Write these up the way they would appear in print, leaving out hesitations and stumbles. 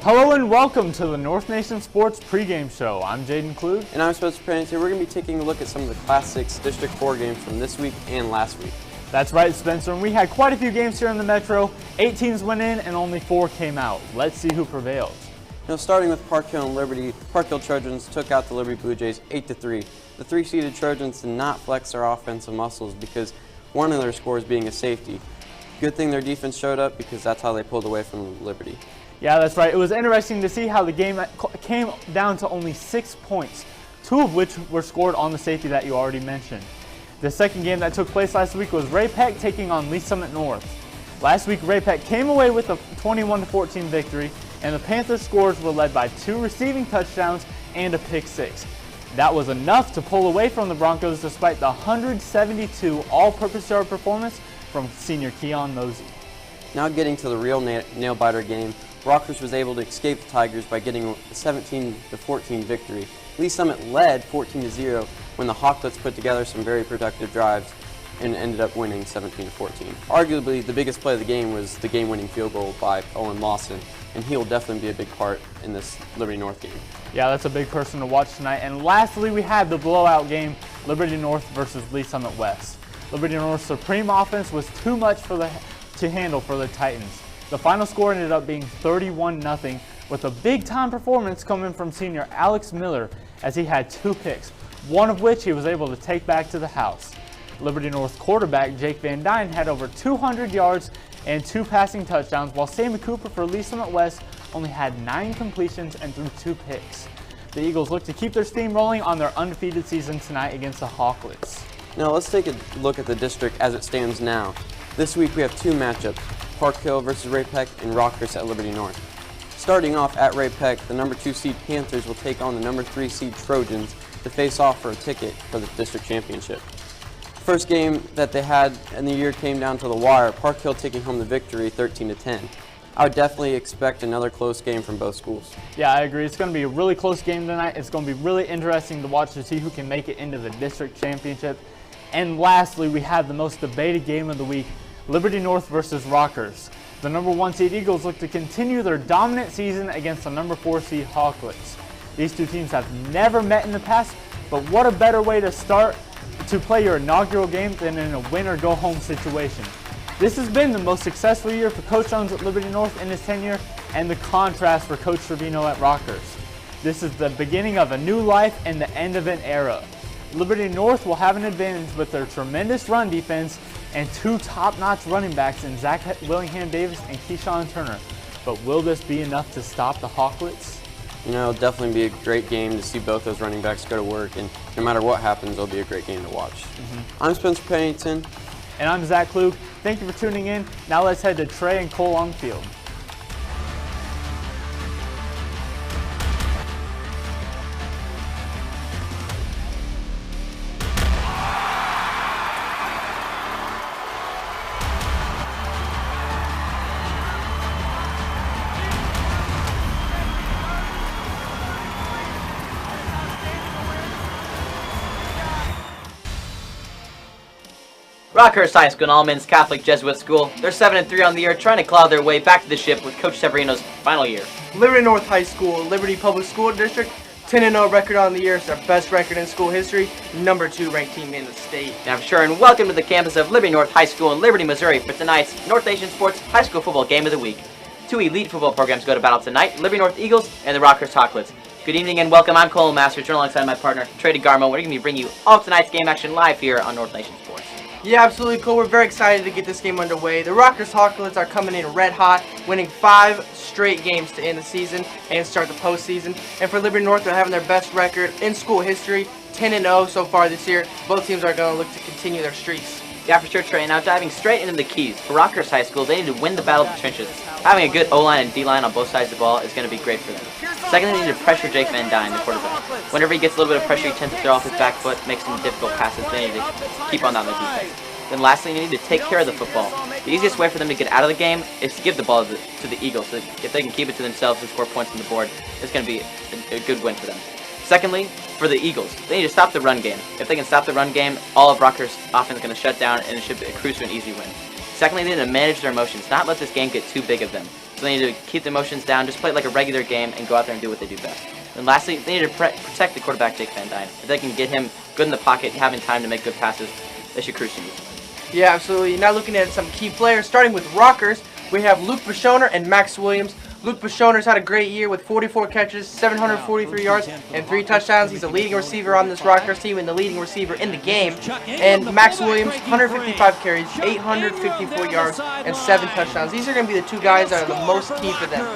Hello and welcome to the North Nation Sports pregame show. I'm Jaden Klug. And I'm Spencer Pennington. We're going to be taking a look at some of the Class 6 District 4 games from this week and last week. That's right, Spencer, and we had quite a few games here in the Metro. 8 teams went in and only 4 came out. Let's see who prevails. Starting with Park Hill and Liberty, Park Hill Trojans took out the Liberty Blue Jays 8-3. The 3-seeded Trojans did not flex their offensive muscles because one of their scores being a safety. Good thing their defense showed up because that's how they pulled away from Liberty. Yeah, that's right. It was interesting to see how the game came down to only 6 points, 2 of which were scored on the safety that you already mentioned. The second game that took place last week was Ray Peck taking on Lee Summit North. Last week, Ray Peck came away with a 21-14 victory, and the Panthers' scores were led by 2 receiving touchdowns and a pick 6. That was enough to pull away from the Broncos despite the 172 all-purpose yard performance from senior Keon Mosey. Now getting to the real nail-biter game, Rockhurst was able to escape the Tigers by getting a 17-14 victory. Lee Summit led 14-0 when the Hawklets put together some very productive drives and ended up winning 17-14. Arguably, the biggest play of the game was the game-winning field goal by Owen Lawson, and he will definitely be a big part in this Liberty North game. Yeah, that's a big person to watch tonight. And lastly, we had the blowout game, Liberty North versus Lee Summit West. Liberty North's supreme offense was too much to handle for the Titans. The final score ended up being 31-0, with a big-time performance coming from senior Alex Miller as he had 2 picks, one of which he was able to take back to the house. Liberty North quarterback Jake Van Dyne had over 200 yards and 2 passing touchdowns, while Sammy Cooper for Lee Summit West only had 9 completions and threw 2 picks. The Eagles look to keep their steam rolling on their undefeated season tonight against the Hawklets. Now let's take a look at the district as it stands now. This week we have 2 matchups, Park Hill versus Ray Peck and Rockhurst at Liberty North. Starting off at Ray Peck, the number 2 seed Panthers will take on the number 3 seed Trojans to face off for a ticket for the district championship. The first game that they had in the year came down to the wire, Park Hill taking home the victory 13-10. I would definitely expect another close game from both schools. Yeah, I agree. It's going to be a really close game tonight. It's going to be really interesting to watch to see who can make it into the district championship. And lastly, we have the most debated game of the week, Liberty North versus Rockhurst. The number 1 seed Eagles look to continue their dominant season against the number 4 seed Hawklets. These 2 teams have never met in the past, but what a better way to start to play your inaugural game than in a win-or-go-home situation. This has been the most successful year for Coach Jones at Liberty North in his tenure, and the contrast for Coach Trevino at Rockhurst. This is the beginning of a new life and the end of an era. Liberty North will have an advantage with their tremendous run defense and 2 top-notch running backs in Zach Willingham Davis and Keyshawn Turner. But will this be enough to stop the Hawklets? It'll definitely be a great game to see both those running backs go to work, and no matter what happens, it'll be a great game to watch. I'm Spencer Pennington. And I'm Zach Klug. Thank you for tuning in. Now let's head to Trey and Cole on the field. Rockhurst High School, an all-men's Catholic Jesuit school. They're 7-3 on the year, trying to claw their way back to the ship with Coach Severino's final year. Liberty North High School, Liberty Public School District, 10-0 record on the year. It's their best record in school history, number 2 ranked team in the state. Now for sure, and welcome to the campus of Liberty North High School in Liberty, Missouri for tonight's North Nation Sports High School Football Game of the Week. 2 elite football programs go to battle tonight, Liberty North Eagles and the Rockhurst Hawklets. Good evening and welcome. I'm Cole Masters, joined alongside my partner, Trey DeGarmo. We're going to be bringing you all tonight's game action live here on North Nation Sports. Yeah, absolutely cool. We're very excited to get this game underway. The Rockhurst Hawklets are coming in red hot, winning 5 straight games to end the season and start the postseason. And for Liberty North, they're having their best record in school history, 10-0 so far this year. Both teams are going to look to continue their streaks. Yeah, for sure, Trey. Now diving straight into the keys. For Rockhurst High School, they need to win the battle of the trenches. Having a good O-line and D-line on both sides of the ball is going to be great for them. Secondly, they need to pressure Jake Van Dyne, the quarterback. Whenever he gets a little bit of pressure, he tends to throw off his back foot, makes some difficult passes. They need to keep on that on the defense. Then lastly, they need to take care of the football. The easiest way for them to get out of the game is to give the ball to the Eagles. So if they can keep it to themselves and score points on the board, it's going to be a good win for them. Secondly, for the Eagles, they need to stop the run game. If they can stop the run game, all of Rockhurst's offense is going to shut down, and it should cruise to an easy win. Secondly, they need to manage their emotions, not let this game get too big of them. So they need to keep the emotions down, just play it like a regular game, and go out there and do what they do best. And lastly, they need to protect the quarterback, Jake Van Dyne. If they can get him good in the pocket, having time to make good passes, they should cruise to you. Yeah, absolutely. Now looking at some key players, starting with Rockhurst, we have Luke Bishoner and Max Williams. Luke Bishoner's had a great year with 44 catches, 743 yards, and 3 touchdowns. He's a leading receiver on this Rockhurst team and the leading receiver in the game. And Max Williams, 155 carries, 854 yards, and 7 touchdowns. These are going to be the 2 guys that are the most key for them.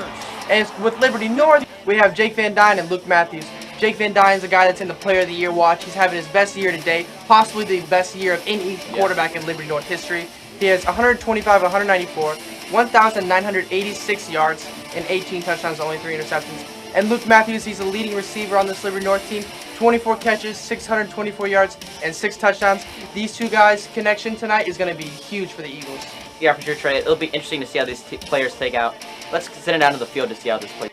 And with Liberty North, we have Jake Van Dyne and Luke Matthews. Jake Van Dyne is a guy that's in the Player of the Year watch. He's having his best year to date, possibly the best year of any quarterback in Liberty North history. He has 125, 194, 1,986 yards, and 18 touchdowns, only 3 interceptions. And Luke Matthews, he's a leading receiver on this Liberty North team. 24 catches, 624 yards, and 6 touchdowns. These 2 guys' connection tonight is going to be huge for the Eagles. Yeah, for sure, Trey. It'll be interesting to see how these players take out. Let's send it down to the field to see how this plays.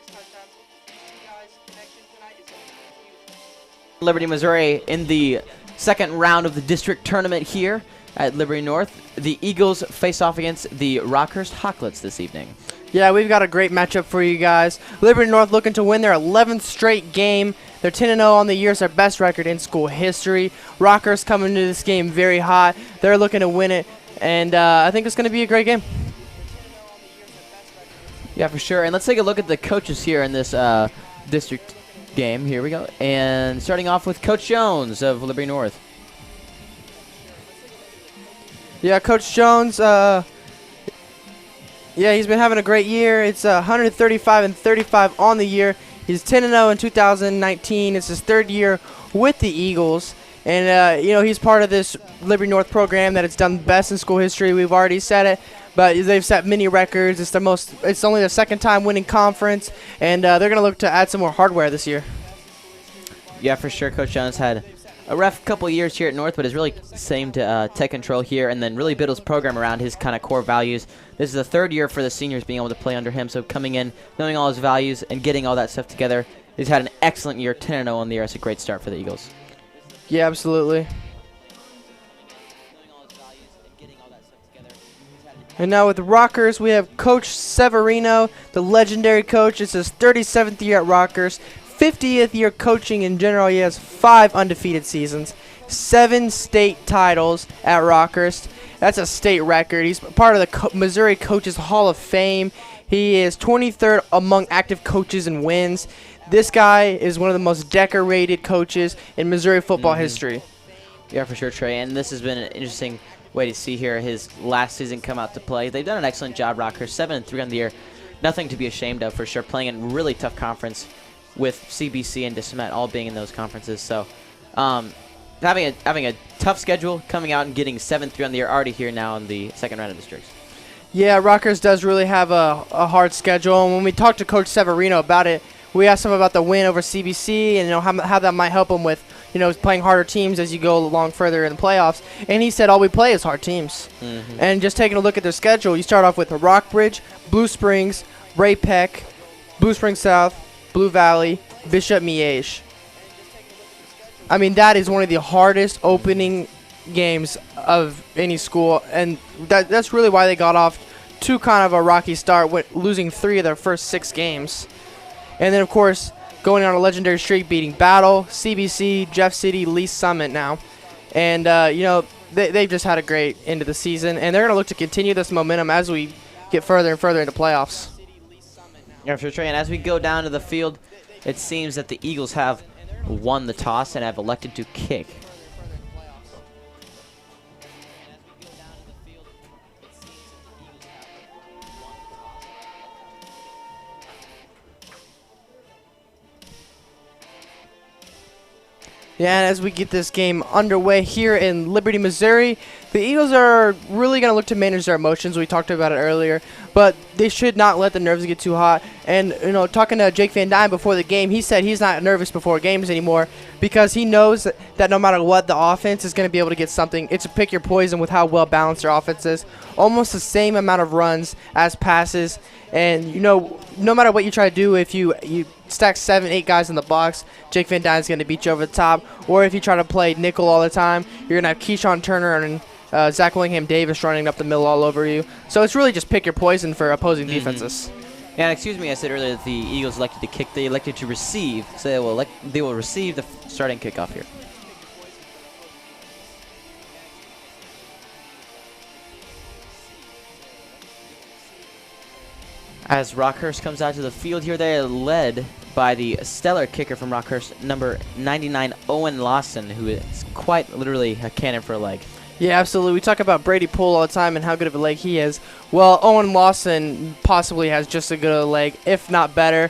Liberty, Missouri in the second round of the district tournament here at Liberty North. The Eagles face off against the Rockhurst Hawklets this evening. Yeah, we've got a great matchup for you guys. Liberty North looking to win their 11th straight game. They're 10-0 on the year, it's their best record in school history. Rockhurst coming into this game very hot. They're looking to win it, and I think it's going to be a great game. Yeah, for sure. And let's take a look at the coaches here in this district game. Here we go. And starting off with Coach Jones of Liberty North. Yeah, Coach Jones, he's been having a great year. It's 135-35 on the year. He's 10-0 in 2019. It's his 3rd year with the Eagles. And, he's part of this Liberty North program that it's done best in school history. We've already said it. But they've set many records. It's only the 2nd time winning conference. And they're going to look to add some more hardware this year. Yeah, for sure. Coach Jones had a rough couple years here at North, but has really seemed to take control here and then really build his program around his kind of core values. This is the 3rd year for the seniors being able to play under him, so coming in, knowing all his values, and getting all that stuff together. He's had an excellent year, 10-0 on the year. It's a great start for the Eagles. Yeah, absolutely. And now with Rockhurst, we have Coach Severino, the legendary coach. It's his 37th year at Rockhurst. 50th year coaching in general. He has 5 undefeated seasons, 7 state titles at Rockhurst. That's a state record. He's part of the Missouri Coaches Hall of Fame. He is 23rd among active coaches in wins. This guy is one of the most decorated coaches in Missouri football history. Yeah, for sure, Trey. And this has been an interesting way to see here his last season come out to play. They've done an excellent job, Rockhurst. 7-3 on the year. Nothing to be ashamed of, for sure. Playing in a really tough conference with CBC and DeSmet all being in those conferences. So having a tough schedule, coming out and getting 7-3 on the year, already here now in the 2nd round of districts. Yeah, Rockhurst does really have a hard schedule. And when we talked to Coach Severino about it, we asked him about the win over CBC and how that might help him with playing harder teams as you go along further in the playoffs. And he said all we play is hard teams. And just taking a look at their schedule, you start off with Rockbridge, Blue Springs, Ray Peck, Blue Springs South, Blue Valley, Bishop Miege. I mean, that is one of the hardest opening games of any school, and that's really why they got off to kind of a rocky start, losing 3 of their first 6 games. And then, of course, going on a legendary streak, beating Battle, CBC, Jeff City, Lee Summit now. And, they've just had a great end of the season, and they're going to look to continue this momentum as we get further and further into playoffs. Yeah, for sure. And as we go down to the field, it seems that the Eagles have won the toss and have elected to kick. Yeah, and as we get this game underway here in Liberty, Missouri, the Eagles are really going to look to manage their emotions. We talked about it earlier, but they should not let the nerves get too hot. And, talking to Jake Van Dyne before the game, he said he's not nervous before games anymore because he knows that no matter what, the offense is going to be able to get something. It's a pick your poison with how well balanced their offense is. Almost the same amount of runs as passes. And, no matter what you try to do, if you stack 7-8 guys in the box, Jake Van Dyne is going to beat you over the top. Or if you try to play nickel all the time, you're going to have Keyshawn Turner and Zach Willingham Davis running up the middle all over you. So it's really just pick your poison for opposing defenses. And excuse me, I said earlier that the Eagles elected to kick. They elected to receive, so they will receive the starting kickoff here. As Rockhurst comes out to the field here, they are led by the stellar kicker from Rockhurst, number 99, Owen Lawson, who is quite literally a cannon for a leg. Yeah, absolutely. We talk about Brady Poole all the time and how good of a leg he is. Well, Owen Lawson possibly has just as good a leg, if not better.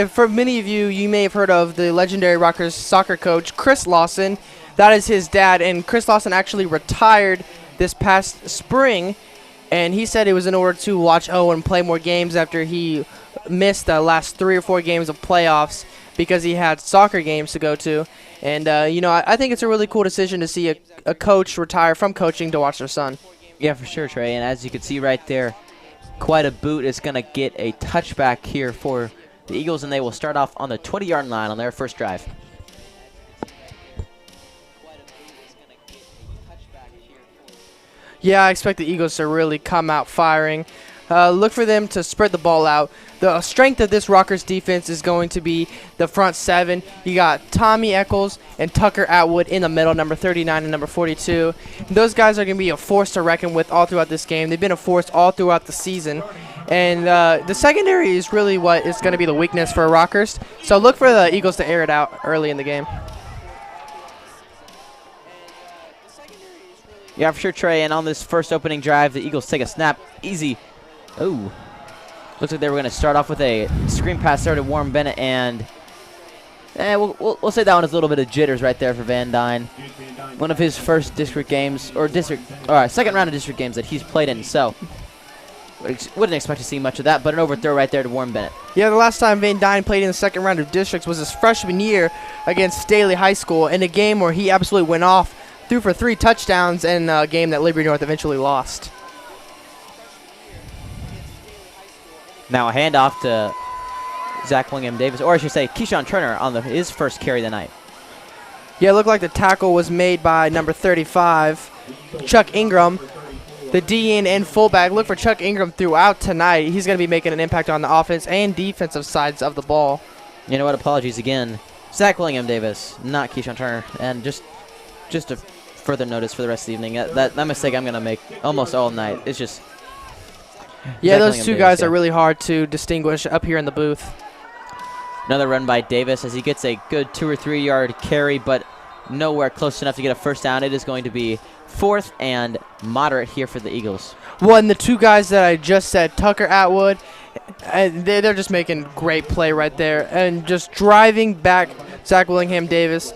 For many of you, you may have heard of the legendary Rockhurst soccer coach, Chris Lawson. That is his dad, and Chris Lawson actually retired this past spring, and he said it was in order to watch Owen play more games after he missed the last 3 or 4 games of playoffs because he had soccer games to go to. And, I think it's a really cool decision to see a coach retire from coaching to watch their son. Yeah, for sure, Trey. And as you can see right there, quite a boot. It's going to get a touchback here for the Eagles, and they will start off on the 20-yard line on their first drive. Yeah, I expect the Eagles to really come out firing. Look for them to spread the ball out. The strength of this Rockhurst defense is going to be the front 7. You got Tommy Eccles and Tucker Atwood in the middle, number 39 and number 42. Those guys are going to be a force to reckon with all throughout this game. They've been a force all throughout the season. And the secondary is really what is going to be the weakness for Rockhurst. So look for the Eagles to air it out early in the game. Yeah, for sure, Trey. And on this first opening drive, the Eagles take a snap. Easy. Oh. Looks like they were going to start off with a screen pass there to Warren Bennett, and we'll say that one is a little bit of jitters right there for Van Dyne. One of his first district games, second round of district games that he's played in, so wouldn't expect to see much of that, but an overthrow right there to Warren Bennett. Yeah, the last time Van Dyne played in the second round of districts was his freshman year against Staley High School in a game where he absolutely went off, threw for 3 touchdowns in a game that Liberty North eventually lost. Now a handoff to Zach William Davis, or I should say Keyshawn Turner on his first carry of the night. Yeah, it looked like the tackle was made by number 35, Chuck Ingram. The DN and fullback. Look for Chuck Ingram throughout tonight. He's going to be making an impact on the offense and defensive sides of the ball. You know what? Apologies again. Zach William Davis, not Keyshawn Turner. And just a further notice for the rest of the evening. That mistake I'm going to make almost all night. It's just... Yeah, those two guys are really hard to distinguish up here in the booth. Another run by Davis as he gets a good 2 or 3 yard carry, but nowhere close enough to get a first down. It is going to be 4th and moderate here for the Eagles. Well, and the two guys that I just said, Tucker Atwood, they're just making great play right there and just driving back Zach Willingham Davis.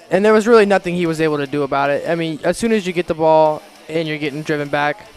And there was really nothing he was able to do about it. I mean, as soon as you get the ball and you're getting driven back,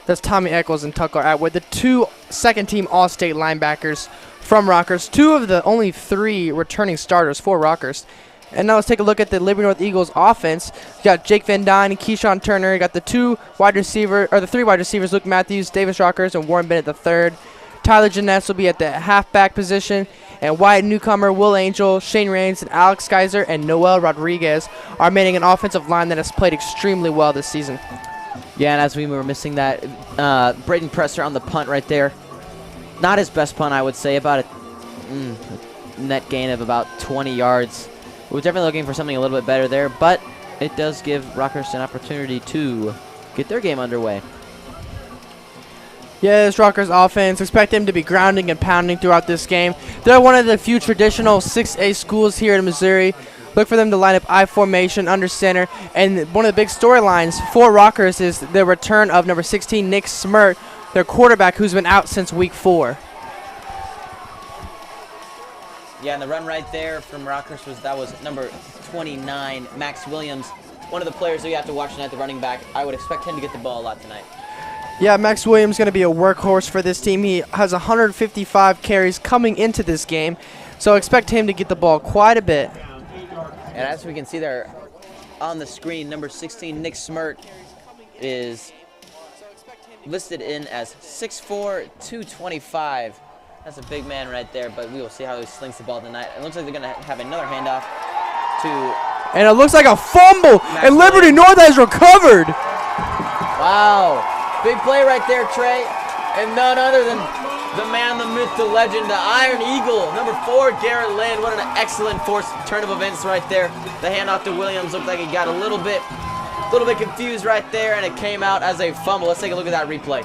that's Tommy Eccles and Tucker Atwood, the 2 second-team All-State linebackers from Rockhurst, 2 of the only 3 returning starters for Rockhurst. And now let's take a look at the Liberty North Eagles offense. You got Jake Van Dyne and Keyshawn Turner. You got the 3 wide receivers, Luke Matthews, Davis Rockhurst, and Warren Bennett III. Tyler Jeunesse will be at the halfback position. And Wyatt Newcomer, Will Angel, Shane Raines, and Alex Geyser, and Noel Rodriguez are manning an offensive line that has played extremely well this season. Yeah, and as we were missing that, Braden Presser on the punt right there. Not his best punt, I would say. About a net gain of about 20 yards. We're definitely looking for something a little bit better there, but it does give Rockhurst an opportunity to get their game underway. Yeah, this Rockhurst offense, expect them to be grounding and pounding throughout this game. They're one of the few traditional 6A schools here in Missouri. Look for them to line up I formation under center. And one of the big storylines for Rockhurst is the return of number 16, Nick Smirt, their quarterback, who's been out since week 4. Yeah, and the run right there from Rockhurst was number 29, Max Williams. One of the players that you have to watch tonight, the running back. I would expect him to get the ball a lot tonight. Yeah, Max Williams is going to be a workhorse for this team. He has 155 carries coming into this game, so expect him to get the ball quite a bit. And as we can see there on the screen, number 16, Nick Smirt, is listed in as 6'4", 225. That's a big man right there, but we will see how he slings the ball tonight. It looks like they're going to have another handoff to... And it looks like a fumble, and Liberty North has recovered. Wow. Big play right there, Trey. And none other than the man, the myth, the legend, the Iron Eagle, number 4, Garrett Lynn. What an excellent forced turn of events right there. The handoff to Williams looked like he got a little bit confused right there, and it came out as a fumble. Let's take a look at that replay.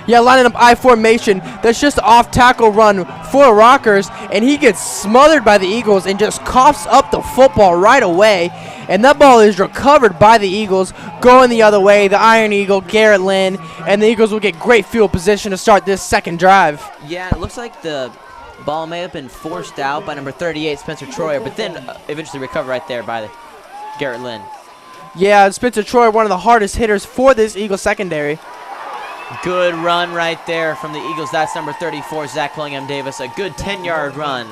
Yeah, lining up I formation. That's just an off tackle run for Rockhurst, and he gets smothered by the Eagles and just coughs up the football right away. And that ball is recovered by the Eagles, going the other way. The Iron Eagle, Garrett Lynn, and the Eagles will get great field position to start this second drive. Yeah, it looks like the ball may have been forced out by number 38, Spencer Troyer, but then eventually recovered right there by Garrett Lynn. Yeah, Spencer Troyer, one of the hardest hitters for this Eagles secondary. Good run right there from the Eagles. That's number 34, Zach William Davis. A good 10-yard run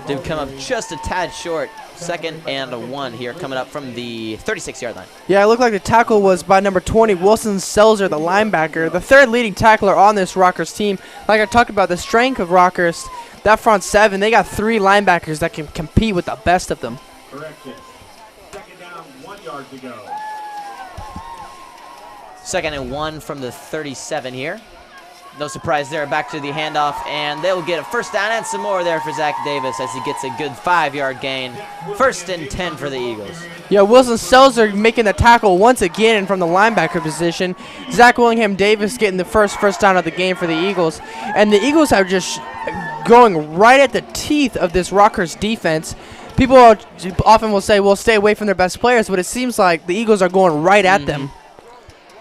to come up just a tad short. 2nd and 1 here coming up from the 36-yard line. Yeah, it looked like the tackle was by number 20, Wilson Selzer, the linebacker, the 3rd leading tackler on this Rockhurst team. Like I talked about, the strength of Rockhurst, that front 7, they got 3 linebackers that can compete with the best of them. Correction. 2nd down, 1 yard to go. 2nd and 1 from the 37 here. No surprise there. Back to the handoff, and they'll get a 1st down and some more there for Zach Davis as he gets a good 5-yard gain. 1st and 10 for the Eagles. Yeah, Wilson Selzer making the tackle once again from the linebacker position. Zach Willingham Davis getting the first down of the game for the Eagles. And the Eagles are just going right at the teeth of this Rockhurst defense. People often will say, well, stay away from their best players, but it seems like the Eagles are going right at them.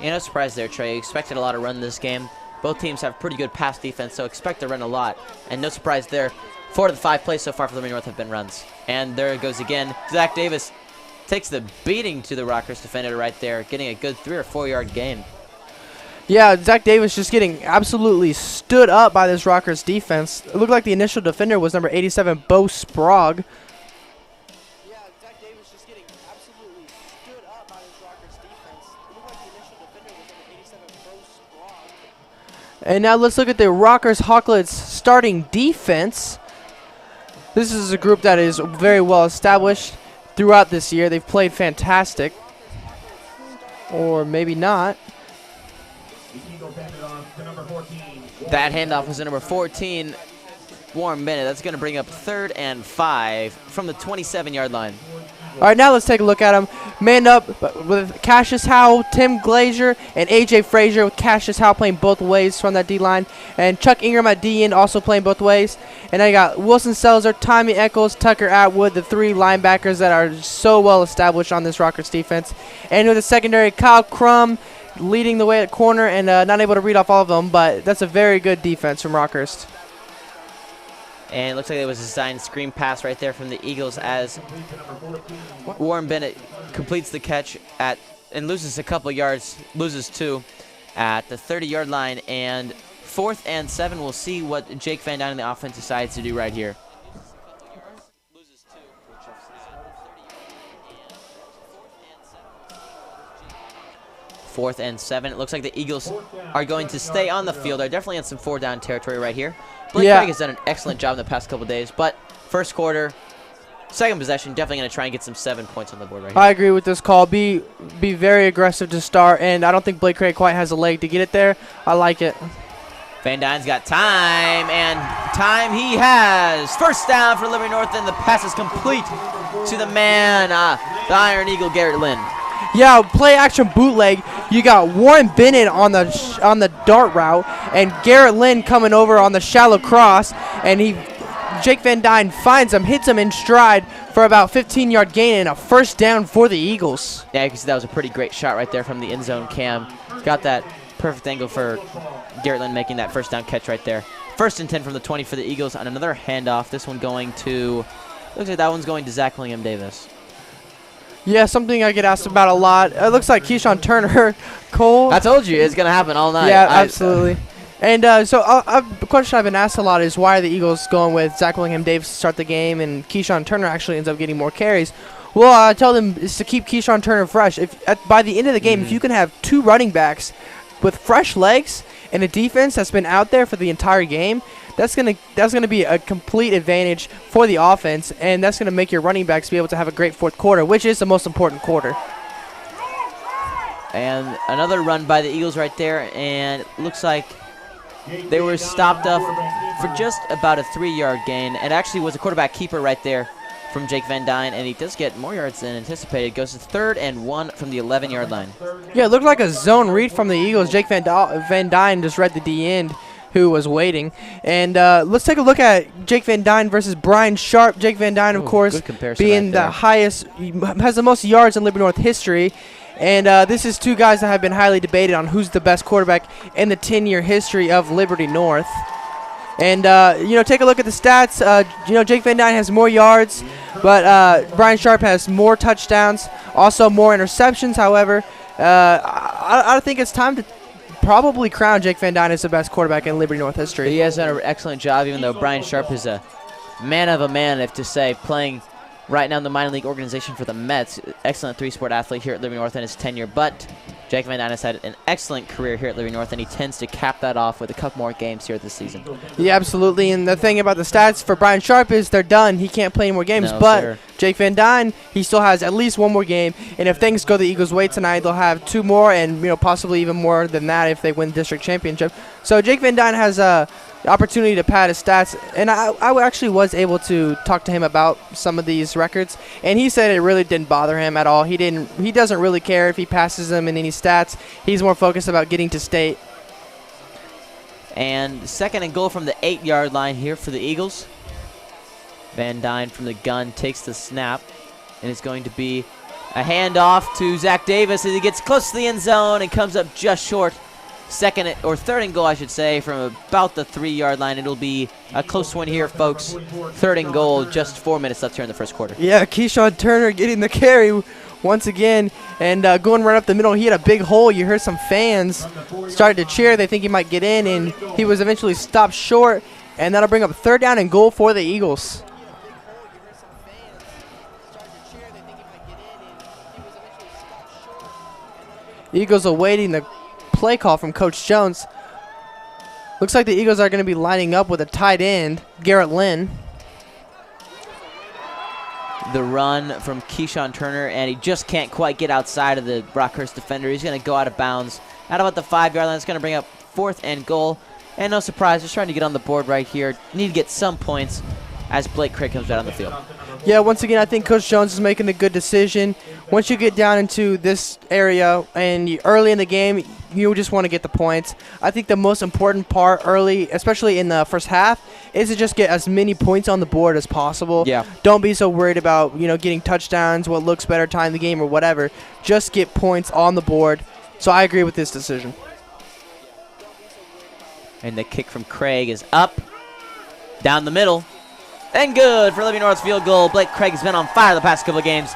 Yeah, no surprise there, Trey. You expected a lot of run this game. Both teams have pretty good pass defense, so expect to run a lot. And no surprise there. 4 of the 5 plays so far for Liberty North have been runs. And there it goes again. Zach Davis takes the beating to the Rockhurst defender right there, getting a good 3 or 4 yard gain. Yeah, Zach Davis just getting absolutely stood up by this Rockhurst defense. It looked like the initial defender was number 87, Bo Sprague. Yeah, Zach Davis just getting absolutely stood up by this Rockhurst defense. It looked like the initial defender was number 87, Bo Sprague. And now let's look at the Rockhurst Hawklets starting defense. This is a group that is very well established throughout this year. They've played fantastic. Or maybe not. That handoff was to number 14, Warren Bennett. That's going to bring up 3rd and 5 from the 27-yard line. All right, now let's take a look at them. Man up with Cassius Howell, Tim Glazier, and A.J. Frazier, with Cassius Howell playing both ways from that D-line. And Chuck Ingram at D-end also playing both ways. And then you got Wilson Selzer, Tommy Eccles, Tucker Atwood, the 3 linebackers that are so well established on this Rockhurst defense. And with the secondary, Kyle Crum leading the way at corner, and not able to read off all of them, but that's a very good defense from Rockhurst. And it looks like there was a designed screen pass right there from the Eagles as Warren Bennett completes the catch and loses a couple yards, loses 2 at the 30-yard line. And 4th and 7, we'll see what Jake Van Dyne in the offense decides to do right here. 4th and 7. It looks like the Eagles are going to stay on the field. They're definitely in some 4-down territory right here. Blake Craig has done an excellent job in the past couple days, but first quarter, second possession, definitely going to try and get some 7 points on the board right here. I agree with this call. Be very aggressive to start, and I don't think Blake Craig quite has a leg to get it there. I like it. Van Dyne's got time, and time he has. 1st down for Liberty North, and the pass is complete to the man, the Iron Eagle, Garrett Lynn. Yeah, play action bootleg. You got Warren Bennett on the dart route, and Garrett Lynn coming over on the shallow cross, and Jake Van Dyne finds him, hits him in stride for about 15-yard gain and a 1st down for the Eagles. Yeah, you can see that was a pretty great shot right there from the end zone cam. Got that perfect angle for Garrett Lynn making that 1st down catch right there. 1st and 10 from the 20 for the Eagles on another handoff. This one going to, looks like that one's going to Zach William Davis. Yeah, something I get asked about a lot. It looks like Keyshawn Turner, Cole. I told you it's going to happen all night. Yeah, absolutely. And so a question I've been asked a lot is why are the Eagles going with Zach Willingham Davis to start the game and Keyshawn Turner actually ends up getting more carries? Well, I tell them is to keep Keyshawn Turner fresh. By the end of the game, if you can have 2 running backs with fresh legs and a defense that's been out there for the entire game, that's gonna be a complete advantage for the offense, and that's gonna make your running backs be able to have a great 4th quarter, which is the most important quarter. And another run by the Eagles right there, and it looks like They were stopped up for just about a 3-yard gain. It actually was a quarterback keeper right there from Jake Van Dyne, and he does get more yards than anticipated. Goes to 3rd and 1 from the 11-yard line. Yeah, it looked like a zone read from the Eagles. Jake Van Dyne just read the D end who was waiting. And let's take a look at Jake Van Dyne versus Brian Sharp. Jake Van Dyne, of course, being the highest, has the most yards in Liberty North history. And this is two guys that have been highly debated on who's the best quarterback in the 10-year history of Liberty North. And, take a look at the stats. Jake Van Dyne has more yards, but Brian Sharp has more touchdowns, also more interceptions. However, I think it's time to probably crown Jake Van Dyne as the best quarterback in Liberty North history. He has done an excellent job, even though Brian Sharp is a man of a man, if to say, playing right now in the minor league organization for the Mets. Excellent 3-sport athlete here at Liberty North in his tenure, but Jake Van Dyne has had an excellent career here at Liberty North, and he tends to cap that off with a couple more games here this season. Yeah, absolutely. And the thing about the stats for Brian Sharp is they're done. He can't play any more games. No, but sir. Jake Van Dyne, he still has at least one more game. And if things go the Eagles' way tonight, they'll have 2 more, and possibly even more than that if they win the district championship. So Jake Van Dyne has the opportunity to pad his stats, and I actually was able to talk to him about some of these records, and he said it really didn't bother him at all. He doesn't really care if he passes them in any stats. He's more focused about getting to state. And 2nd and goal from the 8-yard line here for the Eagles. Van Dyne from the gun takes the snap, and it's going to be a handoff to Zach Davis as he gets close to the end zone and comes up just short. 3rd and goal, I should say, from about the 3-yard line. It'll be a close one here, folks. 3rd and goal, just 4 minutes left here in the first quarter. Yeah, Keyshawn Turner getting the carry once again and going right up the middle. He had a big hole. You heard some fans started to cheer. They think he might get in, and he was eventually stopped short, and that'll bring up 3rd down and goal for the Eagles. Eagles awaiting the play call from Coach Jones. Looks like the Eagles are going to be lining up with a tight end, Garrett Lynn. The run from Keyshawn Turner, and he just can't quite get outside of the Rockhurst defender. He's going to go out of bounds at about the 5-yard line. It's going to bring up 4th and goal. And no surprise, just trying to get on the board right here. Need to get some points as Blake Craig comes out on the field. Yeah, once again, I think Coach Jones is making a good decision. Once you get down into this area and early in the game, you just want to get the points. I think the most important part early, especially in the first half, is to just get as many points on the board as possible. Yeah. Don't be so worried about, getting touchdowns, what looks better, time the game, or whatever. Just get points on the board. So I agree with this decision. And the kick from Craig is up, down the middle, and good for Liberty North's field goal. Blake Craig's been on fire the past couple of games.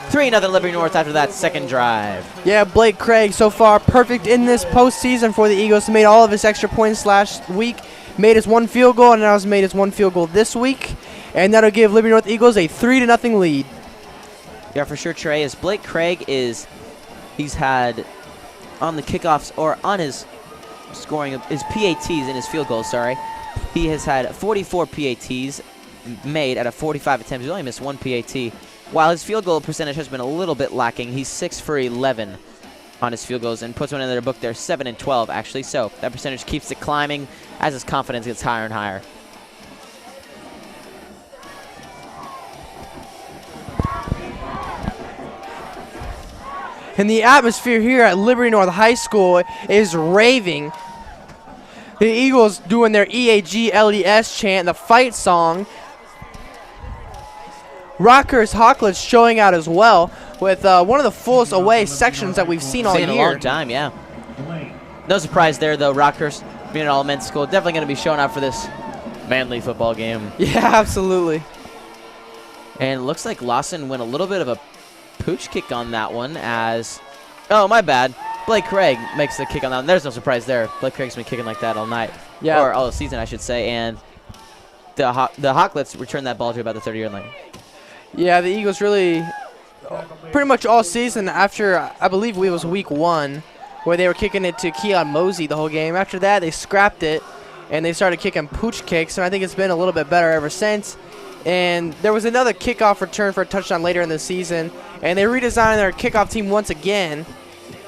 3-0 Liberty North after that second drive. Yeah, Blake Craig so far perfect in this postseason for the Eagles. He made all of his extra points last week, made his 1 field goal, and now has made his 1 field goal this week. And that'll give Liberty North Eagles a 3-0 lead. Yeah, for sure, Trey. As Blake Craig he's had on the kickoffs or on his scoring of his PATs in his field goals, he has had 44 PATs made out of 45 attempts. He's only missed 1 PAT. While his field goal percentage has been a little bit lacking, he's 6 for 11 on his field goals and puts one in their book there, 7 and 12 actually. So that percentage keeps it climbing as his confidence gets higher and higher. And the atmosphere here at Liberty North High School is raving. The Eagles doing their EAGLES chant, the fight song. Rockhurst Hawklets showing out as well with one of the fullest away sections that we've seen all year. In a long time, yeah. No surprise there, though. Rockhurst being an all-men's school, definitely going to be showing out for this manly football game. Yeah, absolutely. And it looks like Lawson went a little bit of a pooch kick on that one as... Oh, my bad. Blake Craig makes the kick on that one. There's no surprise there. Blake Craig's been kicking like that all night. Yeah. Or all season, I should say. And the Hawklets return that ball to about the 30-yard line. Yeah, the Eagles really, pretty much all season after, I believe it was week 1, where they were kicking it to Keon Mosey the whole game. After that, they scrapped it, and they started kicking pooch kicks, and I think it's been a little bit better ever since. And there was another kickoff return for a touchdown later in the season, and they redesigned their kickoff team once again.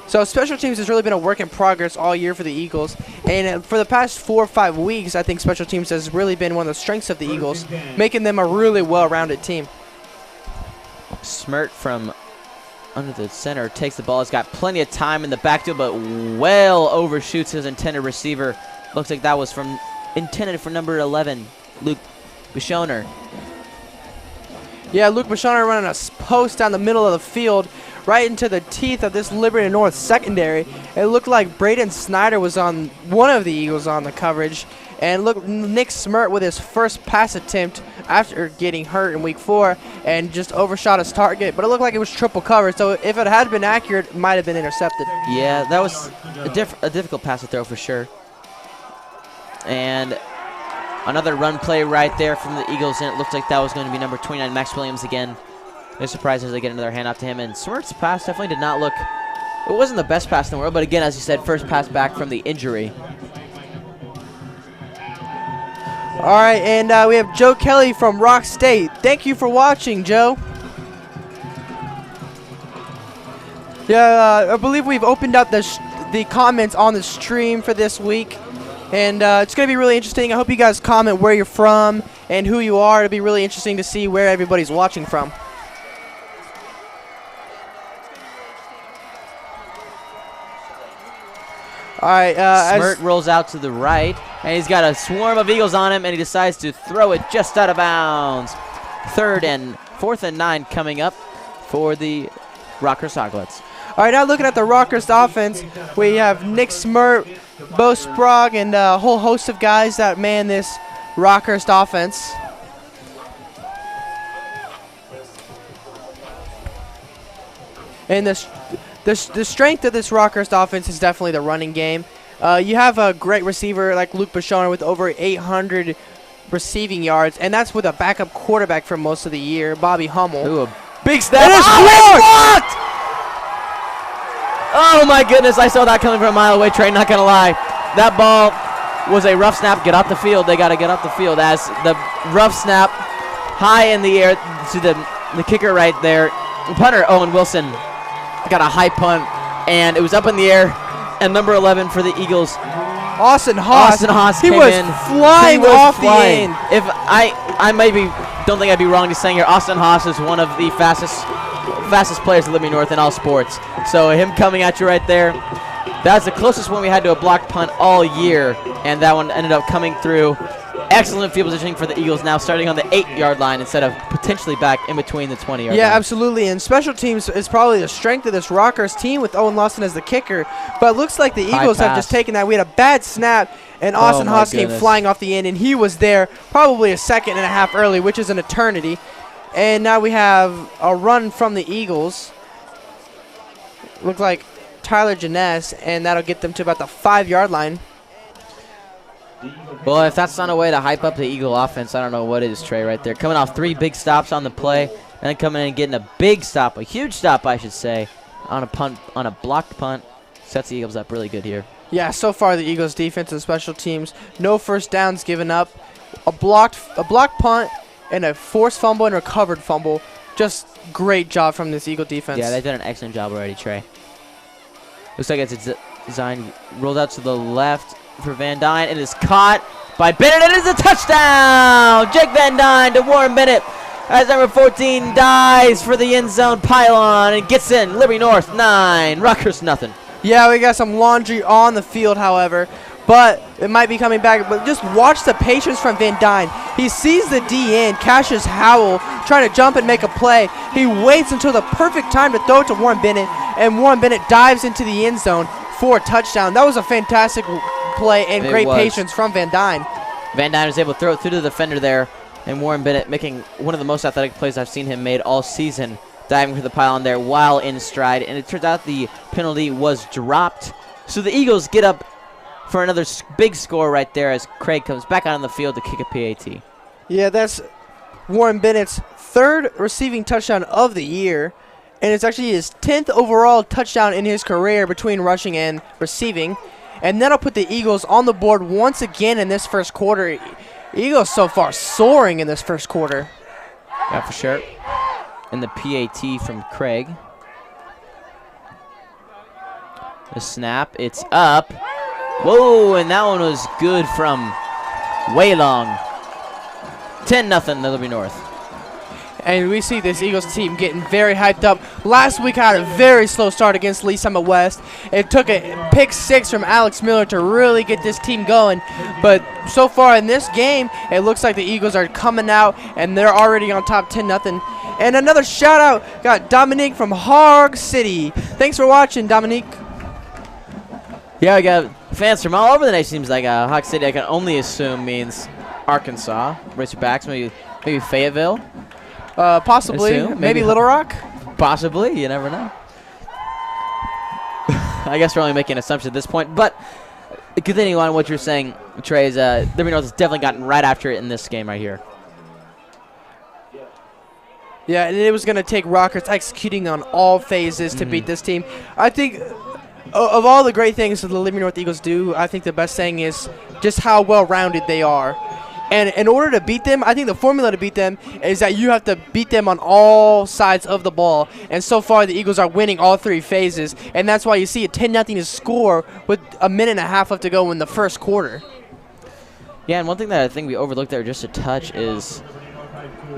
So special teams has really been a work in progress all year for the Eagles. And for the past 4 or 5 weeks, I think special teams has really been one of the strengths of the Eagles, making them a really well-rounded team. Smirt from under the center takes the ball. He's got plenty of time in the backfield, but well overshoots his intended receiver. Looks like that was intended for number 11, Luke Bishoner. Yeah, Luke Bishoner running a post down the middle of the field, right into the teeth of this Liberty North secondary. It looked like Braden Snyder was on one of the Eagles on the coverage. And look, Nick Smirt with his first pass attempt after getting hurt in week 4 and just overshot his target. But it looked like it was triple cover, so if it had been accurate, it might have been intercepted. Yeah, that was a difficult pass to throw for sure. And another run play right there from the Eagles, and it looked like that was going to be number 29, Max Williams again. No surprise as they get another handoff to him. And Smirt's pass definitely did not look, it wasn't the best pass in the world, but again, as you said, first pass back from the injury. All right, and we have Joe Kelly from Rock State. Thank you for watching, Joe. Yeah, I believe we've opened up the comments on the stream for this week. And it's going to be really interesting. I hope you guys comment where you're from and who you are. It'll be really interesting to see where everybody's watching from. All right. Smirt rolls out to the right, and he's got a swarm of Eagles on him, and he decides to throw it just out of bounds. 4th and 9 coming up for the Rockhurst Hoglets. All right, now looking at the Rockhurst offense, we have Nick Smirt, Bo Sprague, and a whole host of guys that man this Rockhurst offense. And the strength of this Rockhurst offense is definitely the running game. You have a great receiver like Luke Bishoner with over 800 receiving yards, and that's with a backup quarterback for most of the year, Bobby Hummel. Ooh, a big snap. It is blocked! Oh my goodness, I saw that coming from a mile away, Trey, not gonna lie. That ball was a rough snap. Get off the field. They gotta get off the field as the rough snap high in the air to the kicker right there. Punter Owen Wilson got a high punt, and it was up in the air, and number 11 for the Eagles, Austin Haas he was came in. flying off the end. If I maybe don't think I'd be wrong to saying here, Austin Haas is one of the fastest players at Liberty North in all sports. So him coming at you right there, that's the closest one we had to a blocked punt all year, and that one ended up coming through. Excellent field positioning for the Eagles now, starting on the 8-yard line instead of potentially back in between the 20-yard line. Yeah, absolutely. And special teams is probably the strength of this Rockhurst team with Owen Lawson as the kicker. But it looks like the Eagles have just taken that. We had a bad snap, and Austin Haas came flying off the end, and he was there probably a second and a half early, which is an eternity. And now we have a run from the Eagles. Look like Tyler Janess, and that'll get them to about the 5-yard line. Well, if that's not a way to hype up the Eagle offense, I don't know what it is, Trey, right there. Coming off 3 big stops on the play, and then coming in and getting a big stop, a huge stop, I should say, on a punt, on a blocked punt. Sets the Eagles up really good here. Yeah, so far the Eagles' defense and special teams, no first downs given up, a blocked punt, and a forced fumble and recovered fumble. Just great job from this Eagle defense. Yeah, they've done an excellent job already, Trey. Looks like it's designed, rolled out to the left for Van Dyne, and is caught by Bennett. It is a touchdown! Jake Van Dyne to Warren Bennett as number 14 dives for the end zone pylon and gets in. Liberty North 9, Rockhurst nothing. Yeah, we got some laundry on the field, however, but it might be coming back. But just watch the patience from Van Dyne. He sees the D-end, Cassius Howell, trying to jump and make a play. He waits until the perfect time to throw it to Warren Bennett, and Warren Bennett dives into the end zone for a touchdown. That was a fantastic play and great patience from Van Dyne. Van Dyne was able to throw it through to the defender there, and Warren Bennett making one of the most athletic plays I've seen him made all season, diving for the pylon there while in stride, and it turns out the penalty was dropped. So the Eagles get up for another big score right there as Craig comes back out on the field to kick a PAT. Yeah, that's Warren Bennett's 3rd receiving touchdown of the year, and it's actually his 10th overall touchdown in his career between rushing and receiving. And that'll put the Eagles on the board once again in this first quarter. Eagles so far soaring in this first quarter. Yeah, for sure. And the PAT from Craig. The snap, it's up. Whoa, and that one was good from way long. 10-0 Liberty North. And we see this Eagles team getting very hyped up. Last week had a very slow start against Lee Summit West. It took a pick 6 from Alex Miller to really get this team going. But so far in this game, it looks like the Eagles are coming out, and they're already on top 10-0. And another shout out got Dominique from Hog City. Thanks for watching, Dominique. Yeah, we got fans from all over the nation. Seems like Hawk City, I can only assume, means Arkansas. Razorbacks, maybe Fayetteville. Possibly. Assume, Maybe Little Rock. Possibly. You never know. I guess we're only making an assumption at this point. But continuing on what you're saying, Trey, is Liberty North has definitely gotten right after it in this game right here. Yeah, and it was going to take Rockhurst executing on all phases to beat this team. I think of all the great things that the Liberty North Eagles do, I think the best thing is just how well-rounded they are. And in order to beat them, I think the formula to beat them is that you have to beat them on all sides of the ball. And so far, the Eagles are winning all 3 phases. And that's why you see a 10-0 score with a minute and a half left to go in the first quarter. Yeah, and one thing that I think we overlooked there just a touch is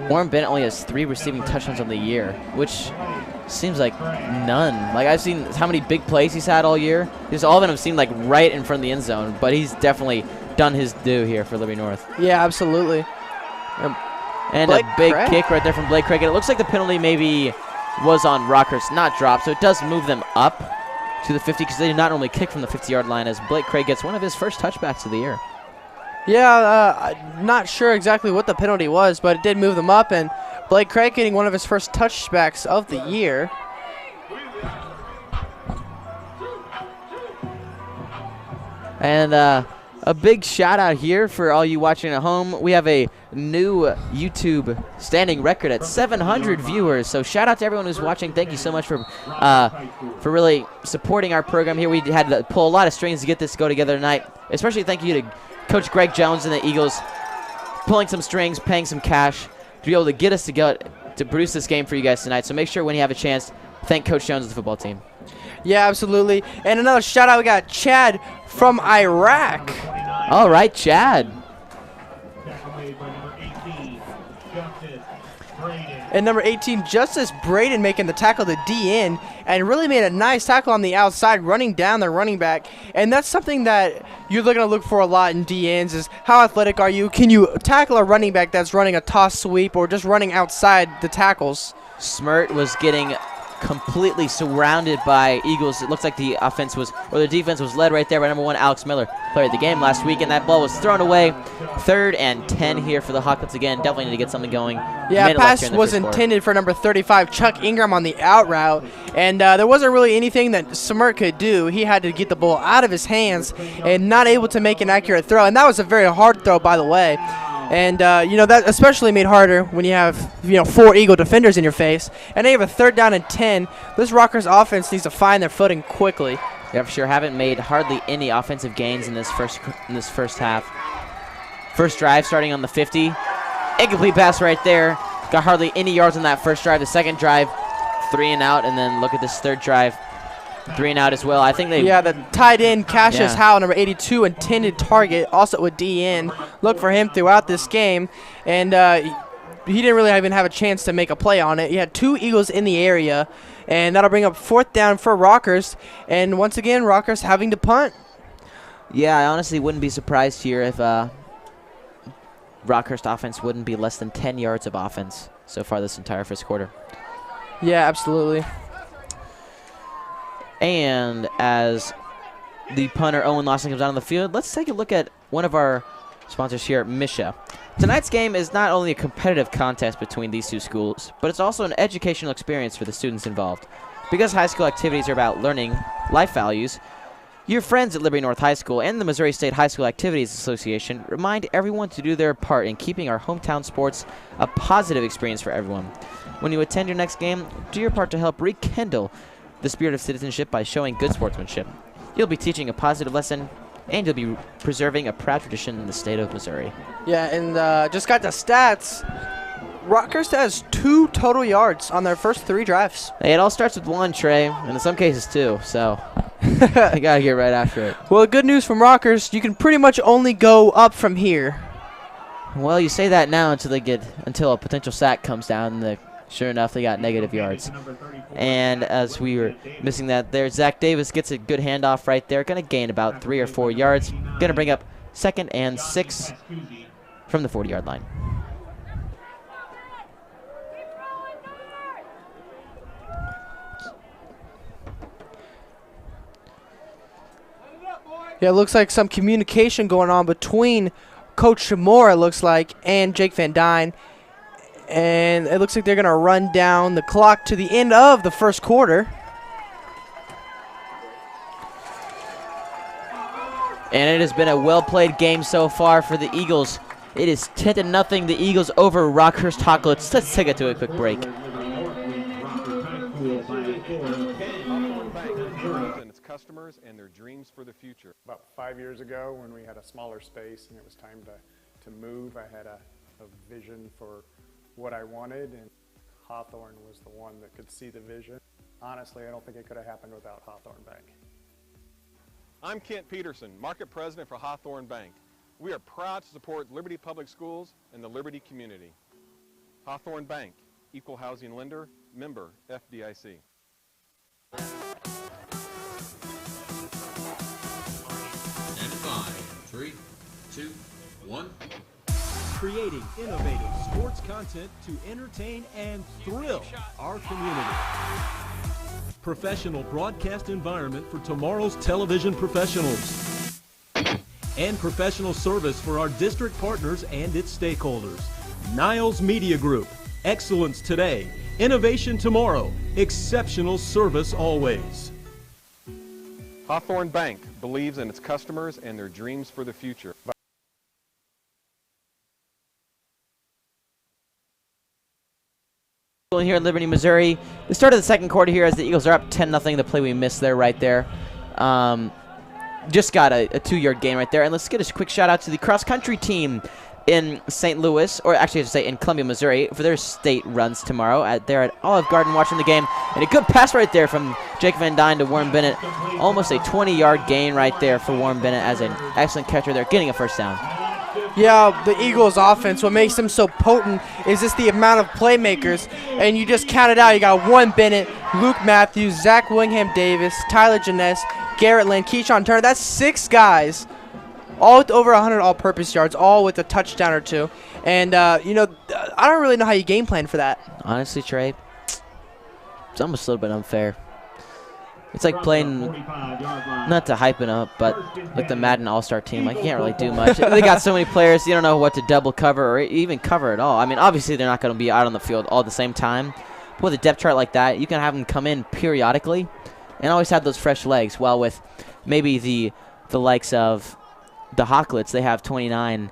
Warren Bennett only has 3 receiving touchdowns on the year, which seems like none. Like, I've seen how many big plays he's had all year. Just all of them seem like right in front of the end zone, but he's definitely done his due here for Liberty North. Yeah, absolutely. And Blake a big Craig. kick right there from Blake Craig. And it looks like the penalty maybe was on Rockhurst, not dropped, so it does move them up to the 50 because they do not normally kick from the 50-yard line as Blake Craig gets one of his first touchbacks of the year. Yeah, I'm not sure exactly what the penalty was, but it did move them up, and Blake Craig getting one of his first touchbacks of the year. And a big shout out here for all you watching at home. We have a new YouTube standing record at 700 viewers. So shout out to everyone who's watching. Thank you so much for really supporting our program here. We had to pull a lot of strings to get this to go together tonight. Especially thank you to Coach Greg Jones and the Eagles pulling some strings, paying some cash to be able to get us to go to produce this game for you guys tonight. So make sure when you have a chance, thank Coach Jones and the football team. Yeah, absolutely. And another shout out, we got Chad from Iraq. All right, Chad. And number 18, Justice Braden making the tackle to D-end and really made a nice tackle on the outside, running down the running back. And that's something that you're going to look for a lot in D-ends is how athletic are you? Can you tackle a running back that's running a toss sweep or just running outside the tackles? Smirt was getting completely surrounded by Eagles. It looks like the offense was, or the defense was led right there by number 1, Alex Miller, player of the game last week, and that ball was thrown away. 3rd and 10 here for the Hawkins again. Definitely need to get something going. Yeah, pass was intended for number 35, Chuck Ingram on the out route, and there wasn't really anything that Smirt could do. He had to get the ball out of his hands and not able to make an accurate throw, and that was a very hard throw, by the way. And, that especially made harder when you have, 4 Eagle defenders in your face. And they have a 3rd down and 10. This Rockhurst offense needs to find their footing quickly. Yeah, for sure. Haven't made hardly any offensive gains in this first half. First drive starting on the 50. Incomplete pass right there. Got hardly any yards on that first drive. The second drive, 3 and out. And then look at this third drive. 3 and out as well. I think they... Yeah, the tight end, Cassius Howell, number 82, intended target, also with DN. Look for him throughout this game. And he didn't really even have a chance to make a play on it. He had 2 Eagles in the area. And that'll bring up 4th down for Rockhurst. And once again, Rockhurst having to punt. Yeah, I honestly wouldn't be surprised here if Rockhurst offense wouldn't be less than 10 yards of offense so far this entire first quarter. Yeah, absolutely. And as the punter Owen Lawson comes out on the field, let's take a look at one of our sponsors here at MSHSAA. Tonight's game is not only a competitive contest between these 2 schools, but it's also an educational experience for the students involved. Because high school activities are about learning life values, your friends at Liberty North High School and the Missouri State High School Activities Association remind everyone to do their part in keeping our hometown sports a positive experience for everyone. When you attend your next game, do your part to help rekindle the spirit of citizenship by showing good sportsmanship. You'll be teaching a positive lesson, and you'll be preserving a proud tradition in the state of Missouri. Yeah, and just got the stats. Rockhurst has 2 total yards on their first 3 drives. Hey, it all starts with 1, Trey, and in some cases 2, so... They got to get right after it. Well, good news from Rockhurst, you can pretty much only go up from here. Well, you say that now until a potential sack comes down. Sure enough, they got negative yards. And as we were missing that there, Zach Davis gets a good handoff right there. Going to gain about 3 or 4 yards. Going to bring up 2nd and 6 from the 40-yard line. Yeah, it looks like some communication going on between Coach Shamora, it looks like, and Jake Van Dyne. And it looks like they're going to run down the clock to the end of the first quarter. And it has been a well-played game so far for the Eagles. It is 10-0, the Eagles over Rockhurst Hocklets. Let's take it to a quick break. And its customers and their dreams for the future. About 5 years ago, when we had a smaller space and it was time to move, I had a vision for what I wanted, and Hawthorne was the one that could see the vision. Honestly, I don't think it could have happened without Hawthorne Bank. I'm Kent Peterson, Market President for Hawthorne Bank. We are proud to support Liberty Public Schools and the Liberty community. Hawthorne Bank, Equal Housing Lender, member FDIC. And 5, 3, 2, 1. Creating innovative sports content to entertain and thrill our community. Professional broadcast environment for tomorrow's television professionals. And professional service for our district partners and its stakeholders. Niles Media Group. Excellence today. Innovation tomorrow. Exceptional service always. Hawthorne Bank believes in its customers and their dreams for the future. Here in Liberty, Missouri. The start of the second quarter here as the Eagles are up 10-0. The play we missed there right there. Just got a 2-yard gain right there. And let's get a quick shout out to the cross-country team in St. Louis, or actually I should say in Columbia, Missouri, for their state runs tomorrow. They're at Olive Garden watching the game. And a good pass right there from Jake Van Dyne to Warren Bennett. Almost a 20-yard gain right there for Warren Bennett as an excellent catcher there, getting a first down. Yeah, the Eagles offense, what makes them so potent is just the amount of playmakers. And you just count it out. You got Warren Bennett, Luke Matthews, Zach Willingham Davis, Tyler Janess, Garrett Lynn, Keyshawn Turner. That's 6 guys, all with over 100 all-purpose yards, all with a touchdown or 2. And, I don't really know how you game plan for that. Honestly, Trey, it's almost a little bit unfair. It's like playing, not to hype it up, but like the Madden All-Star team. Like, you can't really do much. They got so many players, you don't know what to double cover or even cover at all. I mean, obviously they're not going to be out on the field all at the same time. But with a depth chart like that, you can have them come in periodically and always have those fresh legs. While with maybe the likes of the Hocklets, they have 29.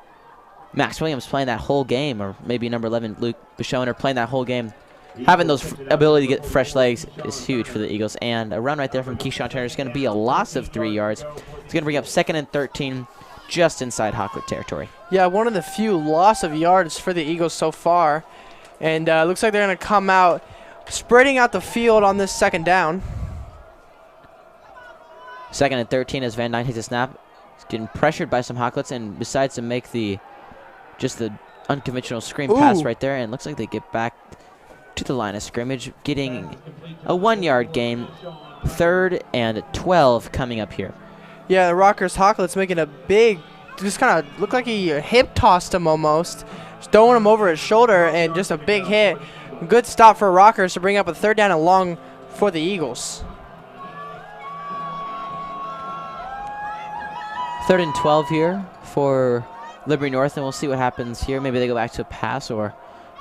Max Williams playing that whole game, or maybe number 11, Luke Bishoner, playing that whole game. Having those ability to get fresh legs is huge for the Eagles. And a run right there from Keyshawn Turner is going to be a loss of 3 yards. It's going to bring up 2nd and 13 just inside Hocklet territory. Yeah, one of the few loss of yards for the Eagles so far. And looks like they're going to come out spreading out the field on this 2nd down. 2nd and 13 as Van Dyne takes a snap. He's getting pressured by some Hocklets and decides to make the unconventional screen pass right there. And looks like they get back to the line of scrimmage, getting a 1-yard gain. 3rd and 12 coming up here. Yeah, the Rockhurst Hocklets making a big, just kind of looked like he hip tossed him almost, just throwing him over his shoulder, and just a big hit. Good stop for Rockhurst to bring up a 3rd down and long for the Eagles. 3rd and 12 here for Liberty North, and we'll see what happens here. Maybe they go back to a pass or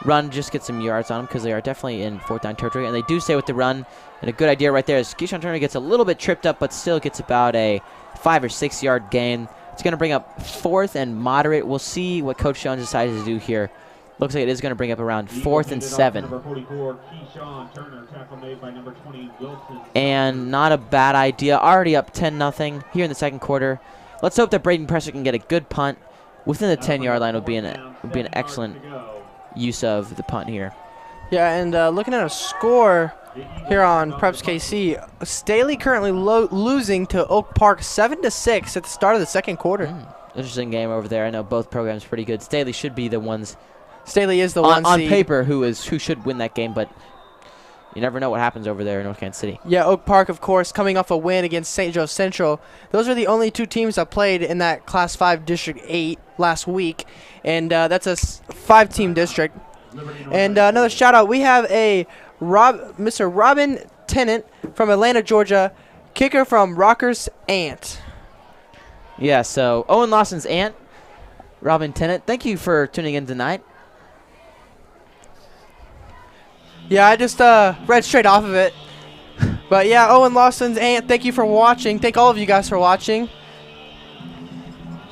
run, just get some yards on them, because they are definitely in 4th down territory, and they do stay with the run. And a good idea right there is Keyshawn Turner gets a little bit tripped up, but still gets about a 5 or 6 yard gain. It's going to bring up 4th and moderate. We'll see what Coach Jones decides to do here. Looks like it is going to bring up around 4th and 7. And not a bad idea. Already up 10-0 here in the 2nd quarter. Let's hope that Braden Presser can get a good punt within the 10-yard line. Would be an excellent use of the punt here. Yeah, and looking at a score here on Preps KC. Staley currently losing to Oak Park 7-6 at the start of the second quarter. Interesting game over there. I know both programs pretty good. Staley should be the ones. Staley is the on seed. paper who should win that game, but you never know what happens over there in North Kansas City. Yeah, Oak Park, of course, coming off a win against St. Joe Central. Those are the only two teams that played in that Class 5 District 8 last week, and that's a 5-team district. And another shout-out, we have a Mr. Robin Tennant from Atlanta, Georgia, kicker from Rockhurst aunt. Yeah, so Owen Lawson's aunt, Robin Tennant, thank you for tuning in tonight. Yeah, I just read straight off of it. But yeah, Owen Lawson's aunt, thank you for watching. Thank all of you guys for watching.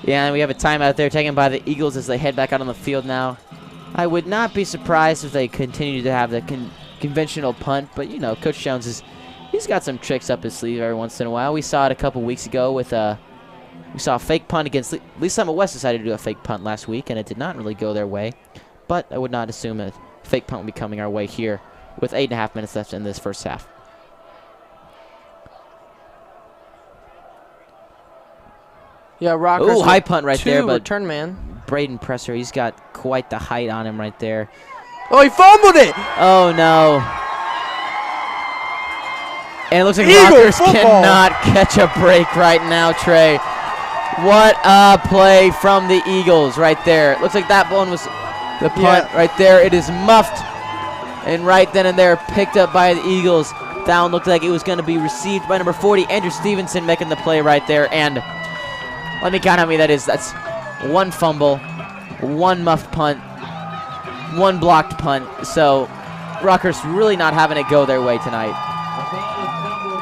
Yeah, and we have a timeout there taken by the Eagles as they head back out on the field now. I would not be surprised if they continue to have the conventional punt, but you know, Coach Jones he's got some tricks up his sleeve every once in a while. We saw it a couple weeks ago with we saw a fake punt against Lee's Summit West decided to do a fake punt last week, and it did not really go their way. But I would not assume a fake punt will be coming our way here with 8.5 minutes left in this first half. Yeah, Rockhurst. Ooh, high punt right there, but return man. Braden Presser, he's got quite the height on him right there. Oh, he fumbled it! Oh, no. And it looks like Eagle Rockhurst football. cannot catch a break right now, Trey. What a play from the Eagles right there. It looks like that one was the punt right there. It is muffed. And right then and there, picked up by the Eagles. That one looked like it was going to be received by number 40, Andrew Stevenson, making the play right there. And let me count how many that is. That's one fumble, one muffed punt, one blocked punt. So Rockhurst really not having it go their way tonight.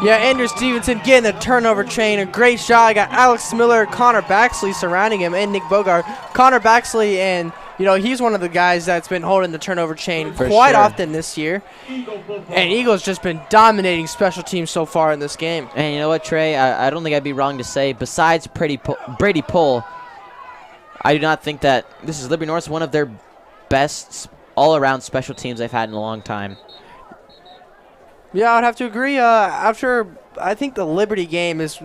Yeah, Andrew Stevenson getting the turnover chain. A great shot. I got Alex Miller, Connor Baxley surrounding him, and Nick Bogart. Connor Baxley, and you know, he's one of the guys that's been holding the turnover chain quite often this year. And Eagles just been dominating special teams so far in this game. And you know what, Trey? I don't think I'd be wrong to say, besides Brady Pohl, I do not think that this is Liberty North's one of their best all-around special teams they've had in a long time. Yeah, I would have to agree. I think the Liberty game was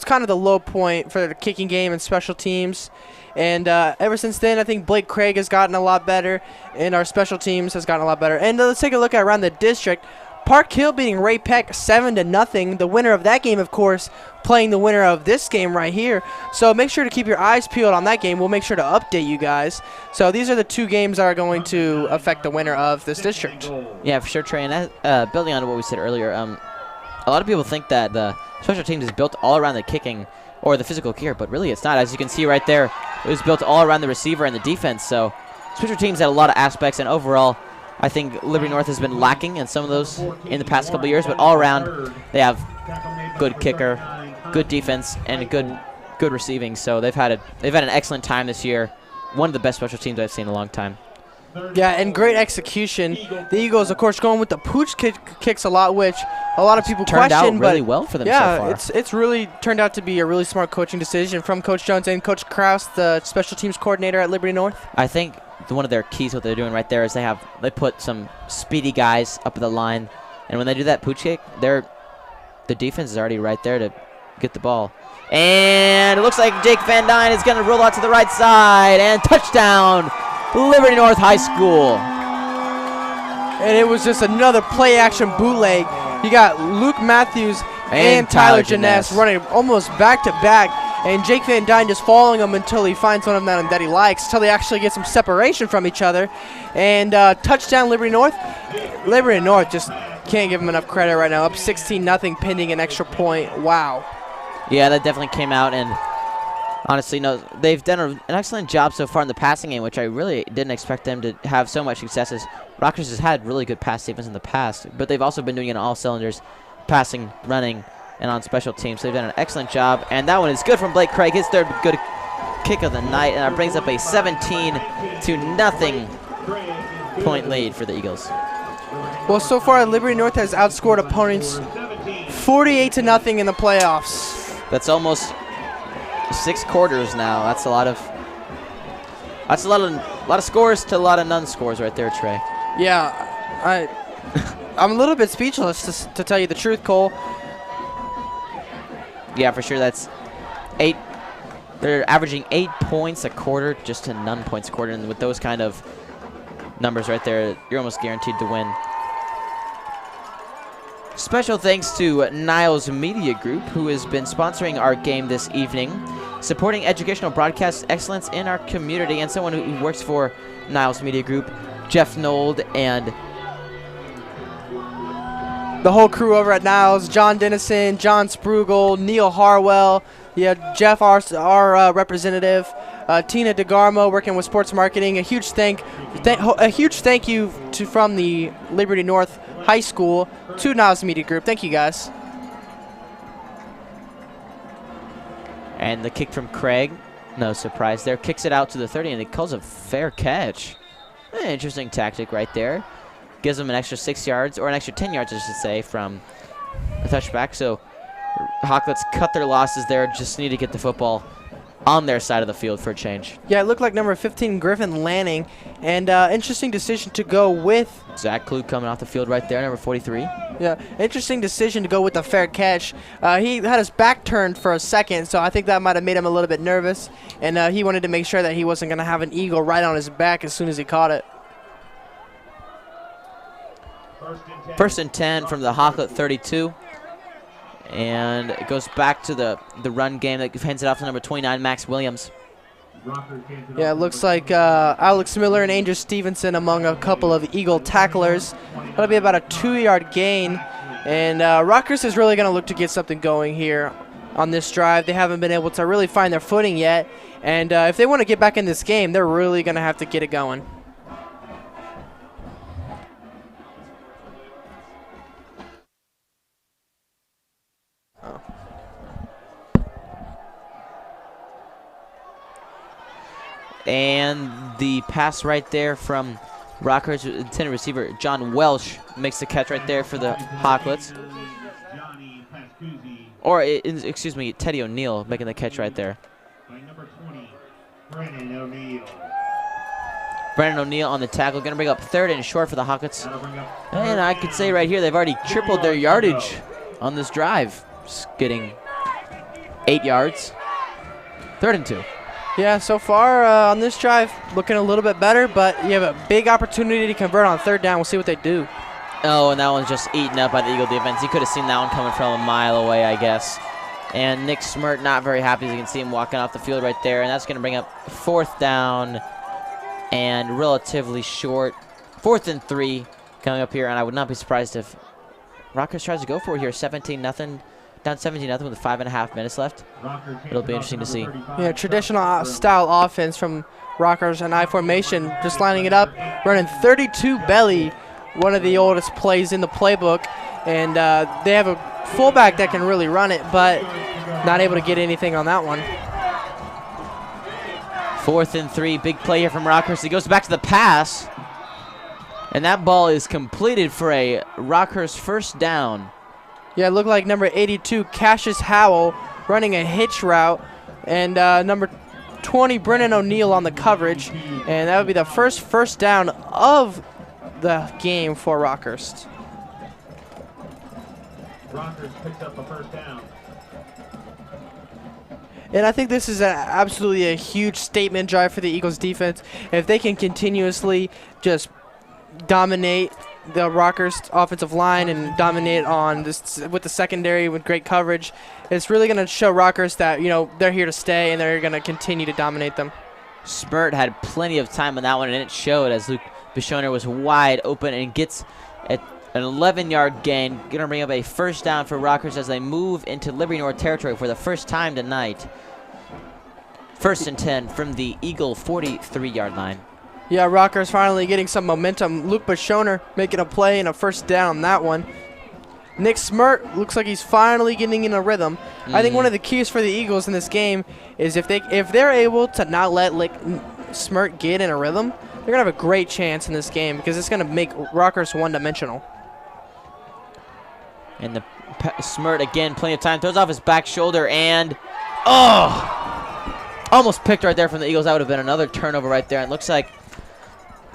kind of the low point for the kicking game and special teams. And ever since then, I think Blake Craig has gotten a lot better, and our special teams has gotten a lot better. And let's take a look at around the district. Park Hill beating Ray Peck 7-0. The winner of that game, of course, playing the winner of this game right here. So make sure to keep your eyes peeled on that game. We'll make sure to update you guys. So these are the two games that are going to affect the winner of this district. Yeah, for sure, Trey. And that, building on what we said earlier, a lot of people think that the special teams is built all around the kicking or the physical gear, but really it's not. As you can see right there, it was built all around the receiver and the defense. So special teams had a lot of aspects, and overall, I think Liberty North has been lacking in some of those in the past couple of years, but all around they have good kicker, good defense, and good receiving. So they've had an excellent time this year. One of the best special teams I've seen in a long time. Yeah, and great execution. The Eagles, of course, going with the pooch kicks a lot, which a lot of people turned question. Out really well for them so far. Yeah, it's really turned out to be a really smart coaching decision from Coach Jones and Coach Kraus, the special teams coordinator at Liberty North. I think one of their keys, what they're doing right there, is they put some speedy guys up at the line, and when they do that pooch kick, the defense is already right there to get the ball. And it looks like Jake Van Dyne is going to roll out to the right side, and touchdown, Liberty North High School. And it was just another play-action bootleg. You got Luke Matthews and Tyler Janess running almost back-to-back. And Jake Van Dyne just following him until he finds one of them that he likes, until they actually get some separation from each other. And touchdown, Liberty North. Liberty North just can't give them enough credit right now. Up 16-0, pending an extra point. Wow. Yeah, that definitely came out. And honestly, no, they've done an excellent job so far in the passing game, which I really didn't expect them to have so much successes. Rockhurst has had really good pass defense in the past, but they've also been doing it on all cylinders, passing, running, and on special teams. So they've done an excellent job, and that one is good from Blake Craig, his third good kick of the night, and that brings up a 17-0 point lead for the Eagles. Well, so far, Liberty North has outscored opponents 48-0 in the playoffs. That's almost 6 quarters now. That's a lot of scores to a lot of none scores right there, Trey. Yeah, I'm a little bit speechless to tell you the truth, Cole. Yeah, for sure. That's 8. They're averaging 8 points a quarter, just to none points a quarter. And with those kind of numbers right there, you're almost guaranteed to win. Special thanks to Niles Media Group, who has been sponsoring our game this evening, supporting educational broadcast excellence in our community, and someone who works for Niles Media Group, Jeff Nold, and the whole crew over at Niles, John Dennison, John Sprugel, Neil Harwell, Jeff, our representative, Tina DeGarmo working with sports marketing. A huge thank you from the Liberty North High School to Niles Media Group. Thank you, guys. And the kick from Craig, no surprise there, kicks it out to the 30, and it calls a fair catch. Interesting tactic right there. Gives them an extra 6 yards, or an extra 10 yards, I should say, from a touchback. So Hawklets cut their losses there, just need to get the football on their side of the field for a change. Yeah, it looked like number 15, Griffin Lanning, and interesting decision to go with Zach Klug coming off the field right there, number 43. Yeah, interesting decision to go with the fair catch. He had his back turned for a second, so I think that might have made him a little bit nervous, and he wanted to make sure that he wasn't going to have an eagle right on his back as soon as he caught it. First and 10 from the Hawklet 32. And it goes back to the run game that hands it off to number 29, Max Williams. Yeah, it looks like Alex Miller and Angel Stevenson among a couple of Eagle tacklers. That'll be about a 2-yard gain. And Rockhurst is really going to look to get something going here on this drive. They haven't been able to really find their footing yet. And if they want to get back in this game, they're really going to have to get it going. And the pass right there from Rockhurst intended receiver John Welsh makes the catch right there for the Hawklets. Or, excuse me, Teddy O'Neill making the catch right there. Brandon O'Neill on the tackle, going to bring up 3rd and short for the Hawklets. And I could say right here they've already tripled their yardage on this drive. Just getting 8 yards. 3rd and 2. Yeah, so far on this drive, looking a little bit better, but you have a big opportunity to convert on 3rd down. We'll see what they do. Oh, and that one's just eaten up by the Eagle defense. He could have seen that one coming from a mile away, I guess. And Nick Smirt not very happy, as you can see him walking off the field right there. And that's going to bring up 4th down and relatively short. 4th and 3 coming up here, and I would not be surprised if Rockhurst tries to go for it here. 17-0. Down 17-0 with 5.5 minutes left. It'll be interesting to see. Yeah, traditional style offense from Rockhurst and I formation, just lining it up, running 32 belly, one of the oldest plays in the playbook, and they have a fullback that can really run it, but not able to get anything on that one. 4th and 3, big play here from Rockhurst. He goes back to the pass, and that ball is completed for a Rockhurst 1st down. Yeah, it looked like number 82, Cassius Howell, running a hitch route, and number 20, Brennan O'Neill on the coverage, and that would be the first down of the game for Rockhurst. Rockhurst picks up a 1st down. And I think this is absolutely a huge statement drive for the Eagles defense. If they can continuously just dominate the Rockhurst offensive line and dominate on this with the secondary with great coverage, it's really going to show Rockhurst that, you know, they're here to stay and they're going to continue to dominate them. Smirt had plenty of time on that one, and it showed as Luke Bishoner was wide open and gets an 11-yard gain. Going to bring up a 1st down for Rockhurst as they move into Liberty North territory for the first time tonight. 1st and 10 from the Eagle 43-yard line. Yeah, Rockhurst finally getting some momentum. Luke Bishoner making a play and a 1st down on that one. Nick Smirt looks like he's finally getting in a rhythm. I think one of the keys for the Eagles in this game is if they're able to not let Smirt get in a rhythm, they're going to have a great chance in this game because it's going to make Rockhurst one-dimensional. And the Smirt again, plenty of time, throws off his back shoulder, and almost picked right there from the Eagles. That would have been another turnover right there. And it looks like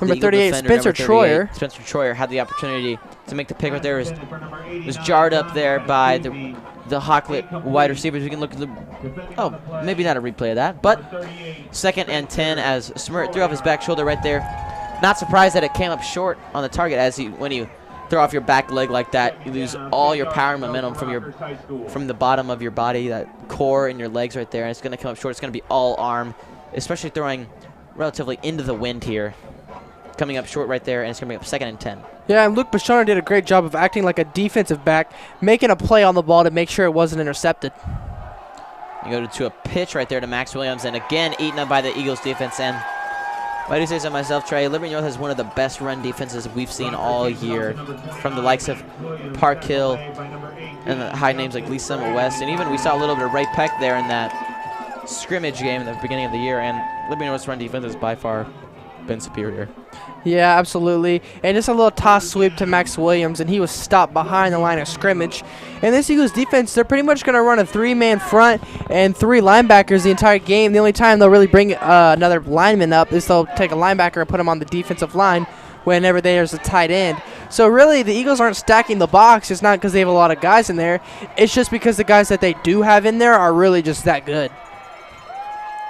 Number 38, Spencer Troyer. Spencer Troyer had the opportunity to make the pick right there. Was jarred up there by the Hocklet wide receivers. We can look at the, oh, maybe not a replay of that, but 2nd and 10 as Smirt threw off his back shoulder right there. Not surprised that it came up short on the target, as when you throw off your back leg like that, you lose all your power and momentum from the bottom of your body, that core in your legs right there, and it's going to come up short. It's going to be all arm, especially throwing relatively into the wind here. Coming up short right there, and it's going to be up 2nd and 10. Yeah, and Luke Bashana did a great job of acting like a defensive back, making a play on the ball to make sure it wasn't intercepted. You go to a pitch right there to Max Williams, and again eaten up by the Eagles defense. And why do you say so myself, Trey? Liberty North has one of the best run defenses we've seen all year, from the likes of Park Hill and the high names like Lee Summit West, and even we saw a little bit of Ray Peck there in that scrimmage game in the beginning of the year. And Liberty North's run defense has by far been superior. Yeah, absolutely. And just a little toss sweep to Max Williams, and he was stopped behind the line of scrimmage. And this Eagles defense, they're pretty much going to run a 3-man front and 3 linebackers the entire game. The only time they'll really bring another lineman up is they'll take a linebacker and put him on the defensive line whenever there's a tight end. So really, the Eagles aren't stacking the box. It's not because they have a lot of guys in there. It's just because the guys that they do have in there are really just that good.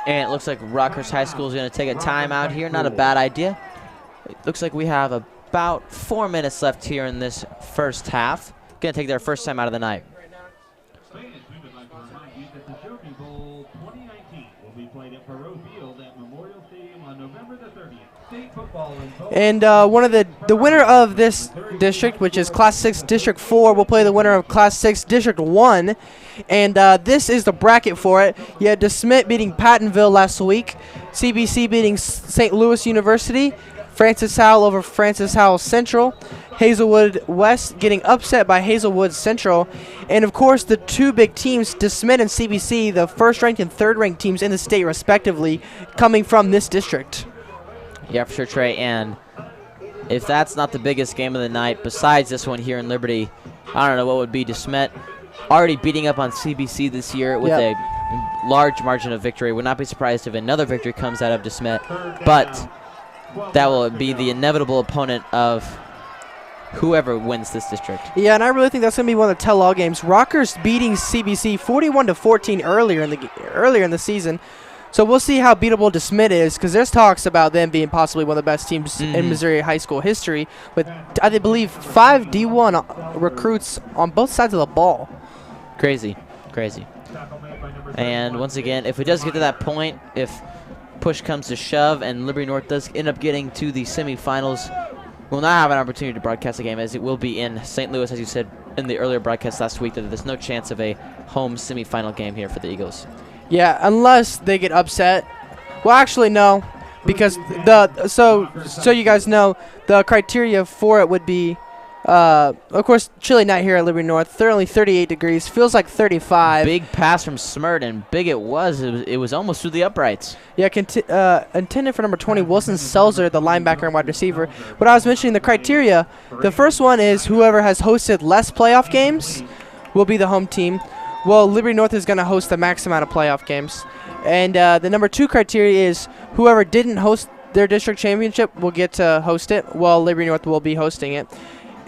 And it looks like Rockhurst High School is going to take a timeout here. Not a bad idea. It looks like we have about 4 minutes left here in this first half. Going to take their first time out of the night. And one of the winner of this district, which is Class 6 District 4, will play the winner of Class 6 District 1. And this is the bracket for it. You had DeSmet beating Pattonville last week, CBC beating St. Louis University, Francis Howell over Francis Howell Central, Hazelwood West getting upset by Hazelwood Central, and of course the 2 big teams, DeSmet and CBC, the 1st-ranked and 3rd-ranked teams in the state respectively, coming from this district. Yeah, for sure, Trey. And if that's not the biggest game of the night, besides this one here in Liberty, I don't know what would be. DeSmet already beating up on CBC this year with a large margin of victory. Would not be surprised if another victory comes out of DeSmet, but that will be the inevitable opponent of whoever wins this district. Yeah, and I really think that's going to be one of the tell-all games. Rockhurst beating CBC 41-14 earlier in the season. So we'll see how beatable DeSmet is, because there's talks about them being possibly one of the best teams in Missouri high school history, with, I believe, 5 D1 recruits on both sides of the ball. Crazy, crazy. And once again, if it does get to that point, if push comes to shove and Liberty North does end up getting to the semifinals, we'll not have an opportunity to broadcast the game, as it will be in St. Louis, as you said in the earlier broadcast last week, that there's no chance of a home semifinal game here for the Eagles. Yeah, unless they get upset. Well, actually, no, because so you guys know, the criteria for it would be, of course, chilly night here at Liberty North. They're only 38 degrees, feels like 35. Big pass from Smirt, and big it was. It was almost through the uprights. Yeah, intended for number 20, Wilson Selzer, the linebacker and wide receiver. But I was mentioning the criteria. The first one is whoever has hosted less playoff games will be the home team. Well, Liberty North is going to host the max amount of playoff games. And the number 2 criteria is whoever didn't host their district championship will get to host it, while Liberty North will be hosting it.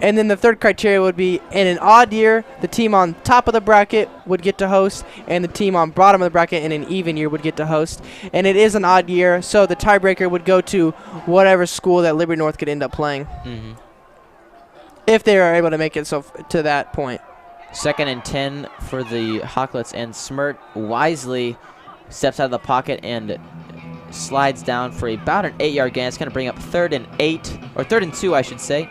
And then the 3rd criteria would be, in an odd year, the team on top of the bracket would get to host, and the team on bottom of the bracket in an even year would get to host. And it is an odd year, so the tiebreaker would go to whatever school that Liberty North could end up playing, if they are able to make it to that point. 2nd and 10 for the Hawklets, and Smirt wisely steps out of the pocket and slides down for about an 8-yard gain. It's going to bring up 3rd and 8, or 3rd and 2, I should say.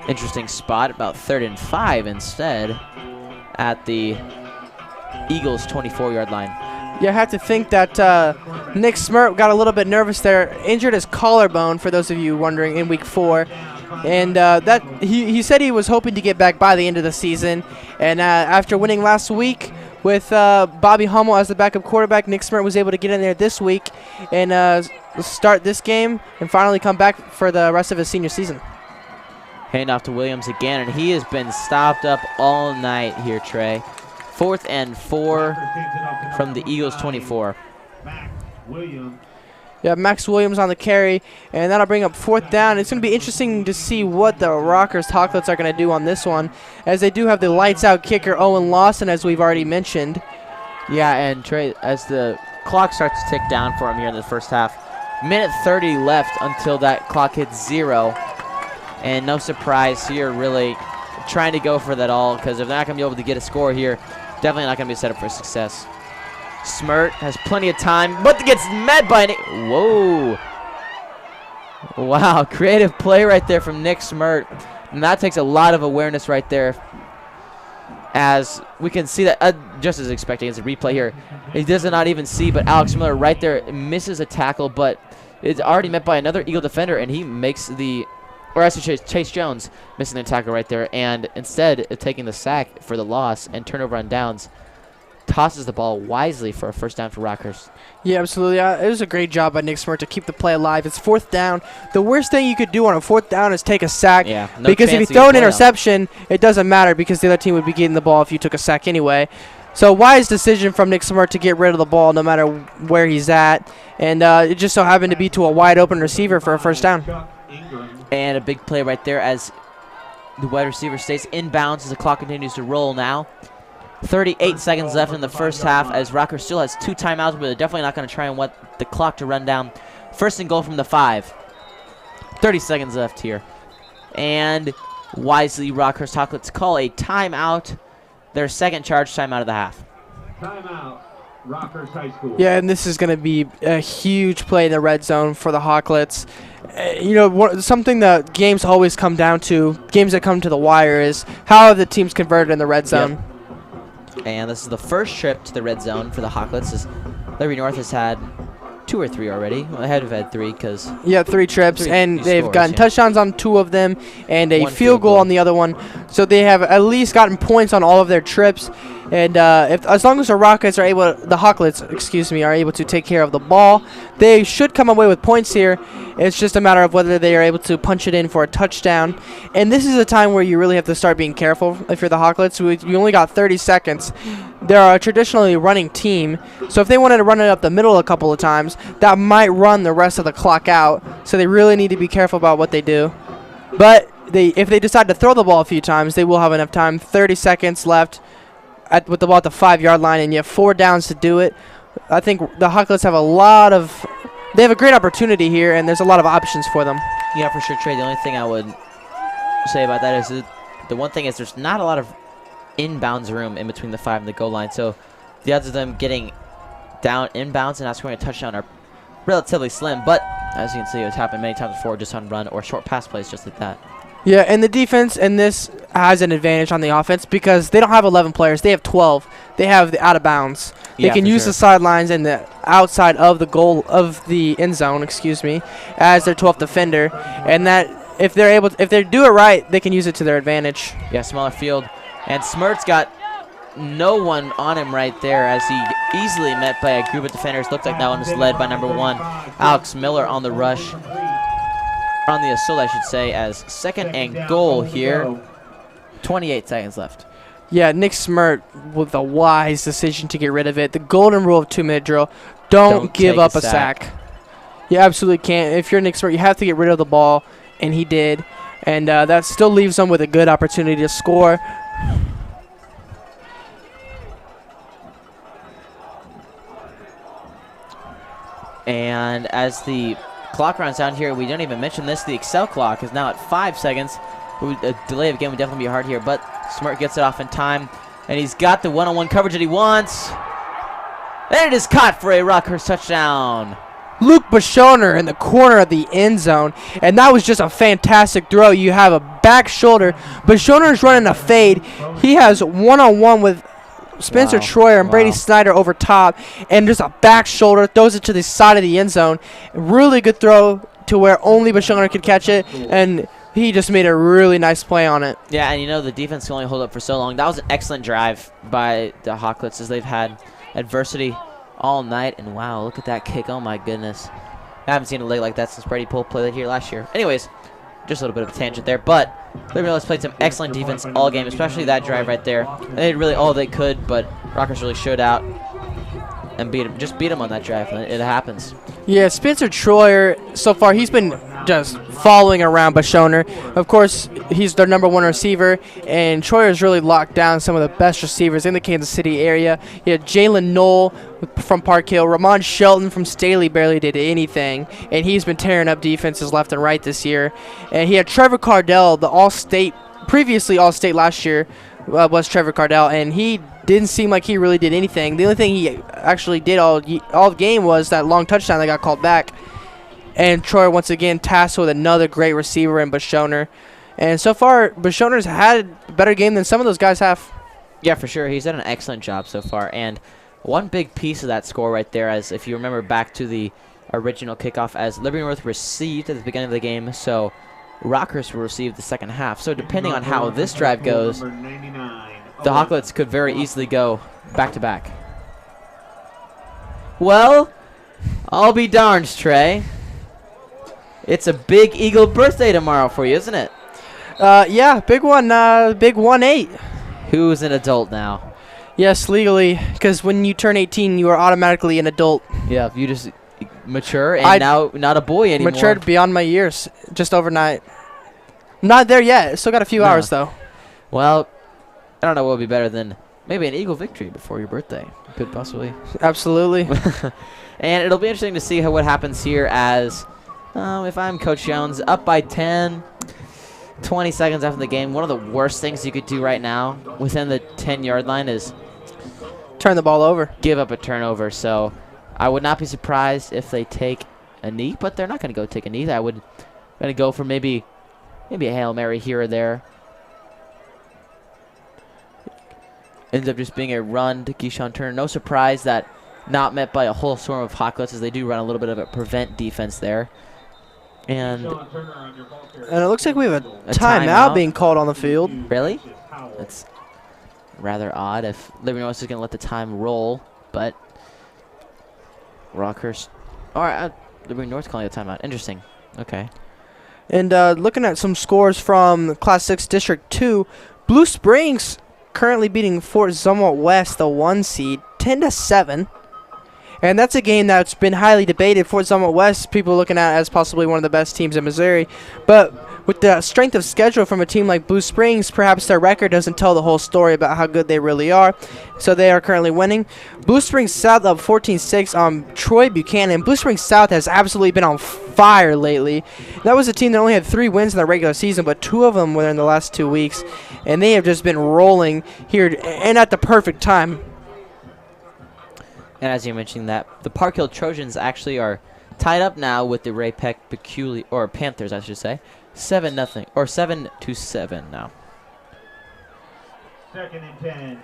Interesting spot, about 3rd and 5 instead at the Eagles' 24-yard line. Yeah, I have to think that Nick Smirt got a little bit nervous there, injured his collarbone, for those of you wondering, in week 4. And that he said he was hoping to get back by the end of the season. And after winning last week with Bobby Hummel as the backup quarterback, Nick Smirt was able to get in there this week and start this game and finally come back for the rest of his senior season. Hand off to Williams again, and he has been stopped up all night here, Trey. 4th and 4 from the Eagles' 24. Yeah, Max Williams on the carry, and that'll bring up 4th down. It's going to be interesting to see what the Rockhurst Hawklets are going to do on this one, as they do have the lights-out kicker Owen Lawson, as we've already mentioned. Yeah, and Trey, as the clock starts to tick down for him here in the first half, minute 30 left until that clock hits 0, and no surprise here, really trying to go for that all, because if they're not going to be able to get a score here, definitely not going to be set up for success. Smirt has plenty of time, but gets met by whoa. Wow, creative play right there from Nick Smirt. And that takes a lot of awareness right there. As we can see that, just as expecting, as a replay here, he does not even see, but Alex Miller right there misses a tackle, but it's already met by another Eagle defender, and he makes the, or I should say Chase Jones missing the tackle right there, and instead of taking the sack for the loss and turnover on downs, tosses the ball wisely for a first down for Rockhurst. Yeah, absolutely. It was a great job by Nick Smirt to keep the play alive. It's 4th down. The worst thing you could do on a 4th down is take a sack. Yeah, no because if you throw an interception, it doesn't matter because the other team would be getting the ball if you took a sack anyway. So wise decision from Nick Smirt to get rid of the ball no matter where he's at. And it just so happened to be to a wide open receiver for a first down. And a big play right there as the wide receiver stays inbounds as the clock continues to roll now. 38 seconds left in the first half as Rockhurst still has 2 timeouts, but they're definitely not going to try and want the clock to run down. First and goal from the 5. 30 seconds left here. And wisely, Rockhurst Hawklets call a timeout. Their second charge timeout of the half. Timeout, Rockhurst High School. Yeah, and this is going to be a huge play in the red zone for the Hawklets. You know, something that games always come down to, games that come to the wire, is how have the teams converted in the red zone. Yep. And this is the first trip to the red zone for the Hawklets, as Liberty North has had 2 or 3 already. Well, they have had 3 because... Yeah, 3 trips, and they've scores, gotten touchdowns on 2 of them and a 1 field goal on the other one. So they have at least gotten points on all of their trips. And as long as the Hawklets, excuse me, are able to take care of the ball, they should come away with points here. It's just a matter of whether they are able to punch it in for a touchdown. And this is a time where you really have to start being careful if you're the Hawklets. You only got 30 seconds. They're a traditionally running team, so if they wanted to run it up the middle a couple of times, that might run the rest of the clock out. So they really need to be careful about what they do. But if they decide to throw the ball a few times, they will have enough time. 30 seconds left with the ball at the 5-yard line, and you have 4 downs to do it. I think the Hawklets have they have a great opportunity here, and there's a lot of options for them. Yeah, for sure, Trey. The only thing I would say about that is the one thing is there's not a lot of inbounds room in between the 5 and the goal line, so the odds of them getting down inbounds and not scoring a touchdown are relatively slim. But as you can see, it's happened many times before, just on run or short pass plays just like that. Yeah, and the defense in this has an advantage on the offense because they don't have 11 players. They have 12. They have the out of bounds. They can use the sidelines and the outside of the goal of the end zone, excuse me, as their 12th defender. And that if they do it right, they can use it to their advantage. Yeah, smaller field. And Smirt's got no one on him right there as he easily met by a group of defenders. Looked like that one was led by number 1, Alex Miller on the rush. On the assault, I should say, as second and goal here. 28 seconds left. Yeah, Nick Smirt with a wise decision to get rid of it. The golden rule of 2-minute drill, don't give up a sack. You absolutely can't. If you're Nick Smirt, you have to get rid of the ball, and he did. And that still leaves them with a good opportunity to score. And as the clock runs down here, we don't even mention this, the Excel clock is now at 5 seconds. A delay of game would definitely be hard here, but Smirt gets it off in time, and he's got the one-on-one coverage that he wants. And it is caught for a Rockhurst touchdown. Luke Bashoner in the corner of the end zone, and that was just a fantastic throw. You have a back shoulder. Bashoner's running a fade. He has one-on-one with Spencer Troyer and Brady Snyder over top, and just a back shoulder, throws it to the side of the end zone. Really good throw to where only Bashoner could catch it, and he just made a really nice play on it. Yeah, and you know the defense can only hold up for so long. That was an excellent drive by the Hawklets as they've had adversity all night, and wow, look at that kick. Oh my goodness. I haven't seen a leg like that since Brady Pohl played it here last year. Anyways, just a little bit of a tangent there, but Liberty North played some excellent defense all game, especially that drive right there. They did really all they could, but Rockhurst really showed out and beat him on that drive. It happens. Yeah, Spencer Troyer, so far, he's been just following around Bashoner. Of course, he's their #1 receiver, and Troyer's really locked down some of the best receivers in the Kansas City area. He had Jalen Knoll from Park Hill. Ramon Shelton from Staley barely did anything, and he's been tearing up defenses left and right this year. And he had Trevor Cardell, the All-State, previously All-State last year, was Trevor Cardell, and he didn't seem like he really did anything. The only thing he actually did all the game was that long touchdown that got called back. And Troy once again tasked with another great receiver in Bashoner. And so far, Bashoner's had a better game than some of those guys have. Yeah, for sure. He's done an excellent job so far. And one big piece of that score right there, as if you remember back to the original kickoff, as Liberty North received at the beginning of the game, so Rockhurst will receive the second half. So depending on how this drive goes, the Hawklets could very easily go back-to-back. Well, I'll be darned, Trey. It's a big Eagle birthday tomorrow for you, isn't it? Yeah, big one, big 1-8. Who's an adult now? Yes, legally, because when you turn 18, you are automatically an adult. Yeah, you just mature and now not a boy anymore. Matured beyond my years, just overnight. Not there yet. Still got a few hours, though. Well, I don't know what would be better than maybe an Eagle victory before your birthday. Could possibly. Absolutely. And it'll be interesting to see what happens here as, if I'm Coach Jones, up by 10, 20 seconds after the game. One of the worst things you could do right now within the 10-yard line is turn the ball over. Give up a turnover. So I would not be surprised if they take a knee, but they're not going to go take a knee. I would going to go for maybe a Hail Mary here or there. Ends up just being a run to Keyshawn Turner. No surprise that not met by a whole swarm of Hawklets, as they do run a little bit of a prevent defense there. And it looks like we have a timeout being called on the field. Really? That's rather odd if Liberty North is going to let the time roll, but Rockhurst. All right, Liberty North calling a timeout. Interesting. Okay. And looking at some scores from Class 6 District 2, Blue Springs currently beating Fort Zumwalt West, the 1 seed, 10-7. And that's a game that's been highly debated. Fort Zumwalt West, people looking at as possibly one of the best teams in Missouri. But with the strength of schedule from a team like Blue Springs, perhaps their record doesn't tell the whole story about how good they really are. So they are currently winning. Blue Springs South up 14-6 on Troy Buchanan. Blue Springs South has absolutely been on fire lately. That was a team that only had 3 wins in the regular season, but 2 of them were in the last 2 weeks. And they have just been rolling here and at the perfect time. And as you mentioned, that the Park Hill Trojans actually are tied up now with the Ray Peck Panthers, I should say, 7-0 or 7-7 now. 2nd and 10,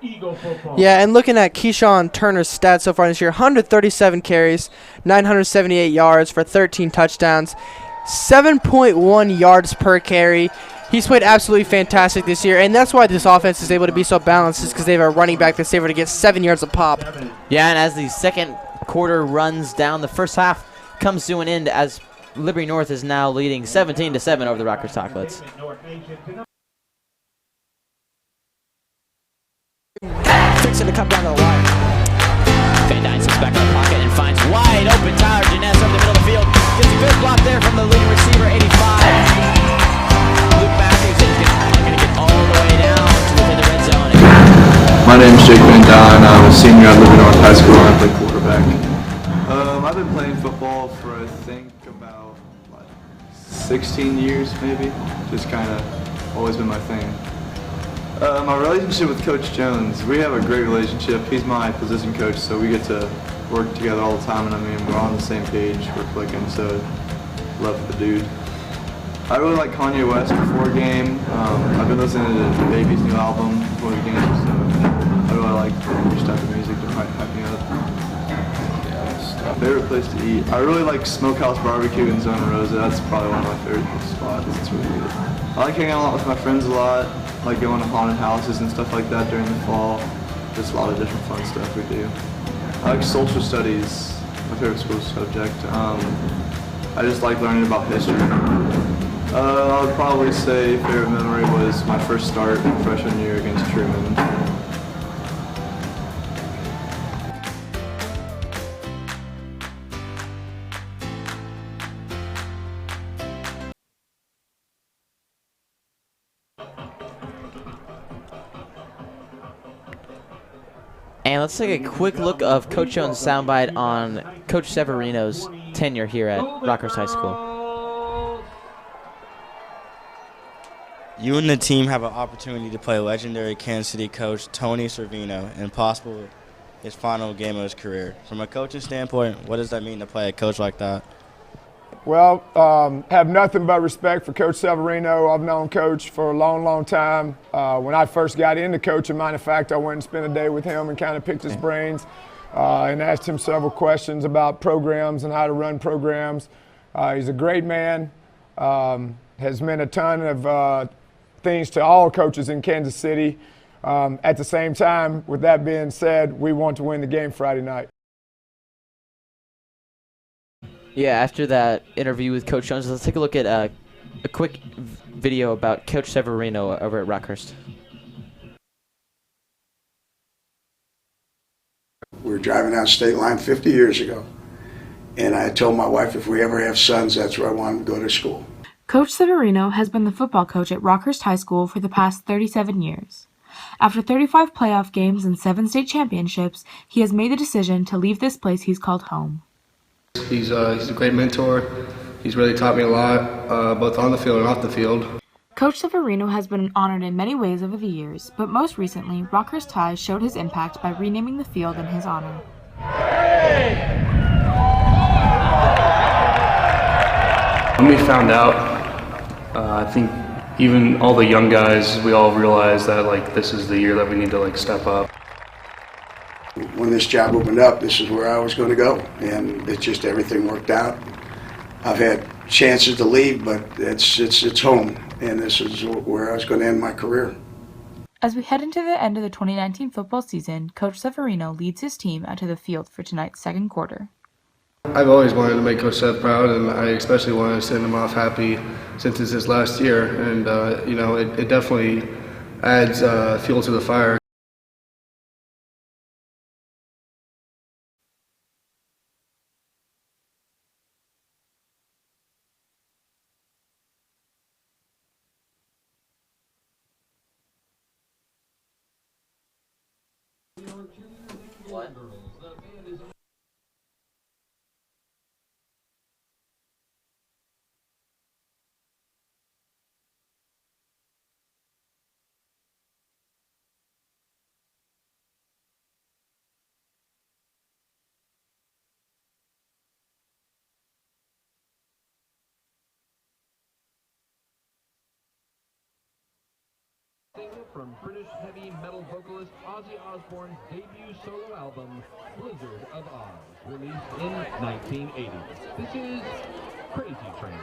Eagle football. Yeah, and looking at Keyshawn Turner's stats so far this year, 137 carries, 978 yards for 13 touchdowns, 7.1 yards per carry. He's played absolutely fantastic this year, and that's why this offense is able to be so balanced, is because they have a running back that's able to get 7 yards a pop. Yeah, and as the second quarter runs down, the first half comes to an end as Liberty North is now leading 17-7 over the Rockhurst Hawklets. Fixing to come down to the line. Van Dyne sits back in the pocket and finds wide open Tyler Janess over the middle of the field. Gets a good block there from the leading receiver, 85. Luke Matthews is going to get all the way down to within the red zone. My name is Jake Van Dyne. I'm a senior at Liberty North High School and I play quarterback. I've been playing football for I think about 16 years maybe. Just kind of always been my thing. My relationship with Coach Jones, we have a great relationship. He's my position coach, so we get to work together all the time, and I mean, we're on the same page, we're clicking, so love the dude. I really like Kanye West before a game. I've been listening to Baby's new album before the game, so I really like this type of music to hype me up. Favorite place to eat? I really like Smokehouse Barbecue in Zona Rosa. That's probably one of my favorite spots. It's really good. I like hanging out with my friends a lot, like going to haunted houses and stuff like that during the fall. Just a lot of different fun stuff we do. I like social studies, my favorite school subject. I just like learning about history. I would probably say favorite memory was my first start freshman year against Truman. And let's take a quick look of Coach Jones' soundbite on Coach Severino's tenure here at Rockhurst High School. You and the team have an opportunity to play legendary Kansas City coach Tony Servino and possibly his final game of his career. From a coaching standpoint, what does that mean to play a coach like that? Well, have nothing but respect for Coach Severino. I've known Coach for a long, long time. When I first got into coaching, matter of fact, I went and spent a day with him and kind of picked his brains and asked him several questions about programs and how to run programs. He's a great man, has meant a ton of things to all coaches in Kansas City. At the same time, with that being said, we want to win the game Friday night. Yeah, after that interview with Coach Jones, let's take a look at a quick video about Coach Severino over at Rockhurst. We were driving down State Line 50 years ago, and I told my wife if we ever have sons, that's where I want them to go to school. Coach Severino has been the football coach at Rockhurst High School for the past 37 years. After 35 playoff games and 7 state championships, he has made the decision to leave this place he's called home. He's a great mentor. He's really taught me a lot, both on the field and off the field. Coach Severino has been honored in many ways over the years, but most recently, Rockhurst High showed his impact by renaming the field in his honor. When we found out, I think even all the young guys, we all realized that this is the year that we need to step up. When this job opened up, this is where I was going to go, and it just everything worked out. I've had chances to leave, but it's home, and this is where I was going to end my career. As we head into the end of the 2019 football season, Coach Severino leads his team out to the field for tonight's second quarter. I've always wanted to make Coach Seth proud, and I especially wanted to send him off happy since it's his last year, and it definitely adds fuel to the fire. What? From British heavy metal vocalist Ozzy Osbourne's debut solo album, Blizzard of Oz, released in 1980. This is Crazy Train.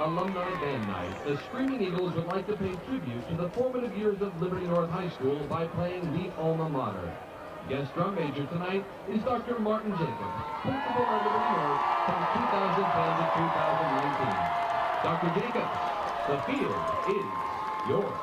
Alumni Band Night, the Screaming Eagles would like to pay tribute to the formative years of Liberty North High School by playing the alma mater. Guest drum major tonight is Dr. Martin Jacobs, principal at Liberty North from 2010 to 2019. Dr. Jacobs, the field is yours.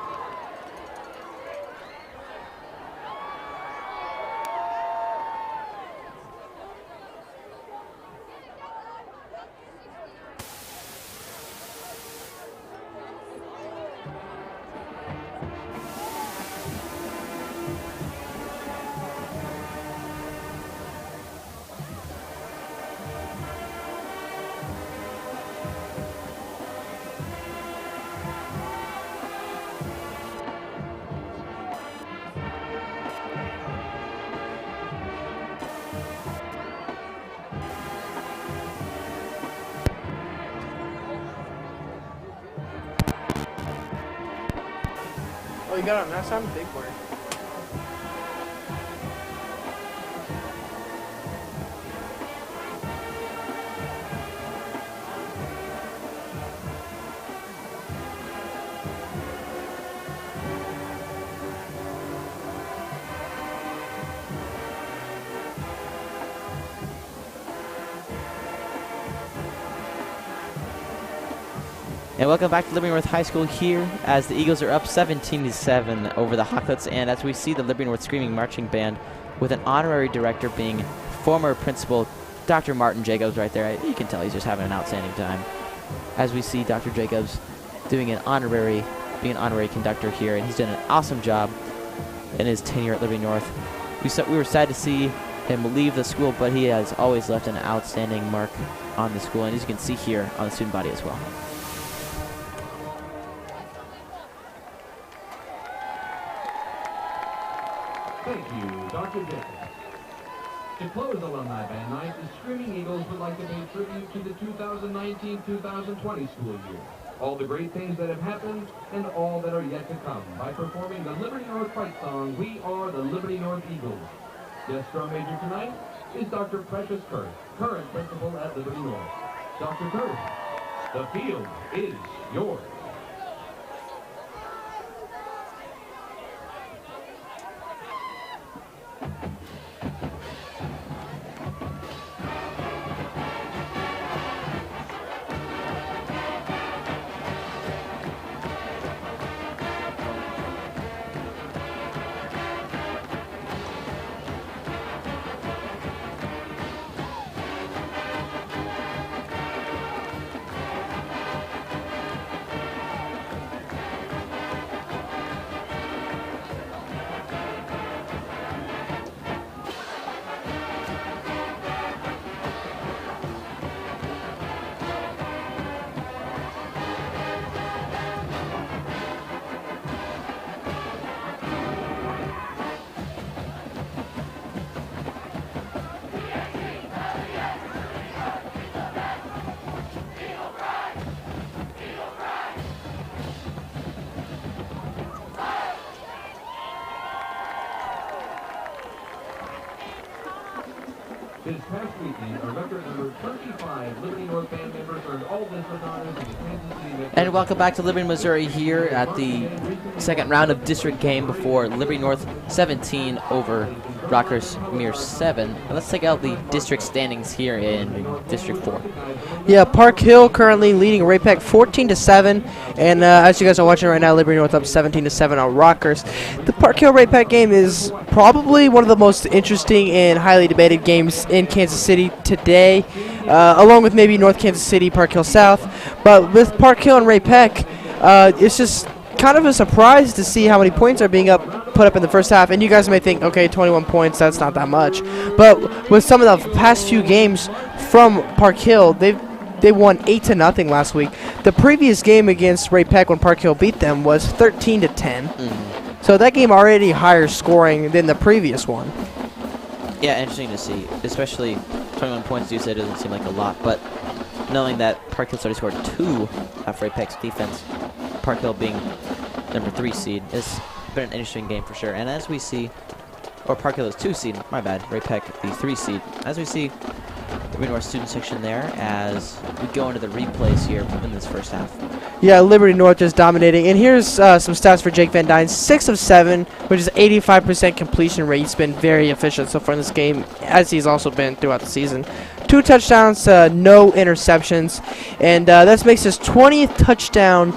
Oh, you got it on that side? Big boy. And welcome back to Liberty North High School here as the Eagles are up 17-7 over the Hawklets, and as we see the Liberty North Screaming Marching Band with an honorary director being former principal Dr. Martin Jacobs right there. You can tell he's just having an outstanding time. As we see Dr. Jacobs being an honorary conductor here, and he's done an awesome job in his tenure at Liberty North. We were sad to see him leave the school, but he has always left an outstanding mark on the school, and as you can see here on the student body as well. Thank you, Dr. Jacobs. To close Alumni Band Night, the Screaming Eagles would like to pay tribute to the 2019-2020 school year. All the great things that have happened and all that are yet to come by performing the Liberty North fight song, We Are the Liberty North Eagles. Guest drum major tonight is Dr. Precious Kurth, current principal at Liberty North. Dr. Kurth, the field is yours. This past weekend, a record number 35 Liberty North band members earned all district honors in the Kansas City Metro. And welcome back to Liberty, Missouri here at the second round of district game before Liberty North 17 over Rockhurst mere 7. And let's take out the district standings here in District 4. Yeah, Park Hill currently leading Ray Peck 14-7, and as you guys are watching right now, Liberty North up 17-7 on Rockhurst. The Park Hill Ray Peck game is probably one of the most interesting and highly debated games in Kansas City today, along with maybe North Kansas City, Park Hill South. But with Park Hill and Ray Peck, it's just kind of a surprise to see how many points are being put up in the first half. And you guys may think, okay, 21 points, that's not that much. But with some of the past few games from Park Hill, they won 8-0 last week. The previous game against Ray Peck when Park Hill beat them was 13-10. So that game already higher scoring than the previous one. Yeah, interesting to see, especially 21 points. You said it doesn't seem like a lot, but knowing that Park Hill's already scored 2 off Ray Peck's defense, Park Hill being number 3 seed, it's been an interesting game for sure. And as we see, or Park Hill is 2 seed, my bad, Ray Peck the 3 seed. As we see, Liberty North student section there as we go into the replays here in this first half. Yeah, Liberty North just dominating. And here's some stats for Jake Van Dyne. 6 of 7, which is 85% completion rate. He's been very efficient so far in this game, as he's also been throughout the season. 2 touchdowns, no interceptions. And this makes his 20th touchdown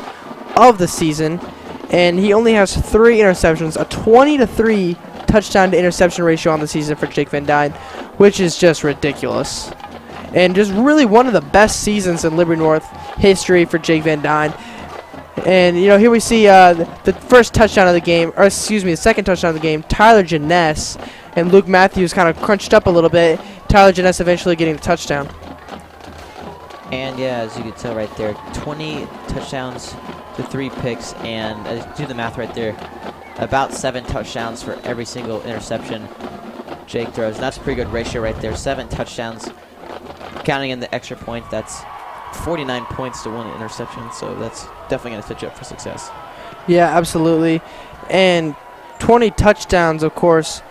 of the season. And he only has 3 interceptions, a 20-3 touchdown to interception ratio on the season for Jake Van Dyne, which is just ridiculous. And just really one of the best seasons in Liberty North history for Jake Van Dyne. And, you know, here we see the first touchdown of the game, or excuse me, the second touchdown of the game, Tyler Janess. And Luke Matthews kind of crunched up a little bit. Tyler Janess eventually getting the touchdown. And, yeah, as you can tell right there, 20 touchdowns to 3 picks. And do the math right there, about 7 touchdowns for every single interception Jake throws. And that's a pretty good ratio right there. 7 touchdowns. Counting in the extra point, that's 49 points to 1 interception, so that's definitely going to set you up for success. Yeah, absolutely. And 20 touchdowns, of course,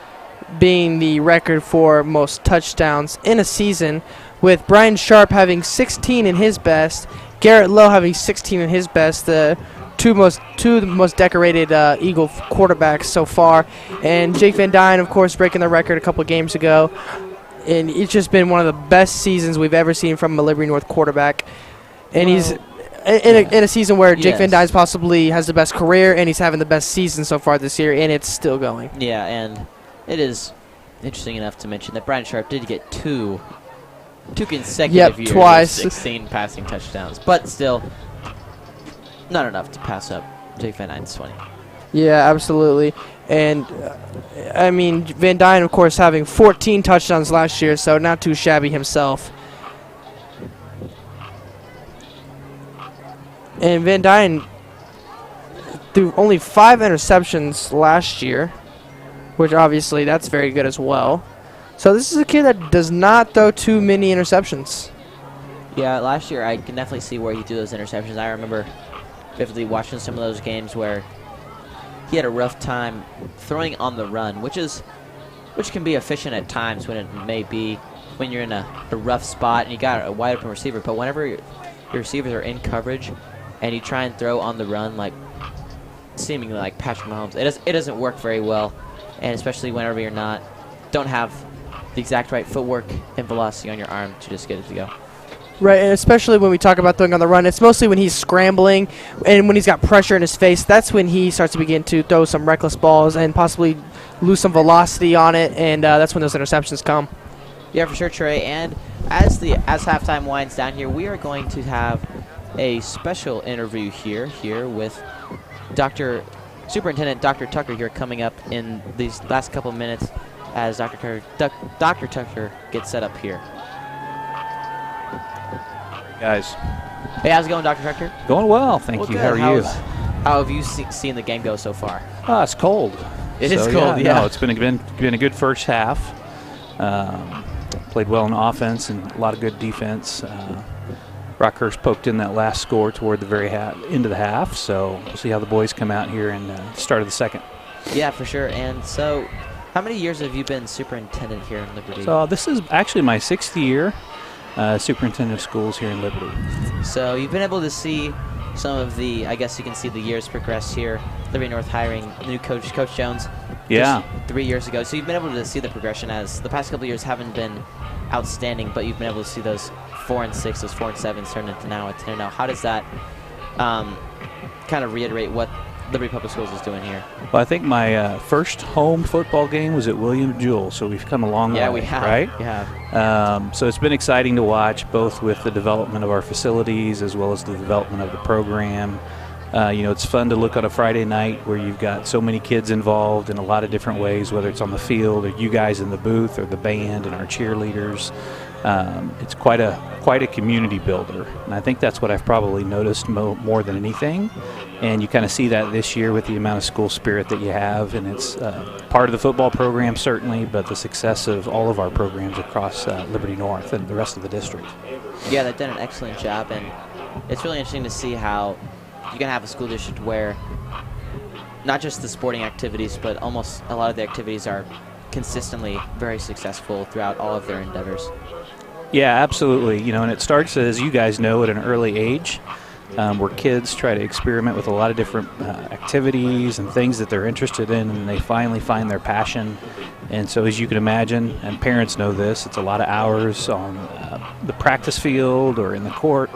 being the record for most touchdowns in a season, with Brian Sharp having 16 in his best, Garrett Lowe having 16 in his best, the two of the most decorated Eagle quarterbacks so far, and Jake Van Dyne, of course, breaking the record a couple games ago. And it's just been one of the best seasons we've ever seen from a Liberty North quarterback. And he's in a season where Jake Van Dyne possibly has the best career, and he's having the best season so far this year, and it's still going. Yeah, and it is interesting enough to mention that Brian Sharp did get two consecutive years twice. Of 16 passing touchdowns, but still not enough to pass up Jake Van Dyne's 20. Yeah, absolutely. And, I mean, Van Dyne, of course, having 14 touchdowns last year, so not too shabby himself. And Van Dyne threw only 5 interceptions last year, which obviously that's very good as well. So this is a kid that does not throw too many interceptions. Yeah, last year I can definitely see where he threw those interceptions. I remember vividly watching some of those games where he had a rough time throwing on the run, which can be efficient at times when it may be when you're in a rough spot and you got a wide open receiver. But whenever your receivers are in coverage and you try and throw on the run, like seemingly like Patrick Mahomes, it doesn't work very well, and especially whenever don't have the exact right footwork and velocity on your arm to just get it to go. Right, and especially when we talk about throwing on the run, it's mostly when he's scrambling and when he's got pressure in his face. That's when he starts to begin to throw some reckless balls and possibly lose some velocity on it, and that's when those interceptions come. Yeah, for sure, Trey. And as halftime winds down here, we are going to have a special interview here with Superintendent Dr. Tucker here coming up in these last couple minutes as Dr. Tucker gets set up here. Guys. Hey, how's it going, Dr. Tucker? Going well, thank you. Good. How are you? How have you seen the game go so far? It's cold. It is cold, yeah. No, it's been a good first half. Played well in offense and a lot of good defense. Rockhurst poked in that last score toward the very end of the half, so we'll see how the boys come out here in the start of the second. Yeah, for sure. And so, how many years have you been superintendent here in Liberty? So this is actually my 6th year superintendent of schools here in Liberty. So you've been able to see some of the, I guess you can see the years progress here. Liberty North hiring the new coach, Coach Jones, yeah, 3 years ago. So you've been able to see the progression as the past couple of years haven't been outstanding, but you've been able to see those 4 and 6, those 4 and 7s turn into now a 10 and 0. How does that kind of reiterate what Liberty Public Schools is doing here? Well, I think my first home football game was at William Jewell, so we've come a long way. Yeah, we have. Right? Yeah. So it's been exciting to watch, both with the development of our facilities as well as the development of the program. It's fun to look on a Friday night where you've got so many kids involved in a lot of different ways, whether it's on the field or you guys in the booth or the band and our cheerleaders. It's quite a community builder, and I think that's what I've probably noticed more than anything. And you kind of see that this year with the amount of school spirit that you have, and it's part of the football program certainly, but the success of all of our programs across Liberty North and the rest of the district. Yeah, they've done an excellent job, and it's really interesting to see how you can have a school district where not just the sporting activities, but almost a lot of the activities are consistently very successful throughout all of their endeavors. Yeah, absolutely. You know, and it starts, as you guys know, at an early age, where kids try to experiment with a lot of different activities and things that they're interested in, and they finally find their passion. And so, as you can imagine, and parents know this, it's a lot of hours on the practice field or in the court,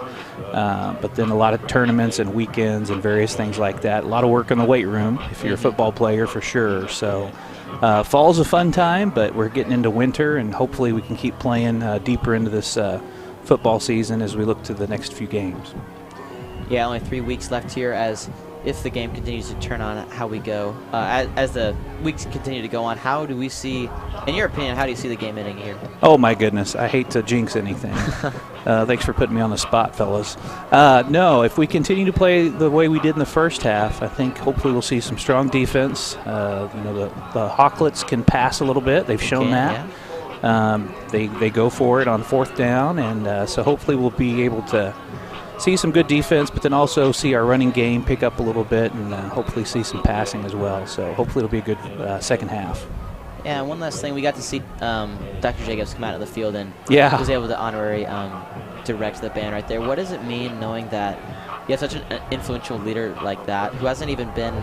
but then a lot of tournaments and weekends and various things like that. A lot of work in the weight room if you're a football player, for sure. So fall's a fun time, but we're getting into winter, and hopefully we can keep playing deeper into this football season as we look to the next few games. Yeah, only 3 weeks left here, as if the game continues to turn on, how we go. As the weeks continue to go on, how do we see, in your opinion, how do you see the game ending here? Oh, my goodness. I hate to jinx anything. Thanks for putting me on the spot, fellas. No, if we continue to play the way we did in the first half, I think hopefully we'll see some strong defense. The Hawklets can pass a little bit. They've shown that. Yeah. They go for it on fourth down, and so hopefully we'll be able to see some good defense, but then also see our running game pick up a little bit, and hopefully see some passing as well. So hopefully it'll be a good second half. Yeah, and one last thing, we got to see Dr. Jacobs come out of the field, and was able to honorary direct the band right there. What does it mean knowing that you have such an influential leader like that, who hasn't even been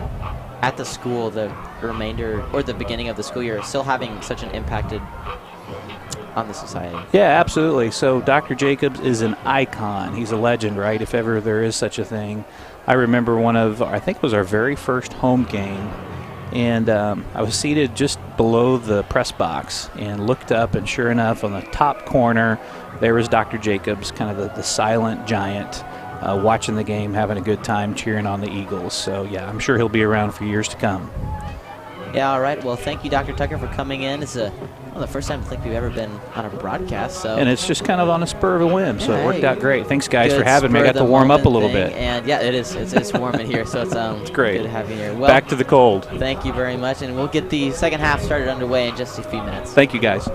at the school the remainder or the beginning of the school year, still having such an impact on the society? Yeah, absolutely. So Dr. Jacobs is an icon. He's a legend, right, if ever there is such a thing. I remember one of, I think it was our very first home game, and I was seated just below the press box and looked up, and sure enough, on the top corner, there was Dr. Jacobs, kind of the silent giant, watching the game, having a good time, cheering on the Eagles. So, yeah, I'm sure he'll be around for years to come. Yeah, all right. Well, thank you, Dr. Tucker, for coming in. It's the first time I think we've ever been on a broadcast. So. And it's just kind of on a spur of a whim, so it worked out great. Thanks, guys, for having me. I got to warm up a little bit. And, yeah, it is. It's warm in here, so it's great. Good to have you here. Well, back to the cold. Thank you very much, and we'll get the second half started underway in just a few minutes. Thank you, guys.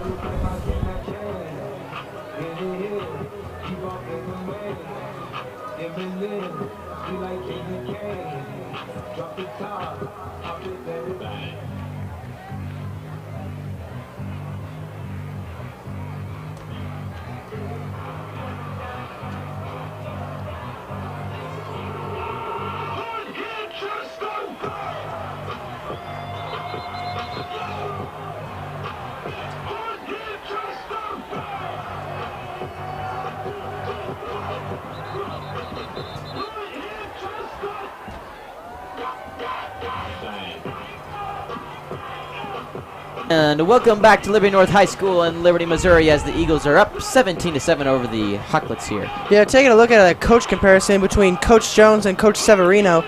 And welcome back to Liberty North High School in Liberty, Missouri, as the Eagles are up 17-7 over the Hawklets here. Yeah, taking a look at a coach comparison between Coach Jones and Coach Severino,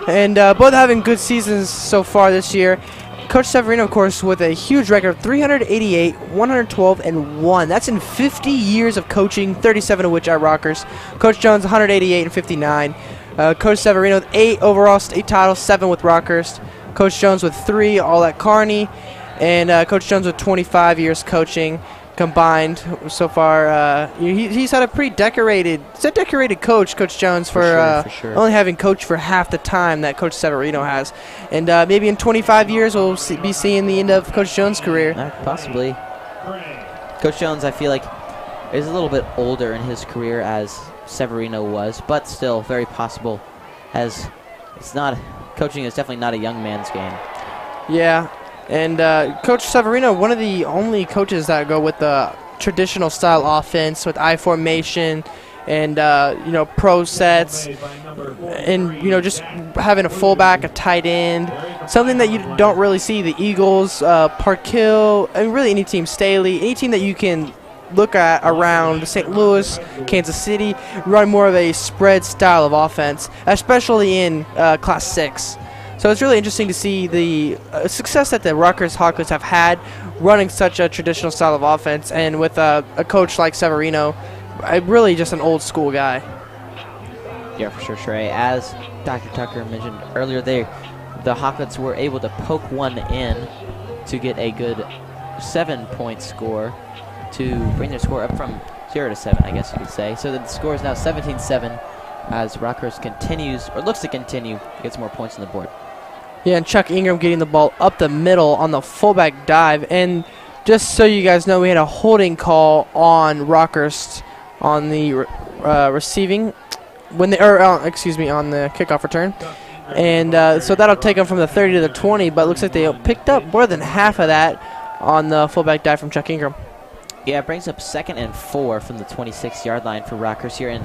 and both having good seasons so far this year. Coach Severino, of course, with a huge record of 388, 112, and 1. That's in 50 years of coaching, 37 of which at Rockhurst. Coach Jones, 188 and 59. Coach Severino with 8 overall state titles, 7 with Rockhurst. Coach Jones with 3, all at Kearney. And Coach Jones with 25 years coaching combined so far. He's had a pretty decorated coach, Coach Jones, for sure. Only having coached for half the time that Coach Severino has. And maybe in 25 years we'll be seeing the end of Coach Jones' career. Possibly. Coach Jones, I feel like, is a little bit older in his career as Severino was, but still very possible, as coaching is definitely not a young man's game. Yeah. And Coach Severino, one of the only coaches that go with the traditional style offense with I formation and pro sets, and just having a fullback, a tight end, something that you don't really see. The Eagles, Park Hill, and really any team, Staley, any team that you can look at around St. Louis, Kansas City, run more of a spread style of offense, especially in Class 6. So it's really interesting to see the success that the Rockhurst Hawklets have had running such a traditional style of offense, and with a coach like Severino, really just an old school guy. Yeah, for sure, Trey. As Dr. Tucker mentioned earlier, the Hawklets were able to poke one in to get a good 7-point score to bring their score up from 0 to 7, I guess you could say. So the score is now 17-7 as Rockhurst continues, or looks to continue, to get some more points on the board. Yeah, and Chuck Ingram getting the ball up the middle on the fullback dive. And just so you guys know, we had a holding call on Rockhurst on the receiving on the kickoff return. And so that'll take them from the 30 to the 20, but it looks like they picked up more than half of that on the fullback dive from Chuck Ingram. Yeah, it brings up 2nd and 4 from the 26-yard line for Rockhurst here. And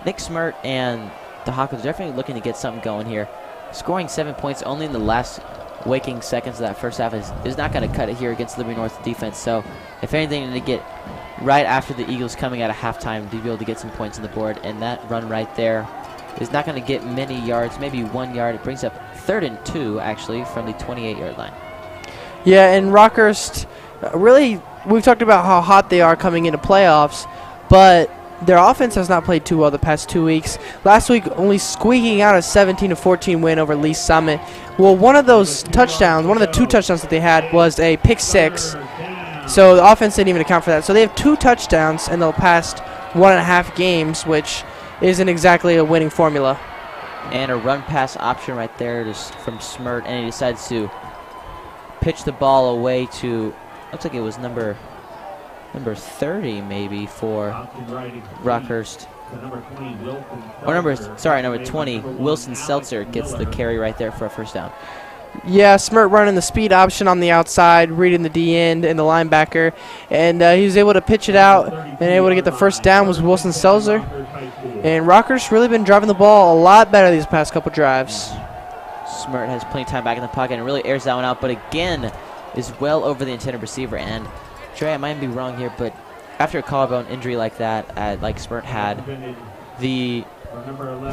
Nick Smirt and the Hawkins are definitely looking to get something going here. Scoring 7 points only in the last waking seconds of that first half is not going to cut it here against Liberty North defense. So, if anything, they need to get right after the Eagles coming out of halftime to be able to get some points on the board. And that run right there is not going to get many yards, maybe 1 yard. It brings up 3rd and 2, actually, from the 28-yard line. Yeah, and Rockhurst, really, we've talked about how hot they are coming into playoffs, but their offense has not played too well the past 2 weeks. Last week, only squeaking out a 17-14 win over Lee Summit. Well, one of those touchdowns, one of the 2 touchdowns that they had was a pick 6. So the offense didn't even account for that. So they have 2 touchdowns in the past 1.5 games, which isn't exactly a winning formula. And a run-pass option right there just from Smirt, and he decides to pitch the ball away to, looks like it was number 30 maybe for Rockhurst. Or number 20, Wilson Seltzer gets the carry right there for a first down. Yeah, Smirt running the speed option on the outside, reading the D-end and the linebacker, and he was able to pitch it out and able to get the first down was Wilson Seltzer. And Rockhurst really been driving the ball a lot better these past couple drives. Smirt has plenty of time back in the pocket and really airs that one out, but again is well over the intended receiver. And Trey, I might be wrong here, but after a collarbone injury like that, like Smirt had, the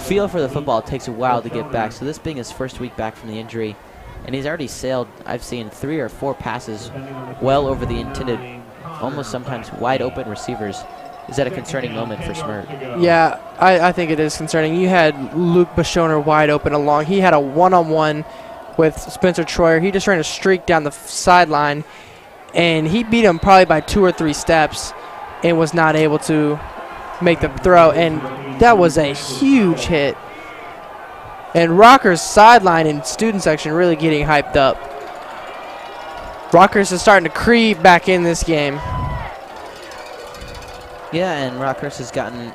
feel for the football takes a while to get back. So this being his first week back from the injury, and he's already sailed, I've seen 3 or 4 passes well over the intended, almost sometimes wide open receivers. Is that a concerning moment for Smirt? Yeah, I think it is concerning. You had Luke Bashoner wide open along. He had a one-on-one with Spencer Troyer. He just ran a streak down the sideline, and he beat him probably by 2 or 3 steps and was not able to make the throw. And that was a huge hit. And Rockhurst sideline and student section really getting hyped up. Rockhurst is starting to creep back in this game. Yeah, and Rockhurst has gotten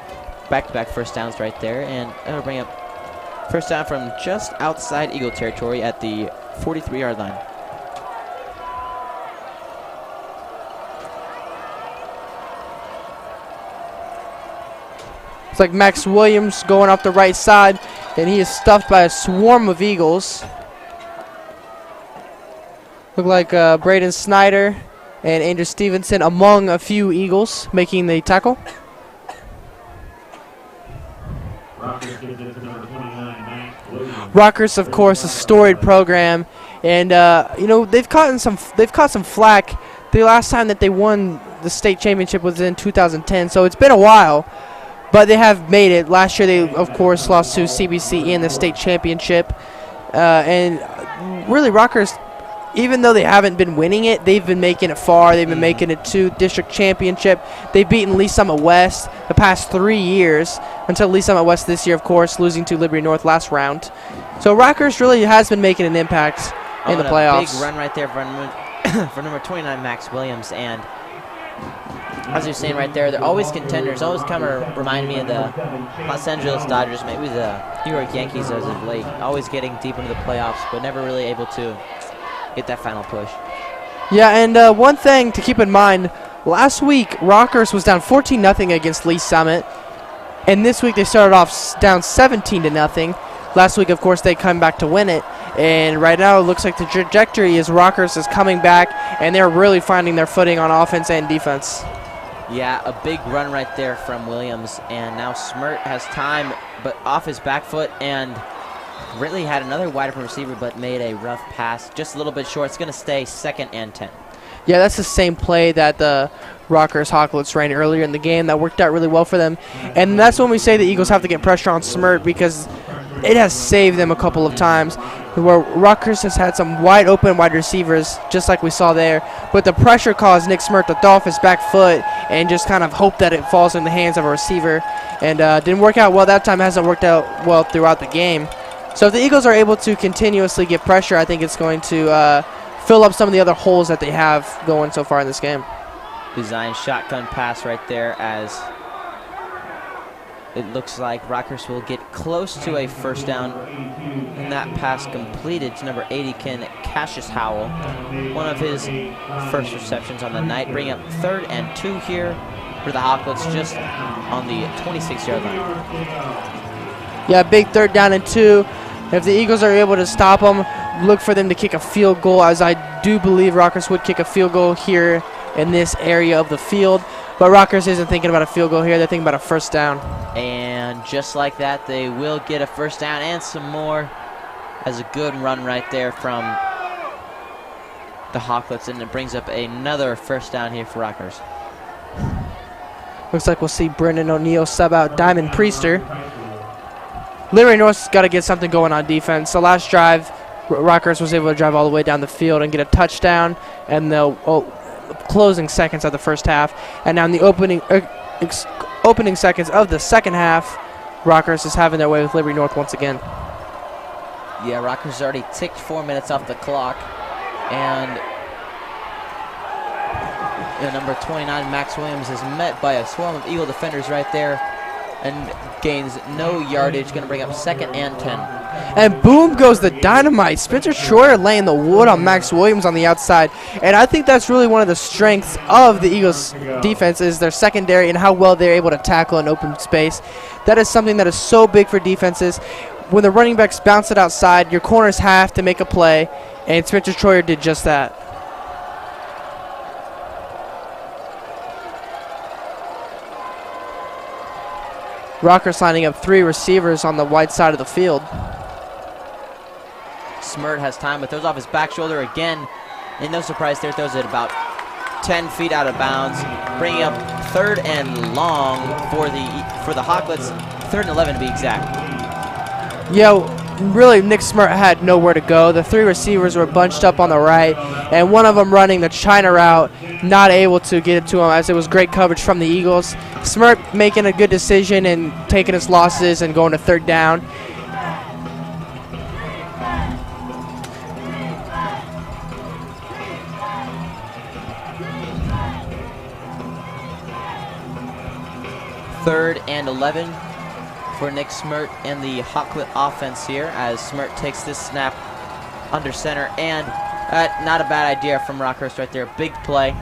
back-to-back first downs right there, and that'll bring up first down from just outside Eagle territory at the 43-yard line. It's like Max Williams going off the right side, and he is stuffed by a swarm of Eagles. Look like Braden Snyder and Andrew Stevenson among a few Eagles making the tackle. Rockhurst, of course, a storied program, and you know they've caught some flack. The last time that they won the state championship was in 2010, so it's been a while. But they have made it. Last year they, of course, lost to CBC in the state championship. And really, Rockhurst, even though they haven't been winning it, they've been making it far. They've been making it to district championship. They've beaten Lee Summit West the past 3 years, until Lee Summit West this year, of course, losing to Liberty North last round. So Rockhurst really has been making an impact in the playoffs. A big run right there for number 29, Max Williams. And as you're saying right there, they're always contenders. Always kind of remind me of the Los Angeles Dodgers, maybe the New York Yankees as of late. Always getting deep into the playoffs, but never really able to get that final push. Yeah, and one thing to keep in mind, last week Rockhurst was down 14-0 against Lee Summit, and this week they started off down 17-0. Last week, of course, they come back to win it, and right now it looks like the trajectory is Rockhurst is coming back, and they're really finding their footing on offense and defense. Yeah, a big run right there from Williams, and now Smirt has time, but off his back foot, and Ridley had another wide open receiver, but made a rough pass, just a little bit short. It's going to stay 2nd and 10. Yeah, that's the same play that the Rockhurst Hawklets ran earlier in the game. That worked out really well for them, and that's when we say the Eagles have to get pressure on Smirt, because it has saved them a couple of times where Rockhurst has had some wide open wide receivers, just like we saw there. But the pressure caused Nick Smirt to throw off his back foot and just kind of hope that it falls in the hands of a receiver. And didn't work out well that time. Hasn't worked out well throughout the game. So if the Eagles are able to continuously get pressure, I think it's going to fill up some of the other holes that they have going so far in this game. Design shotgun pass right there as it looks like Rockhurst will get close to a first down. And that pass completed to number 80, Cassius Howell. One of his first receptions on the night, bringing up 3rd and 2 here for the Hawklets just on the 26-yard line. Yeah, big 3rd down and 2. If the Eagles are able to stop them, look for them to kick a field goal, as I do believe Rockhurst would kick a field goal here in this area of the field. But Rockhurst isn't thinking about a field goal here. They're thinking about a first down. And just like that, they will get a first down and some more. As a good run right there from the Hawklets, and it brings up another first down here for Rockhurst. Looks like we'll see Brendan O'Neill sub out Diamond Priester. Liberty North's got to get something going on defense. The last drive, Rockhurst was able to drive all the way down the field and get a touchdown, and the closing seconds of the first half. And now in the opening seconds of the second half, Rockhurst is having their way with Liberty North once again. Yeah, Rockhurst has already ticked 4 minutes off the clock, and number 29, Max Williams, is met by a swarm of Eagle defenders right there and gains no yardage, going to bring up 2nd and 10. And boom goes the dynamite. Spencer Troyer laying the wood on Max Williams on the outside. And I think that's really one of the strengths of the Eagles' defense is their secondary and how well they're able to tackle in open space. That is something that is so big for defenses. When the running backs bounce it outside, your corners have to make a play, and Spencer Troyer did just that. Rockhurst lining up 3 receivers on the wide side of the field. Smirt has time, but throws off his back shoulder again. And no surprise there, throws it about 10 feet out of bounds, bringing up 3rd and long for the Hawklets, 3rd and 11 to be exact. Yeah, really, Nick Smirt had nowhere to go. The 3 receivers were bunched up on the right, and one of them running the China route, not able to get it to him as it was great coverage from the Eagles. Smirt making a good decision and taking his losses and going to 3rd down. Third and 11 for Nick Smirt and the Hawklet offense here as Smirt takes this snap under center, and not a bad idea from Rockhurst right there. Big play.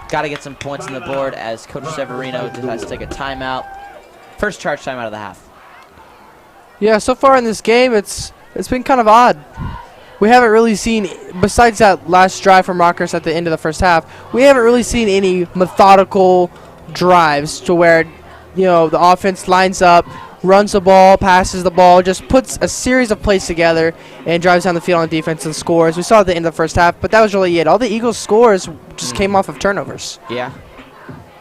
Got to get some points on the board as Coach Severino decides to take a timeout. First charge timeout of the half. Yeah, so far in this game, it's been kind of odd. We haven't really seen, besides that last drive from Rockhurst at the end of the first half, we haven't really seen any methodical drives to where, you know, the offense lines up, runs the ball, passes the ball, just puts a series of plays together and drives down the field on defense and scores. We saw at the end of the first half, but that was really it. All the Eagles' scores just came off of turnovers. Yeah,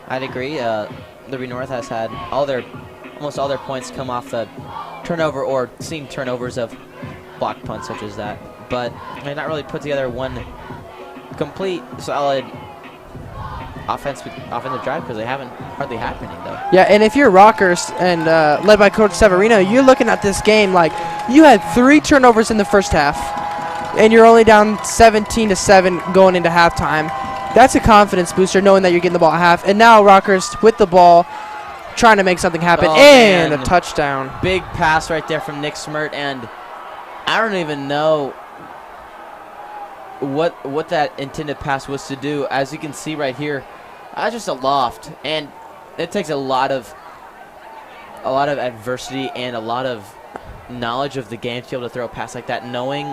I'd agree. Liberty North has had almost all their points come off the turnover or seemed turnovers of blocked punts such as that. But they've not really put together one complete, solid offensive drive because they haven't hardly happening though. Yeah, and if you're Rockhurst and led by Coach Severino, you're looking at this game like you had 3 turnovers in the first half, and you're only down 17-7 going into halftime. That's a confidence booster, knowing that you're getting the ball at half. And now Rockhurst with the ball, trying to make something happen, and a touchdown. Big pass right there from Nick Smirt, and I don't even know what that intended pass was to do. As you can see right here, just a loft, and it takes a lot of adversity and a lot of knowledge of the game to be able to throw a pass like that, knowing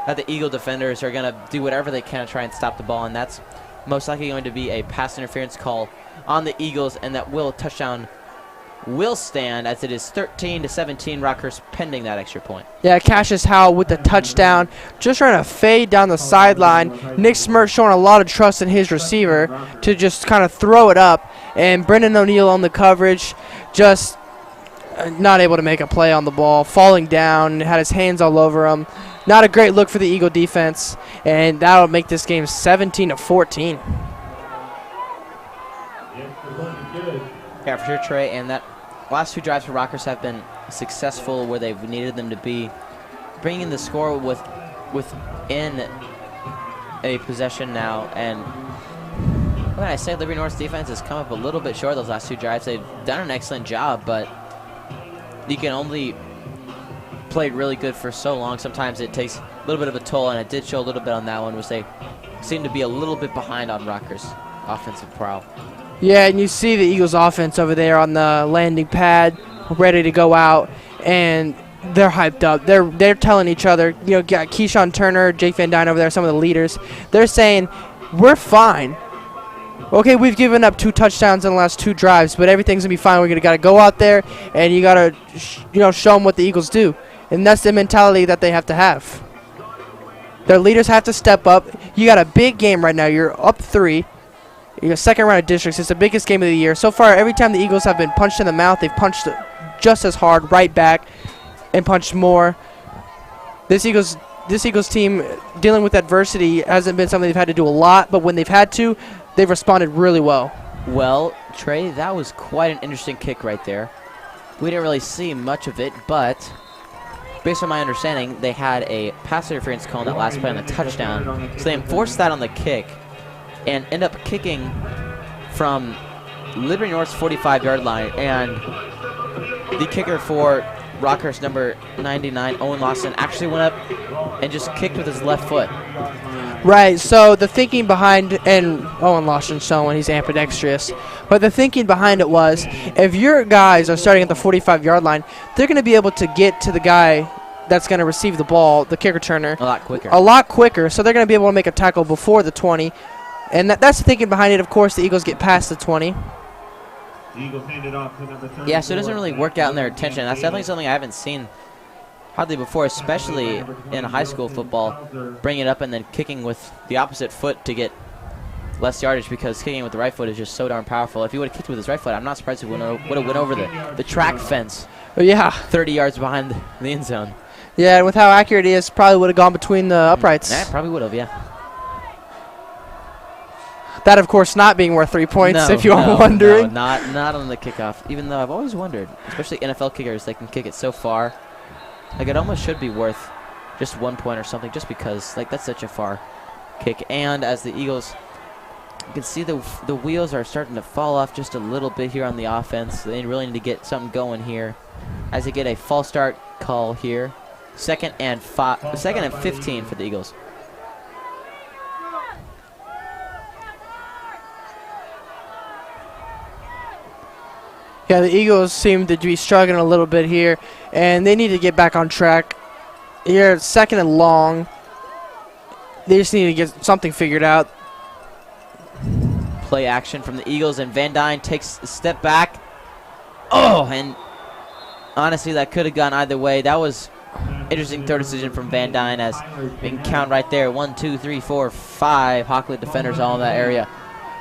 that the Eagle defenders are going to do whatever they can to try and stop the ball, and that's most likely going to be a pass interference call on the Eagles, and that touchdown will stand as it is 13-17 Rockhurst pending that extra point. Yeah, Cassius Howell with the touchdown, just trying to fade down the sideline. Nick Smirt showing a lot of trust in his receiver to just kind of throw it up, and Brendan O'Neill on the coverage, just not able to make a play on the ball, falling down, had his hands all over him. Not a great look for the Eagle defense, and that'll make this game 17-14. Yeah, for sure, Trey, and that last 2 drives for Rockhurst have been successful where they've needed them to be, bringing the score within a possession now, and when I say Liberty North's defense has come up a little bit short those last 2 drives. They've done an excellent job, but you can only play really good for so long. Sometimes it takes a little bit of a toll, and it did show a little bit on that one, which they seem to be a little bit behind on Rockhurst's offensive prowl. Yeah, and you see the Eagles offense over there on the landing pad, ready to go out, and they're hyped up. They're telling each other, you know, got Keyshawn Turner, Jake Van Dyne over there, some of the leaders. They're saying, we're fine. Okay, we've given up 2 touchdowns in the last 2 drives, but everything's going to be fine. We're got to go out there, and you got to, show them what the Eagles do. And that's the mentality that they have to have. Their leaders have to step up. You got a big game right now. You're up 3. You're second round of districts. It's the biggest game of the year. So far, every time the Eagles have been punched in the mouth, they've punched just as hard right back and punched more. This Eagles team dealing with adversity hasn't been something they've had to do a lot, but when they've had to, they've responded really well. Well, Trey, that was quite an interesting kick right there. We didn't really see much of it, but based on my understanding, they had a pass interference call on that last play on the touchdown, so they enforced that on the kick and end up kicking from Liberty North's 45-yard line, and the kicker for Rockhurst, number 99, Owen Lawson, actually went up and just kicked with his left foot. Right, so the thinking behind, and Owen Lawson's showing he's ambidextrous, but the thinking behind it was, if your guys are starting at the 45-yard line, they're going to be able to get to the guy that's going to receive the ball, the kick returner, a lot quicker, so they're going to be able to make a tackle before the 20, and that's the thinking behind it. Of course, the Eagles get past the 20. Yeah, so it doesn't really work out in their attention. That's definitely something I haven't seen hardly before, especially in high school football, bringing it up and then kicking with the opposite foot to get less yardage, because kicking with the right foot is just so darn powerful. If he would have kicked with his right foot, I'm not surprised he would have went over the track fence. Oh, yeah. 30 yards behind the end zone. Yeah, and with how accurate he is, probably would have gone between the uprights. Yeah, probably would have, yeah. That, of course, not being worth 3 points, if you are wondering. No, not on the kickoff. Even though I've always wondered, especially NFL kickers, they can kick it so far. Like, it almost should be worth just 1 point or something, just because, like, that's such a far kick. And as the Eagles, you can see the wheels are starting to fall off just a little bit here on the offense. They really need to get something going here as they get a false start call here. Second and 15 for the Eagles. Yeah, the Eagles seem to be struggling a little bit here, and they need to get back on track. Here, second and long. They just need to get something figured out. Play action from the Eagles, and Van Dyne takes a step back. Oh, and honestly, that could have gone either way. That was interesting throw decision from Van Dyne, as we can count right there. 1, 2, 3, 4, 5 Hockley defenders all in that area.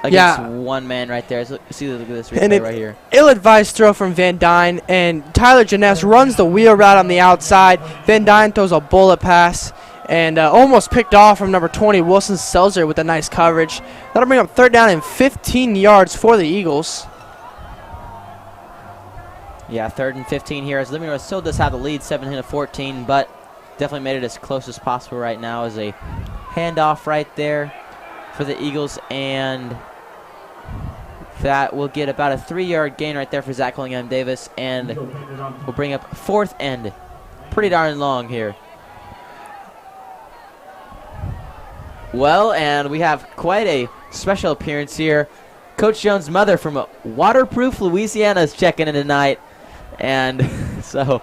Against one man right there. So, see, look at this replay right here. Ill-advised throw from Van Dyne, and Tyler Janess runs the wheel route on the outside. Van Dyne throws a bullet pass and almost picked off from number 20, Wilson Selzer, with a nice coverage. That'll bring up 3rd down and 15 yards for the Eagles. Yeah, 3rd and 15 here, as Liberty North still does have the lead, 17-14, but definitely made it as close as possible right now. As a handoff right there for the Eagles, and that will get about a 3-yard gain right there for Zach Willingham Davis, and will bring up 4th and pretty darn long here. Well, and we have quite a special appearance here. Coach Jones' mother from Waterproof, Louisiana is checking in tonight, and so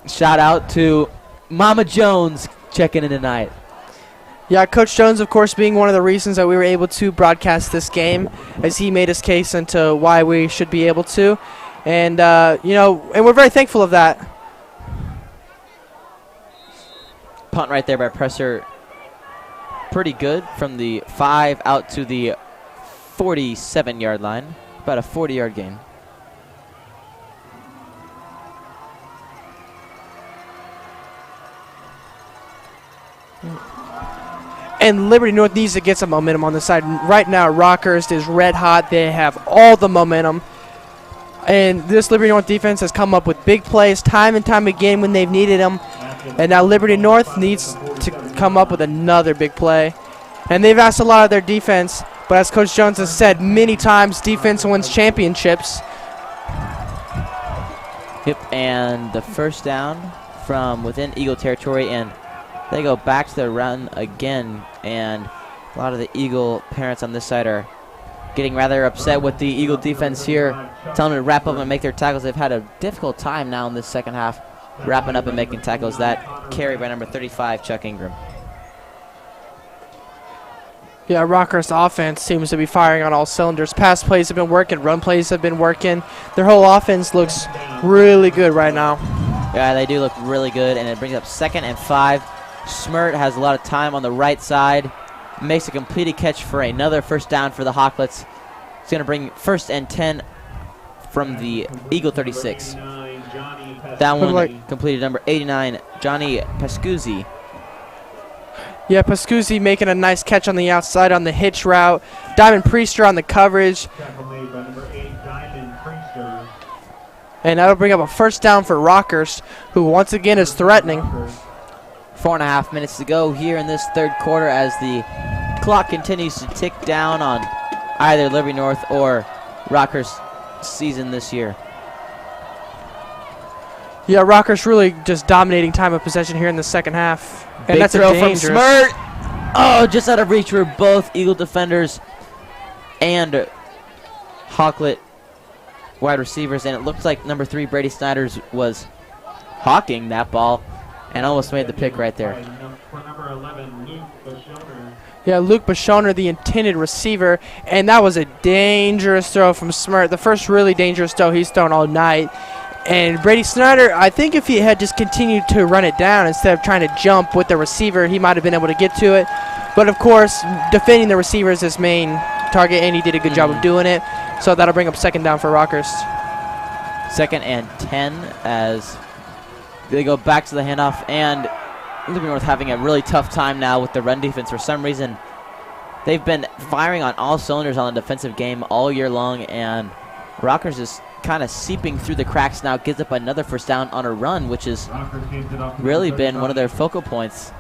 shout out to Mama Jones checking in tonight. Yeah, Coach Jones, of course, being one of the reasons that we were able to broadcast this game, as he made his case into why we should be able to. And, and we're very thankful of that. Punt right there by Presser. Pretty good from the 5 out to the 47-yard line. About a 40-yard gain. And Liberty North needs to get some momentum on the side. Right now, Rockhurst is red hot. They have all the momentum. And this Liberty North defense has come up with big plays time and time again when they've needed them. And now Liberty North needs to come up with another big play. And they've asked a lot of their defense, but as Coach Jones has said many times, defense wins championships. Yep, and the first down from within Eagle territory, and they go back to the run again, and a lot of the Eagle parents on this side are getting rather upset with the Eagle defense here, telling them to wrap up and make their tackles. They've had a difficult time now in this second half, wrapping up and making tackles. That carry by number 35, Chuck Ingram. Yeah, Rockhurst offense seems to be firing on all cylinders. Pass plays have been working, run plays have been working. Their whole offense looks really good right now. Yeah, they do look really good, and it brings up 2nd and 5. Smirt has a lot of time on the right side, makes a completed catch for another first down for the Hawklets. It's going to bring 1st and 10 from the Eagle 36. That one completed number 89, Johnny Pascuzzi. Yeah, Pascuzzi making a nice catch on the outside on the hitch route. Diamond Priester on the coverage. And that'll bring up a first down for Rockhurst, who once again is threatening. 4.5 minutes to go here in this third quarter as the clock continues to tick down on either Liberty North or Rockhurst season this year. Yeah, Rockhurst really just dominating time of possession here in the second half. And Big that's throw a dangerous. from Smirt. Oh, just out of reach for both Eagle defenders and Hawklet wide receivers. And it looks like number 3, Brady Snyder's was hawking that ball and almost made the pick right there. Yeah, Luke Bashoner, the intended receiver, and that was a dangerous throw from Smirt. The first really dangerous throw he's thrown all night. And Brady Snyder, I think if he had just continued to run it down instead of trying to jump with the receiver, he might have been able to get to it. But of course, defending the receiver is his main target, and he did a good job of doing it. So that'll bring up 2nd down for Rockhurst. 2nd and 10 as they go back to the handoff, and Liberty North having a really tough time now with the run defense. For some reason, they've been firing on all cylinders on the defensive game all year long, and Rockhurst is kind of seeping through the cracks now. Gives up another first down on a run, which has really been one of their focal points.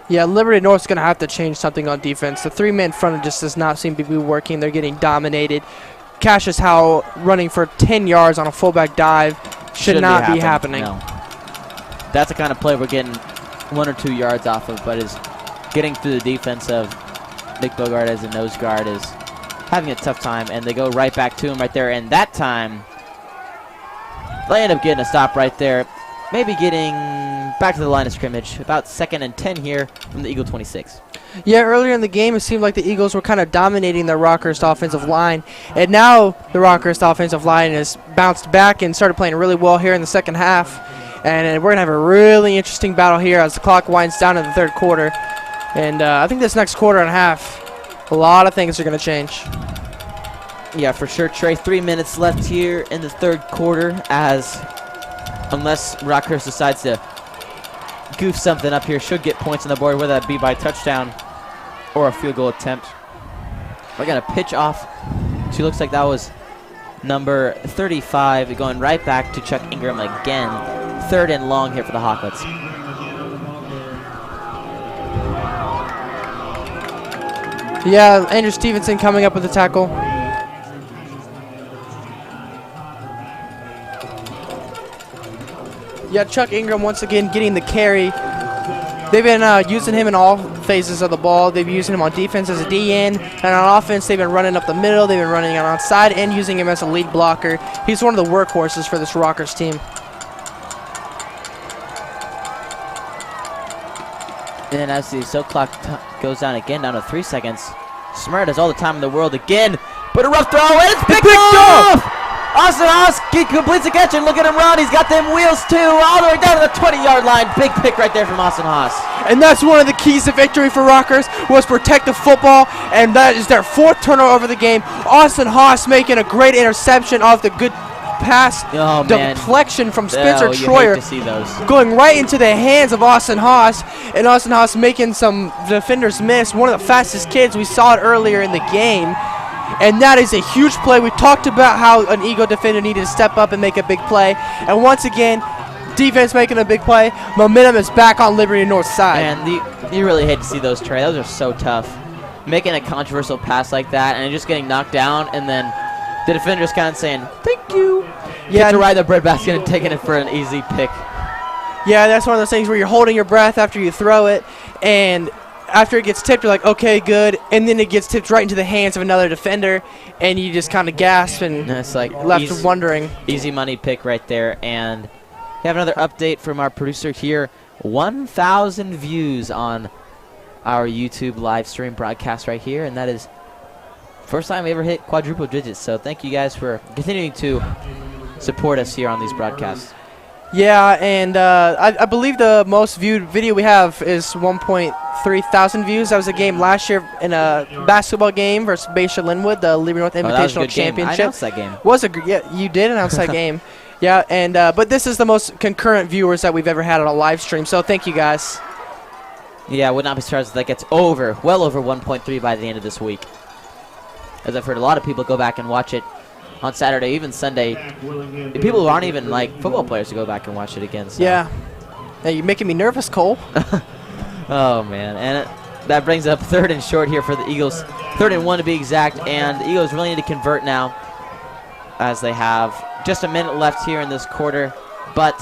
Yeah, Liberty North's going to have to change something on defense. The 3-man front just does not seem to be working. They're getting dominated. Cassius Howell running for 10 yards on a fullback dive should not be happening. No. That's the kind of play we're getting 1 or 2 yards off of, but is getting through the defense of Nick Bogart as a nose guard is having a tough time, and they go right back to him right there, and that time they end up getting a stop right there, maybe getting back to the line of scrimmage. About 2nd and 10 here from the Eagle 26. Yeah, earlier in the game, it seemed like the Eagles were kind of dominating the Rockhurst offensive line, and now the Rockhurst offensive line has bounced back and started playing really well here in the second half, and we're going to have a really interesting battle here as the clock winds down in the third quarter, and I think this next quarter and a half, a lot of things are going to change. Yeah, for sure, Trey. 3 minutes left here in the third quarter, as unless Rockhurst decides to goof something up here, should get points on the board, whether that be by touchdown or a field goal attempt. We're going to pitch off. She looks like that was number 35, going right back to Chuck Ingram again. 3rd and long here for the Hawklets. Yeah, Andrew Stevenson coming up with the tackle. Yeah, Chuck Ingram once again getting the carry. They've been using him in all phases of the ball. They've been using him on defense as a DN, and on offense they've been running up the middle, they've been running on outside, and using him as a lead blocker. He's one of the workhorses for this Rockhurst team. And as the clock goes down again, down to 3 seconds, Smirt has all the time in the world again, but a rough throw, and it's picked off! Austin Haas completes the catch, and look at him run. He's got them wheels too, all the way down to the 20-yard line. Big pick right there from Austin Haas. And that's one of the keys to victory for Rockhurst, was protect the football, and that is their 4th turnover of the game. Austin Haas making a great interception off the good pass deflection from Spencer Troyer, hate to see those. Going right into the hands of Austin Haas, and Austin Haas making some defenders miss. One of the fastest kids, we saw it earlier in the game. And that is a huge play. We talked about how an Eagle defender needed to step up and make a big play. And once again, defense making a big play. Momentum is back on Liberty North's side. And you really hate to see those, Trey. Those are so tough. making a controversial pass like that and just getting knocked down, and then the defender's kind of saying, thank you. Yeah, to ride the breadbasket and taking it for an easy pick. Yeah, that's one of those things where you're holding your breath after you throw it, and after it gets tipped, you're like, okay, good, and then it gets tipped right into the hands of another defender, and you just kind of gasp and it's like left wondering. Easy money pick right there, and we have another update from our producer here. 1,000 views on our YouTube live stream broadcast right here, and that is first time we ever hit quadruple digits, so thank you guys for continuing to support us here on these broadcasts. Yeah, and I believe the most viewed video we have is 1.3 thousand views. That was a game last year in a basketball game versus Bayshore Linwood, the Liberty North Invitational Championship. I announced that game. Yeah, you did announce that game. Yeah, and but this is the most concurrent viewers that we've ever had on a live stream, so thank you guys. Yeah, I would not be surprised if that gets well over 1.3 by the end of this week. As I've heard a lot of people go back and watch it on Saturday, even Sunday. People who aren't even like football players to go back and watch it again. So. Yeah. Hey, you're making me nervous, Cole. Oh, man. And that brings up 3rd and short here for the Eagles. 3rd and 1 to be exact. And the Eagles really need to convert now, as they have just a minute left here in this quarter. But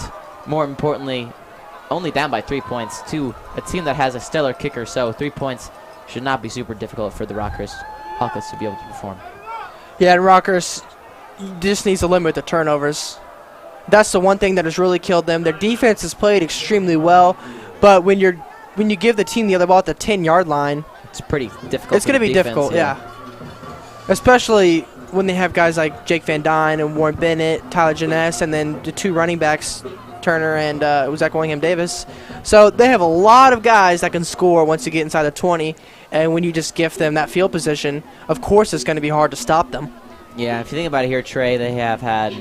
more importantly, only down by 3 points to a team that has a stellar kicker. So 3 points should not be super difficult for the Rockhurst Hawkers to be able to perform. Yeah, and Rockhurst just needs to limit the turnovers. That's the one thing that has really killed them. Their defense has played extremely well, but when you give the team the other ball at the 10-yard line, it's pretty difficult. It's going to be difficult, yeah. Especially when they have guys like Jake Van Dyne and Warren Bennett, Tyler Janess, and then the 2 running backs, Turner and Zach Willingham Davis. So they have a lot of guys that can score once you get inside the 20, and when you just gift them that field position, of course it's going to be hard to stop them. Yeah, if you think about it here, Trey, they have had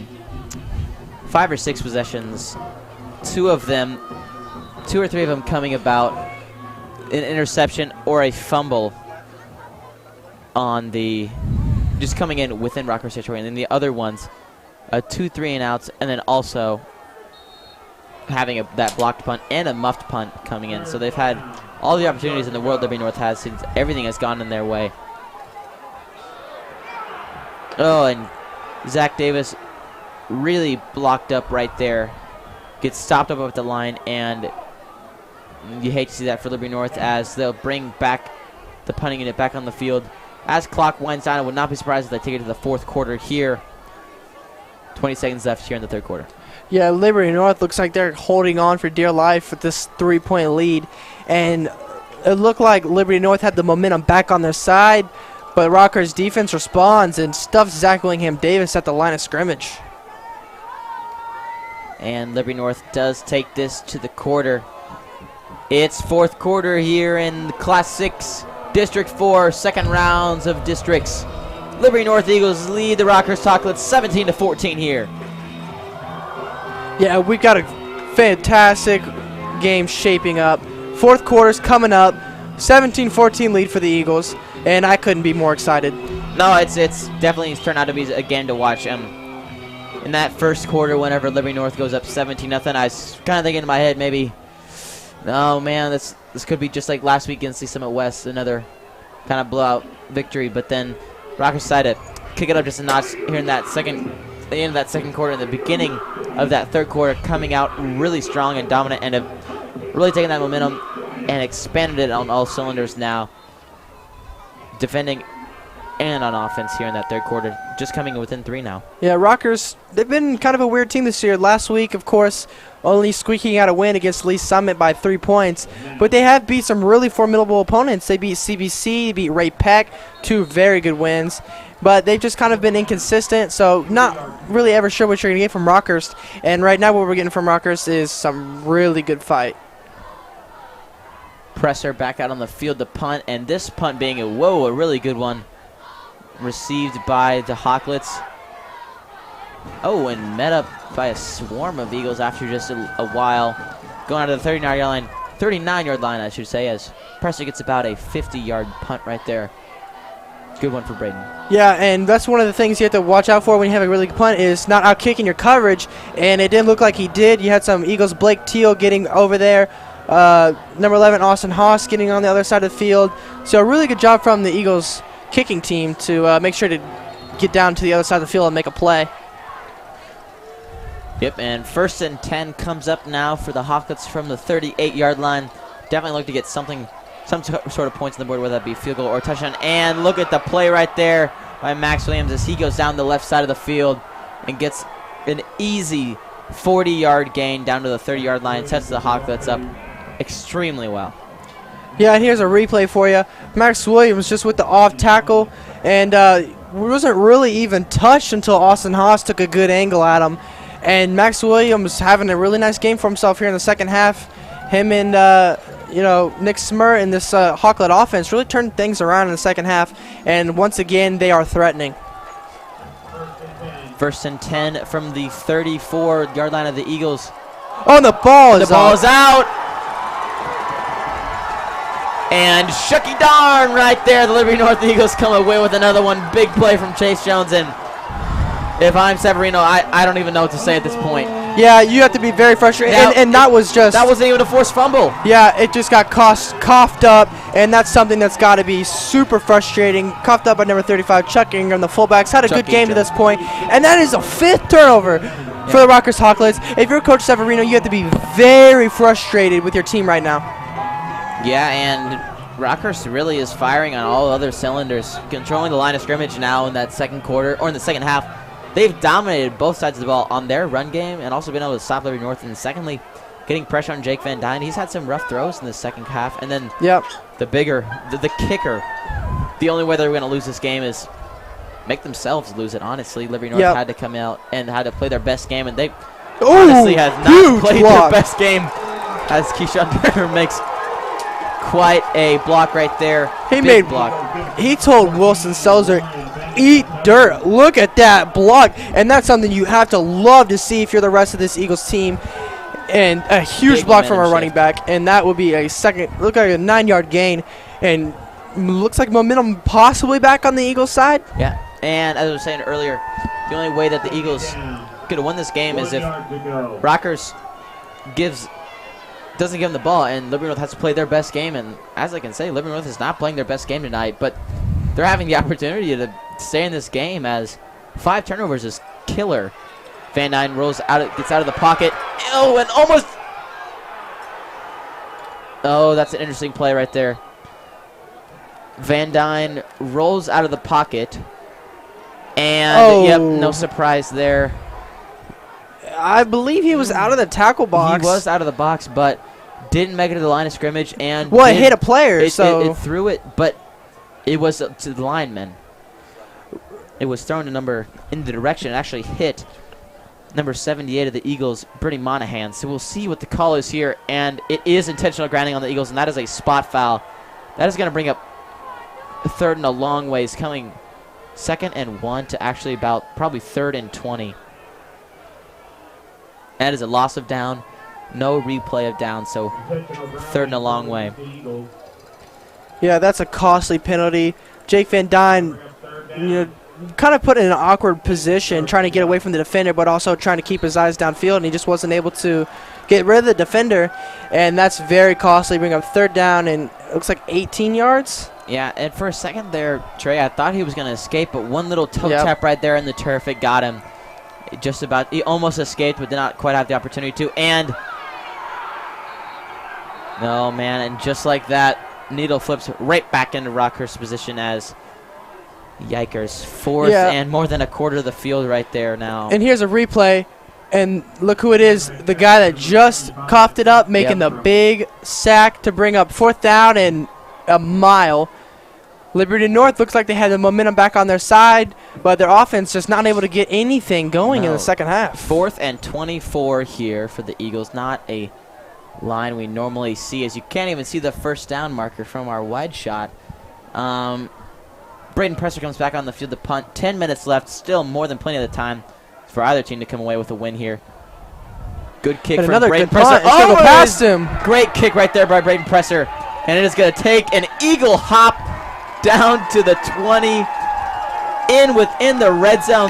5 or 6 possessions, 2 or 3 of them coming about an interception or a fumble on just coming in within Rockhurst territory, and then the other ones, 2 3-and-outs, and then also having that blocked punt and a muffed punt coming in. So they've had all the opportunities in the world Liberty North has since everything has gone in their way. Oh, and Zach Davis really blocked up right there. Gets stopped up at the line, and you hate to see that for Liberty North as they'll bring back the punting unit back on the field. As clock winds down, I would not be surprised if they take it to the 4th quarter here. 20 seconds left here in the 3rd quarter. Yeah, Liberty North looks like they're holding on for dear life with this 3-point lead. And it looked like Liberty North had the momentum back on their side, but Rockhurst's defense responds and stuffs Zach Willingham Davis at the line of scrimmage. And Liberty North does take this to the quarter. It's 4th quarter here in Class 6, District 4, second rounds of districts. Liberty North Eagles lead the Rockhurst Hawklets 17-14 here. Yeah, we've got a fantastic game shaping up. 4th quarter's coming up. 17-14 lead for the Eagles, and I couldn't be more excited. No, it's definitely turned out to be a game to watch. In that 1st quarter, whenever Liberty North goes up 17-0, I was kind of thinking in my head maybe, oh man, this could be just like last week against the Summit West, another kind of blowout victory. But then Rockhurst decided to kick it up just a notch here in that the end of that 2nd quarter, and the beginning of that 3rd quarter, coming out really strong and dominant, and have really taken that momentum and expanded it on all cylinders now, defending and on offense here in that 3rd quarter, just coming within 3 now. Yeah, Rockhurst, they've been kind of a weird team this year. Last week, of course, only squeaking out a win against Lee Summit by 3 points, but they have beat some really formidable opponents. They beat CBC, they beat Ray Peck, 2 very good wins, but they've just kind of been inconsistent, so not really ever sure what you're going to get from Rockhurst. And right now what we're getting from Rockhurst is some really good fight. Presser back out on the field to punt, and this punt being a really good one, received by the Hawklets. Oh, and met up by a swarm of Eagles after just a while. Going out to the 39-yard line, I should say, as Presser gets about a 50-yard punt right there. Good one for Braden. Yeah, and that's one of the things you have to watch out for when you have a really good punt is not out-kicking your coverage, and it didn't look like he did. You had some Eagles, Blake Teal getting over there Number 11, Austin Haas, getting on the other side of the field. So a really good job from the Eagles kicking team to make sure to get down to the other side of the field and make a play. Yep, and 1st and 10 comes up now for the Hawklets from the 38-yard line. Definitely look to get some sort of points on the board, whether that be field goal or touchdown. And look at the play right there by Max Williams as he goes down the left side of the field and gets an easy 40-yard gain down to the 30-yard line. Sets the Hawklets up extremely well. Yeah, and here's a replay for you. Max Williams just with the off tackle, and wasn't really even touched until Austin Haas took a good angle at him. And Max Williams having a really nice game for himself here in the second half. Him and Nick Smur in this Hawklet offense really turned things around in the second half. And once again, they are threatening. 1st and 10 from the 34-yard line of the Eagles. Oh, and the ball is out. And Shucky darn right there. The Liberty North Eagles come away with another one. Big play from Chase Jones. And if I'm Severino, I don't even know what to say at this point. Yeah, you have to be very frustrated. And that wasn't even a forced fumble. Yeah, it just got coughed up, and that's something that's got to be super frustrating. Coughed up by number 35, Chuck Ingram, the fullbacks. Had a good game to this point, and that is a 5th turnover for the Rockhurst Hawklets. If you're Coach Severino, you have to be very frustrated with your team right now. Yeah, and Rockhurst really is firing on all other cylinders, controlling the line of scrimmage now in that second quarter, or in the second half. They've dominated both sides of the ball on their run game and also been able to stop Liberty North. And secondly, getting pressure on Jake Van Dyne. He's had some rough throws in the second half. And then the kicker, the only way they're going to lose this game is make themselves lose it, honestly. Liberty North had to come out and had to play their best game. And they honestly have not played their best game, as Keyshawn Turner makes quite a block right there. He told Wilson Selzer, eat dirt. Look at that block. And that's something you have to love to see if you're the rest of this Eagles team. And a huge block from a running back. And that would be a look like a 9-yard gain. And looks like momentum possibly back on the Eagles side. Yeah. And as I was saying earlier, the only way that the Eagles could have won this game is if Rockhurst doesn't give them the ball, and Liberty North has to play their best game. And as I can say, Liberty North is not playing their best game tonight, but they're having the opportunity to stay in this game, as 5 turnovers is killer. Van Dyne gets out of the pocket. Oh, and almost. Oh, that's an interesting play right there. Van Dyne rolls out of the pocket, and no surprise there. I believe he was out of the tackle box. He was out of the box, but didn't make it to the line of scrimmage. And it hit a player, it threw it, but it was to the lineman. It was thrown in the direction. It actually hit number 78 of the Eagles, Brittany Monahan. So we'll see what the call is here, and it is intentional grounding on the Eagles, and that is a spot foul. That is going to bring up 3rd and a long ways, coming 2nd and 1 to actually about probably 3rd and 20. That is a loss of down. No replay of down, so 3rd and a long way. Yeah, that's a costly penalty. Jake Van Dyne, kind of put in an awkward position, trying to get away from the defender, but also trying to keep his eyes downfield, and he just wasn't able to get rid of the defender, and that's very costly. Bring up 3rd down, and it looks like 18 yards. Yeah, and for a second there, Trey, I thought he was going to escape, but one little toe tap right there in the turf, it got him. He almost escaped, but did not quite have the opportunity to. And no, man, and just like that, needle flips right back into Rockhurst's position as yikers. 4th and more than a quarter of the field right there now. And here's a replay, and look who it is. The guy that just coughed it up, making the big sack to bring up 4th down and a mile. Liberty North looks like they had the momentum back on their side, but their offense just not able to get anything going in the second half. 4th and 24 here for the Eagles. Not a line we normally see, as you can't even see the 1st down marker from our wide shot. Braden Presser comes back on the field to punt. 10 minutes left, still more than plenty of the time for either team to come away with a win here. Good kick from Braden Presser. It's going to go past him. Great kick right there by Braden Presser, and it is going to take an eagle hop down to the 20, within the red zone.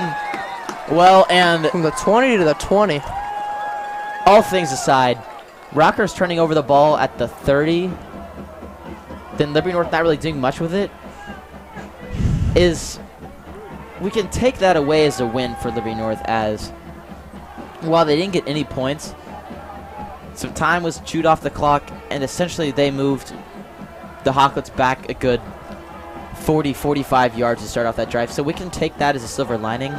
Well, and from the 20 to the 20. All things aside, Rockhurst turning over the ball at the 30, then Liberty North not really doing much with it, we can take that away as a win for Liberty North, as while they didn't get any points, some time was chewed off the clock, and essentially they moved the Hawklets back a good 40-45 yards to start off that drive. So we can take that as a silver lining,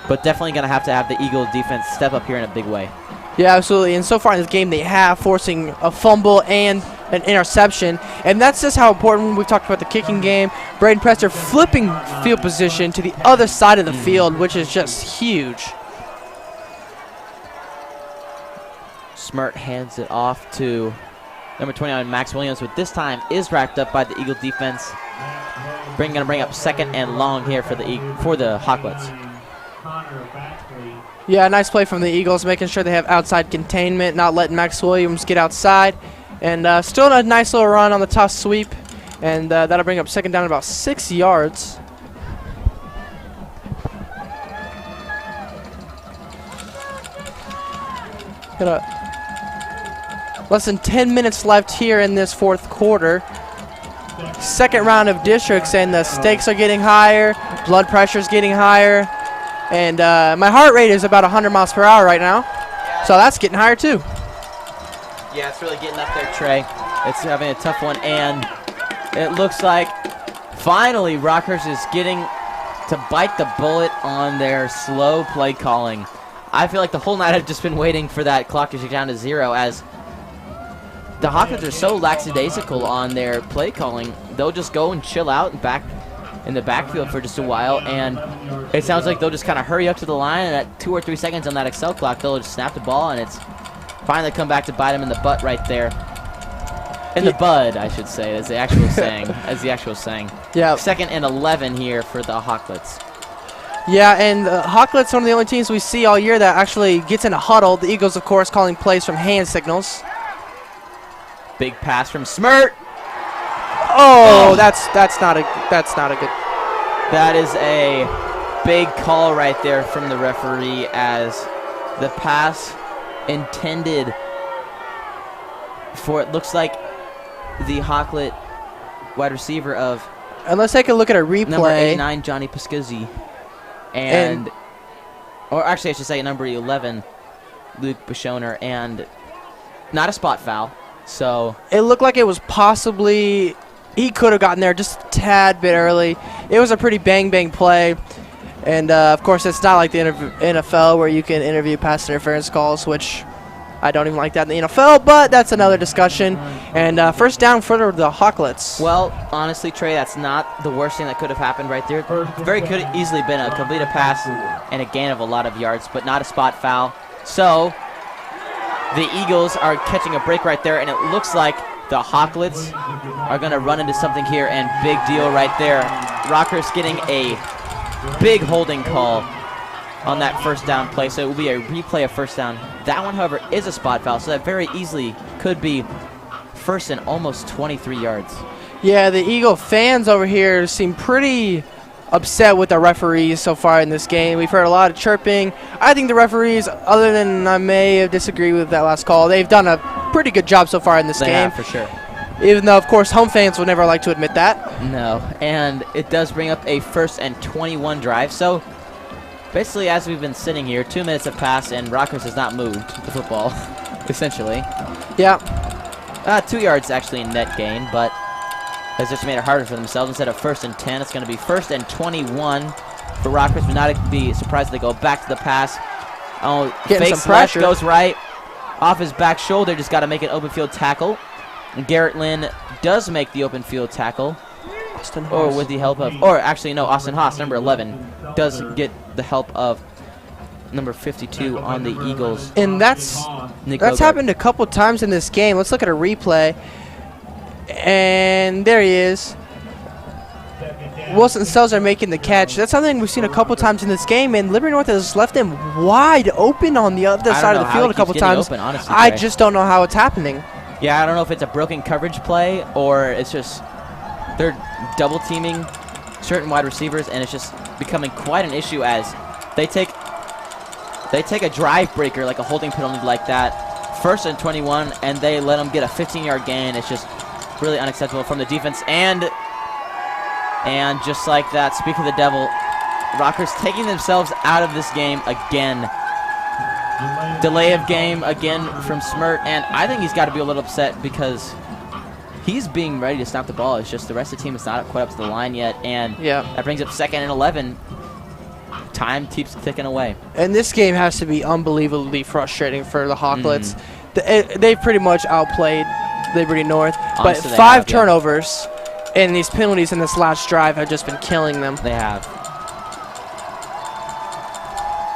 but definitely going to have the Eagle defense step up here in a big way. Yeah, absolutely. And so far in this game, they have forcing a fumble and an interception. And that's just how important. We've talked about the kicking game. Braden Presser flipping field position to the other side of the field, which is just huge. Smirt hands it off to number 29, Max Williams, but this time is wrapped up by the Eagle defense. Going to bring up 2nd and long here for the Hawklets. Yeah, nice play from the Eagles, making sure they have outside containment, not letting Max Williams get outside. And still a nice little run on the toss sweep. And that'll bring up 2nd down about 6 yards. Less than 10 minutes left here in this 4th quarter. 2nd round of districts, and the stakes are getting higher. Blood pressure is getting higher. And my heart rate is about 100 miles per hour right now. So that's getting higher too. Yeah, it's really getting up there, Trey. It's having a tough one, and it looks like finally Rockhurst is getting to bite the bullet on their slow play calling. I feel like the whole night I've just been waiting for that clock to tick down to 0, as the Hawkins are so lackadaisical on their play calling. They'll just go and chill out and back in the backfield for just a while, and it sounds like they'll just kind of hurry up to the line, and at 2 or 3 seconds on that Excel clock, they'll just snap the ball, and it's finally come back to bite them in the butt right there. In the bud, I should say, as the actual saying. Yeah. 2nd and 11 here for the Hawklets. Yeah, and Hawklets, one of the only teams we see all year that actually gets in a huddle. The Eagles, of course, calling plays from hand signals. Big pass from Smirt. Oh, that's not a good. That is a big call right there from the referee, as the pass intended for, it looks like, the Hawklet wide receiver of, and let's take a look at a replay. Number 89, Johnny Piscuzzi, and or actually I should say number 11, Luke Bishoner, and not a spot foul. So it looked like it was possibly, he could have gotten there just a tad bit early. It was a pretty bang play. And of course, it's not like the NFL where you can interview pass interference calls, which I don't even like that in the NFL, but that's another discussion. And 1st down for the Hawklets. Well, honestly, Trey, that's not the worst thing that could have happened right there. Very could have easily been a completed pass and a gain of a lot of yards, but not a spot foul. So the Eagles are catching a break right there, and it looks like the Hawklets are going to run into something here, and big deal right there. Rockhurst getting a big holding call on that 1st down play, so it will be a replay of 1st down. That one, however, is a spot foul, so that very easily could be 1st and almost 23 yards. Yeah, the Eagle fans over here seem pretty upset with the referees so far in this game. We've heard a lot of chirping. I think the referees, other than I may have disagreed with that last call, they've done a pretty good job so far in this game. They have, for sure. Even though, of course, home fans would never like to admit that. No, and it does bring up a 1st and 21 drive. So basically, as we've been sitting here, 2 minutes have passed, and Rockhurst has not moved the football, essentially. Yeah. 2 yards actually in net gain, but has just made it harder for themselves. Instead of 1st and 10, it's going to be 1st and 21 for Rockhurst. Would not be surprised if they go back to the pass. Oh, getting some pressure. Goes right off his back shoulder. Just got to make an open field tackle. And Garrett Lynn does make the open field tackle. Austin Haas. Or with the help of, or actually no, Austin Haas, number 11, does get the help of number 52 on the Eagles. And that's happened a couple times in this game. Let's look at a replay. And there he is. Wilson Sells are making the catch. That's something we've seen a couple times in this game, and Liberty North has left him wide open on the other side of the field a couple times. Open, honestly, I just don't know how it's happening. Yeah, I don't know if it's a broken coverage play or it's just they're double teaming certain wide receivers, and it's just becoming quite an issue as they take a drive breaker, like a holding penalty like that, 1st and 21, and they let them get a 15-yard gain. It's just really unacceptable from the defense. And just like that, speak of the devil, Rockhurst taking themselves out of this game again. Delay of game again from Smirt, and I think he's got to be a little upset because he's being ready to snap the ball. It's just the rest of the team is not quite up to the line yet, and that brings up 2nd and 11. Time keeps ticking away. And this game has to be unbelievably frustrating for the Hawklets. They've pretty much outplayed Liberty North, Honestly, but 5 turnovers and these penalties in this last drive have just been killing them. They have.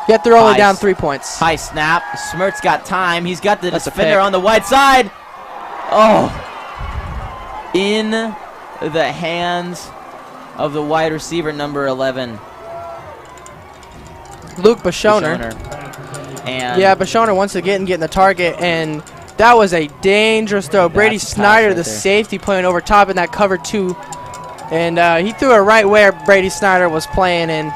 Yet they're only down 3 points. High snap. Smirt's got time. He's got the defender on the wide side. Oh. In the hands of the wide receiver, number 11. Luke Bashoner. And yeah, Bashoner once again getting the target, and that was a dangerous throw. Brady Snyder, the safety, playing over top in that cover 2. And he threw it right where Brady Snyder was playing, and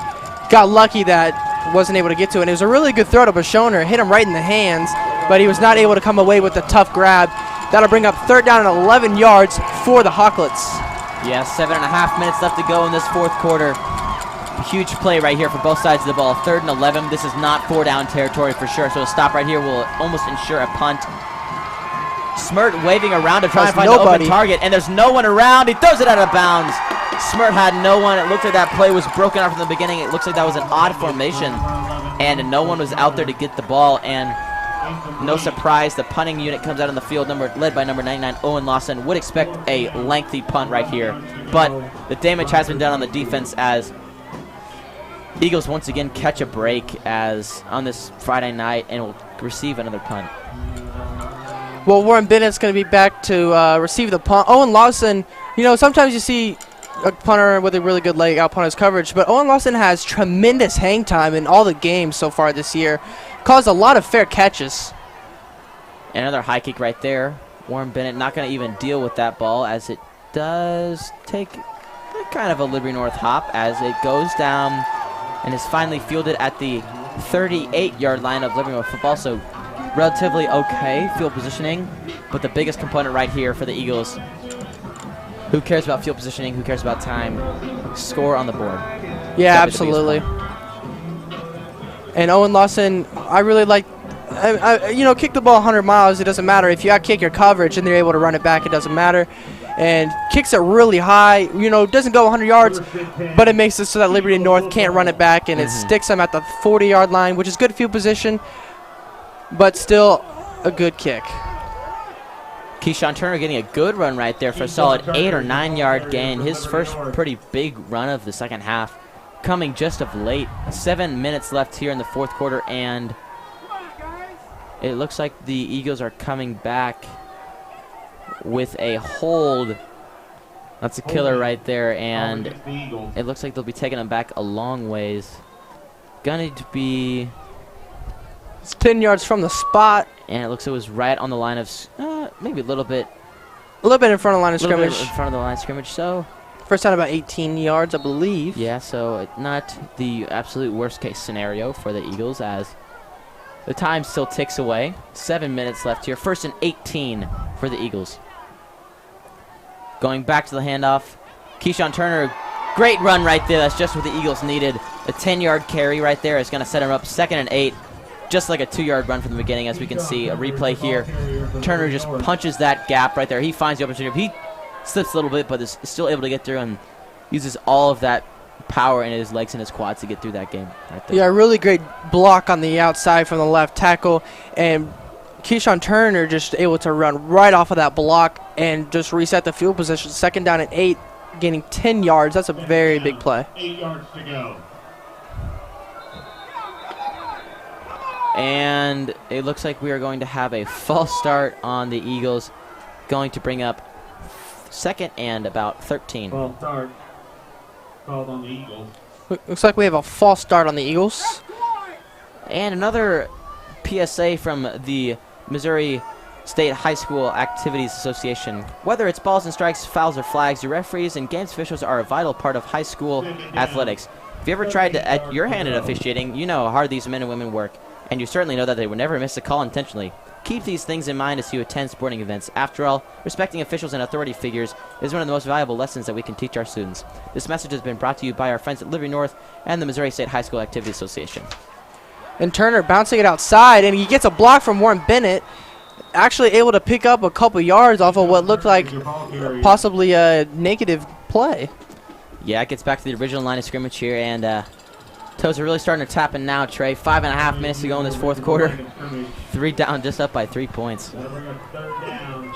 got lucky that wasn't able to get to it. And it was a really good throw to Bashoner. Hit him right in the hands, but he was not able to come away with the tough grab. That'll bring up 3rd down and 11 yards for the Hawklets. Yeah, 7.5 minutes left to go in this 4th quarter. Huge play right here for both sides of the ball. 3rd and 11. This is not 4-down territory for sure, so a stop right here will almost ensure a punt. Smirt waving around to try and find an open target, and there's no one around. He throws it out of bounds. Smirt had no one. It looked like that play was broken out from the beginning. It looks like that was an odd formation, and no one was out there to get the ball. And no surprise, the punting unit comes out on the field, led by number 99, Owen Lawson. Would expect a lengthy punt right here, but the damage has been done on the defense as Eagles once again catch a break as on this Friday night and will receive another punt. Well, Warren Bennett's going to be back to receive the punt. Owen Lawson, you know, sometimes you see a punter with a really good leg out punt his coverage, but Owen Lawson has tremendous hang time in all the games so far this year. Caused a lot of fair catches. Another high kick right there. Warren Bennett not going to even deal with that ball as it does take kind of a Liberty North hop as it goes down and is finally fielded at the 38-yard line of Liberty North football. So relatively okay field positioning, but the biggest component right here for the Eagles, who cares about field positioning, who cares about time, score on the board. Yeah, absolutely. And Owen Lawson, I really like, you know, kick the ball 100 miles, it doesn't matter. If you out-kick your coverage and they're able to run it back, it doesn't matter. And kicks it really high, you know, doesn't go 100 yards, but it makes it so that Liberty North can't run it back, and it sticks them at the 40-yard line, which is good field position, but still a good kick. Keyshawn Turner getting a good run right there for a solid 8 or 9 yard gain. His first pretty big run of the second half coming just of late. 7 minutes left here in the 4th quarter, and it looks like the Eagles are coming back with a hold. That's a killer right there, and it looks like they'll be taking them back a long ways. Gonna to be... It's 10 yards from the spot. And it looks like it was right on the line of, maybe a little bit in front of the line of scrimmage. In front of the line of scrimmage, so. First down about 18 yards, I believe. Yeah, so not the absolute worst case scenario for the Eagles as the time still ticks away. 7 minutes left here. 1st and 18 for the Eagles. Going back to the handoff. Keyshawn Turner, great run right there. That's just what the Eagles needed. A 10-yard carry right there is going to set him up 2nd and 8. Just like a 2-yard run from the beginning, as we can see. A replay here. Turner just punches that gap right there. He finds the opportunity. He slips a little bit, but is still able to get through and uses all of that power in his legs and his quads to get through that game right there. Yeah, really great block on the outside from the left tackle. And Keyshawn Turner just able to run right off of that block and just reset the field position. 2nd down and 8, gaining 10 yards. That's a very big play. 8 yards to go. And it looks like we are going to have a false start on the Eagles, going to bring up 2nd and about 13. False start called on the Eagles. Looks like we have a false start on the Eagles. And another PSA from the Missouri State High School Activities Association. Whether it's balls and strikes, fouls, or flags, your referees and games officials are a vital part of high school athletics. If you ever tried to add your hand at officiating, you know how hard these men and women work. And you certainly know that they would never miss a call intentionally. keep these things in mind as you attend sporting events. After all, respecting officials and authority figures is one of the most valuable lessons that we can teach our students. This message has been brought to you by our friends at Liberty North and the Missouri State High School Activity Association. And Turner bouncing it outside, and he gets a block from Warren Bennett. Actually able to pick up a couple yards off of what looked like possibly a negative play. Yeah, it gets back to the original line of scrimmage here, and toes are really starting to tap in now, Trey. 5.5 minutes to go in this fourth quarter. 3 down, just up by 3 points.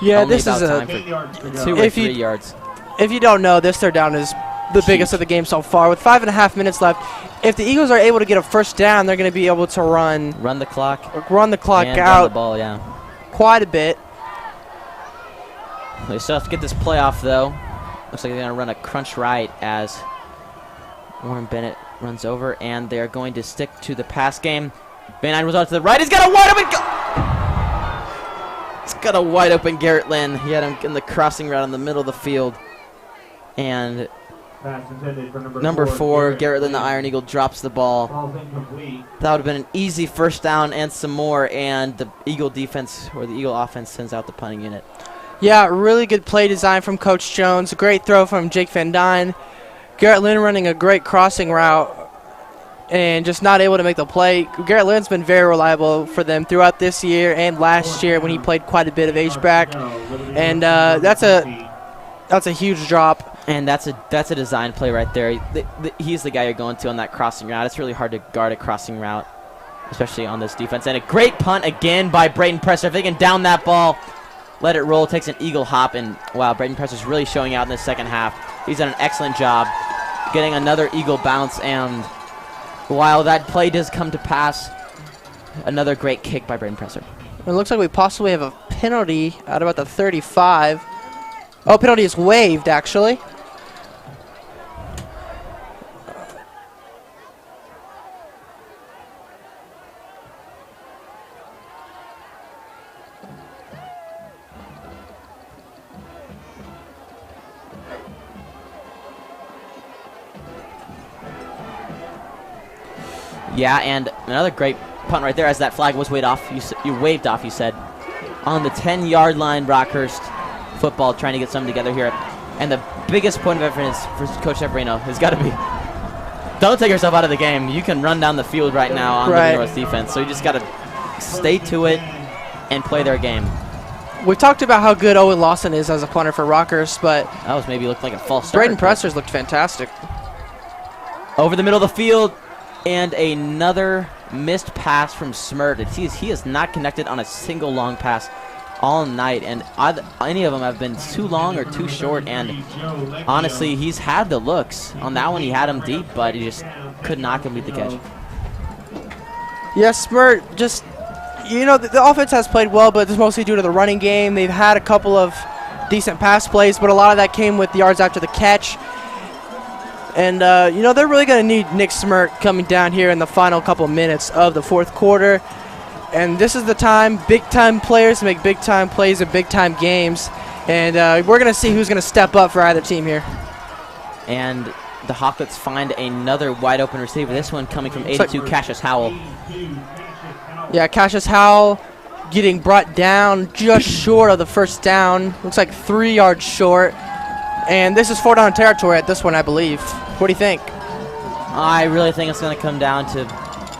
Yeah, Only this is time for 2 or 3 yards. If you don't know, this third down is the biggest of the game so far. With 5.5 minutes left, if the Eagles are able to get a first down, they're going to be able to run the clock out. Run the ball, yeah. Quite a bit. They still have to get this play off, though. Looks like they're going to run a crunch right as Warren Bennett runs over, and they're going to stick to the pass game. Van Dyne was out to the right. He's got a wide open. He's got a wide open Garrett Lynn. He had him in the crossing route in the middle of the field. And number 4, Garrett Lynn, the Iron Eagle, drops the ball. That would have been an easy first down and some more, and the Eagle defense, or the Eagle offense, sends out the punting unit. Yeah, really good play design from Coach Jones. A great throw from Jake Van Dyne. Garrett Lynn running a great crossing route and just not able to make the play. Garrett Lynn's been very reliable for them throughout this year and last year when he played quite a bit of H-back. And that's a huge drop. And that's a design play right there. He's the guy you're going to on that crossing route. It's really hard to guard a crossing route, especially on this defense. And a great punt again by Braden Presser. If they can down that ball, let it roll, takes an Eagle hop, and wow, Braden Presser's really showing out in the second half. He's done an excellent job getting another Eagle bounce, and while that play does come to pass, another great kick by Braden Presser. It looks like we possibly have a penalty at about the 35. Oh, penalty is waived, actually. Yeah, and another great punt right there as that flag was waved off. You waved off, you said. On the 10-yard line, Rockhurst football trying to get something together here. And the biggest point of reference for Coach Severino has got to be, don't take yourself out of the game. You can run down the field right now on the North defense. So you just got to stay to it and play their game. We talked about how good Owen Lawson is as a punter for Rockhurst, but that was maybe looked like a false start. Braden Presser's looked fantastic. Over the middle of the field, and another missed pass from Smirt. He is not connected on a single long pass all night, and any of them have been too long or too short, and honestly, he's had the looks. On that one, he had him deep, but he just could not complete the catch. Yeah, Smirt just, the offense has played well, but it's mostly due to the running game. They've had a couple of decent pass plays, but a lot of that came with yards after the catch. And, they're really going to need Nick Smirt coming down here in the final couple minutes of the fourth quarter. And this is the time, big-time players make big-time plays in big-time games. And we're going to see who's going to step up for either team here. And the Hawklets find another wide-open receiver. This one coming from 82, Cassius Howell. Yeah, Cassius Howell getting brought down just short of the first down. Looks like 3 yards short. And this is 4-down territory at this one, I believe. What do you think? I really think it's going to come down to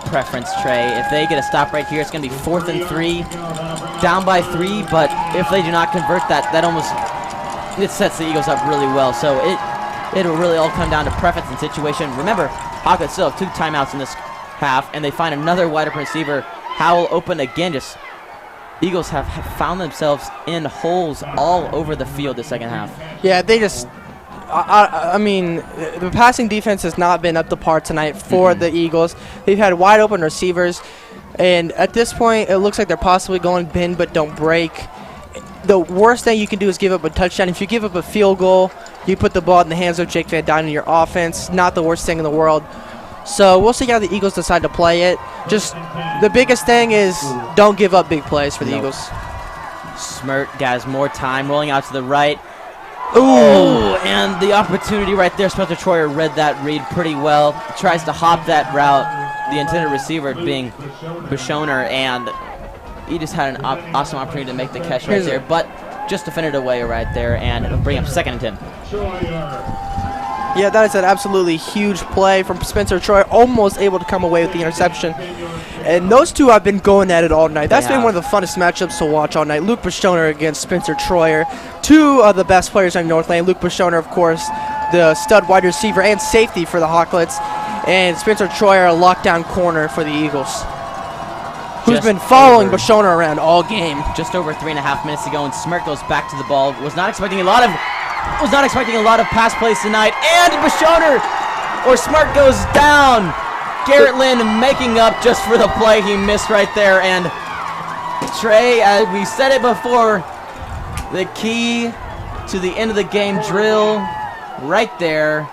preference, Trey. If they get a stop right here, it's going to be 4th and 3, down by 3. But if they do not convert that, it sets the Eagles up really well. So it'll really all come down to preference and situation. Remember, Hawkins still have 2 timeouts in this half, and they find another wide open receiver. Howell open again. Eagles have found themselves in holes all over the field the second half. Yeah, they just, I mean, the passing defense has not been up to par tonight for the Eagles. They've had wide open receivers, and at this point, it looks like they're possibly going bend but don't break. The worst thing you can do is give up a touchdown. If you give up a field goal, you put the ball in the hands of Jake Van Dyne in your offense. Not the worst thing in the world. So we'll see how the Eagles decide to play it. Just the biggest thing is don't give up big plays for the Eagles. Smirt has more time, rolling out to the right. Ooh, and the opportunity right there. Spencer Troyer read that read pretty well. Tries to hop that route. The intended receiver being Bishoner, and He just had an awesome opportunity to make the catch right there, but just to fend it away right there and bring up 2nd and 10. Yeah, that is an absolutely huge play from Spencer Troy, almost able to come away with the interception. And those two have been going at it all night. That's been one of the funnest matchups to watch all night. Luke Bishoner against Spencer Troyer, two of the best players on North Lane. Luke Bishoner, of course, the stud wide receiver and safety for the Hawklets, and Spencer Troyer, a lockdown corner for the Eagles, who's been following Bishoner around all game. Just over 3.5 minutes to go, and Smirk goes back to the ball. Was not expecting a lot of pass plays tonight, and Bishoner or Smirk goes down. Garrett Lynn making up just for the play he missed right there, and Trey, as we said it before, the key to the end of the game drill right there.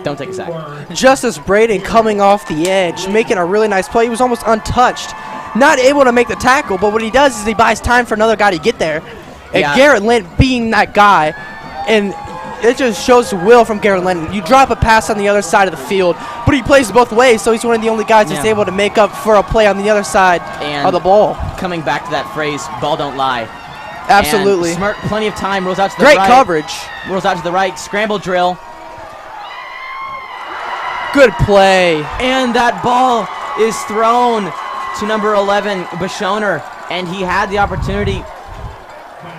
Don't take a sack. Justice Braden coming off the edge, making a really nice play. He was almost untouched. Not able to make the tackle, but what he does is he buys time for another guy to get there. And Garrett Lynn being that guy, and it just shows will from Garrett Lynn. You drop a pass on the other side of the field, but he plays both ways, so he's one of the only guys that's able to make up for a play on the other side of the ball. Coming back to that phrase, ball don't lie. Absolutely. And Smirk, plenty of time, rolls out to the right. Great coverage. Rolls out to the right, scramble drill. Good play. And that ball is thrown to number 11, Bishoner, and he had the opportunity.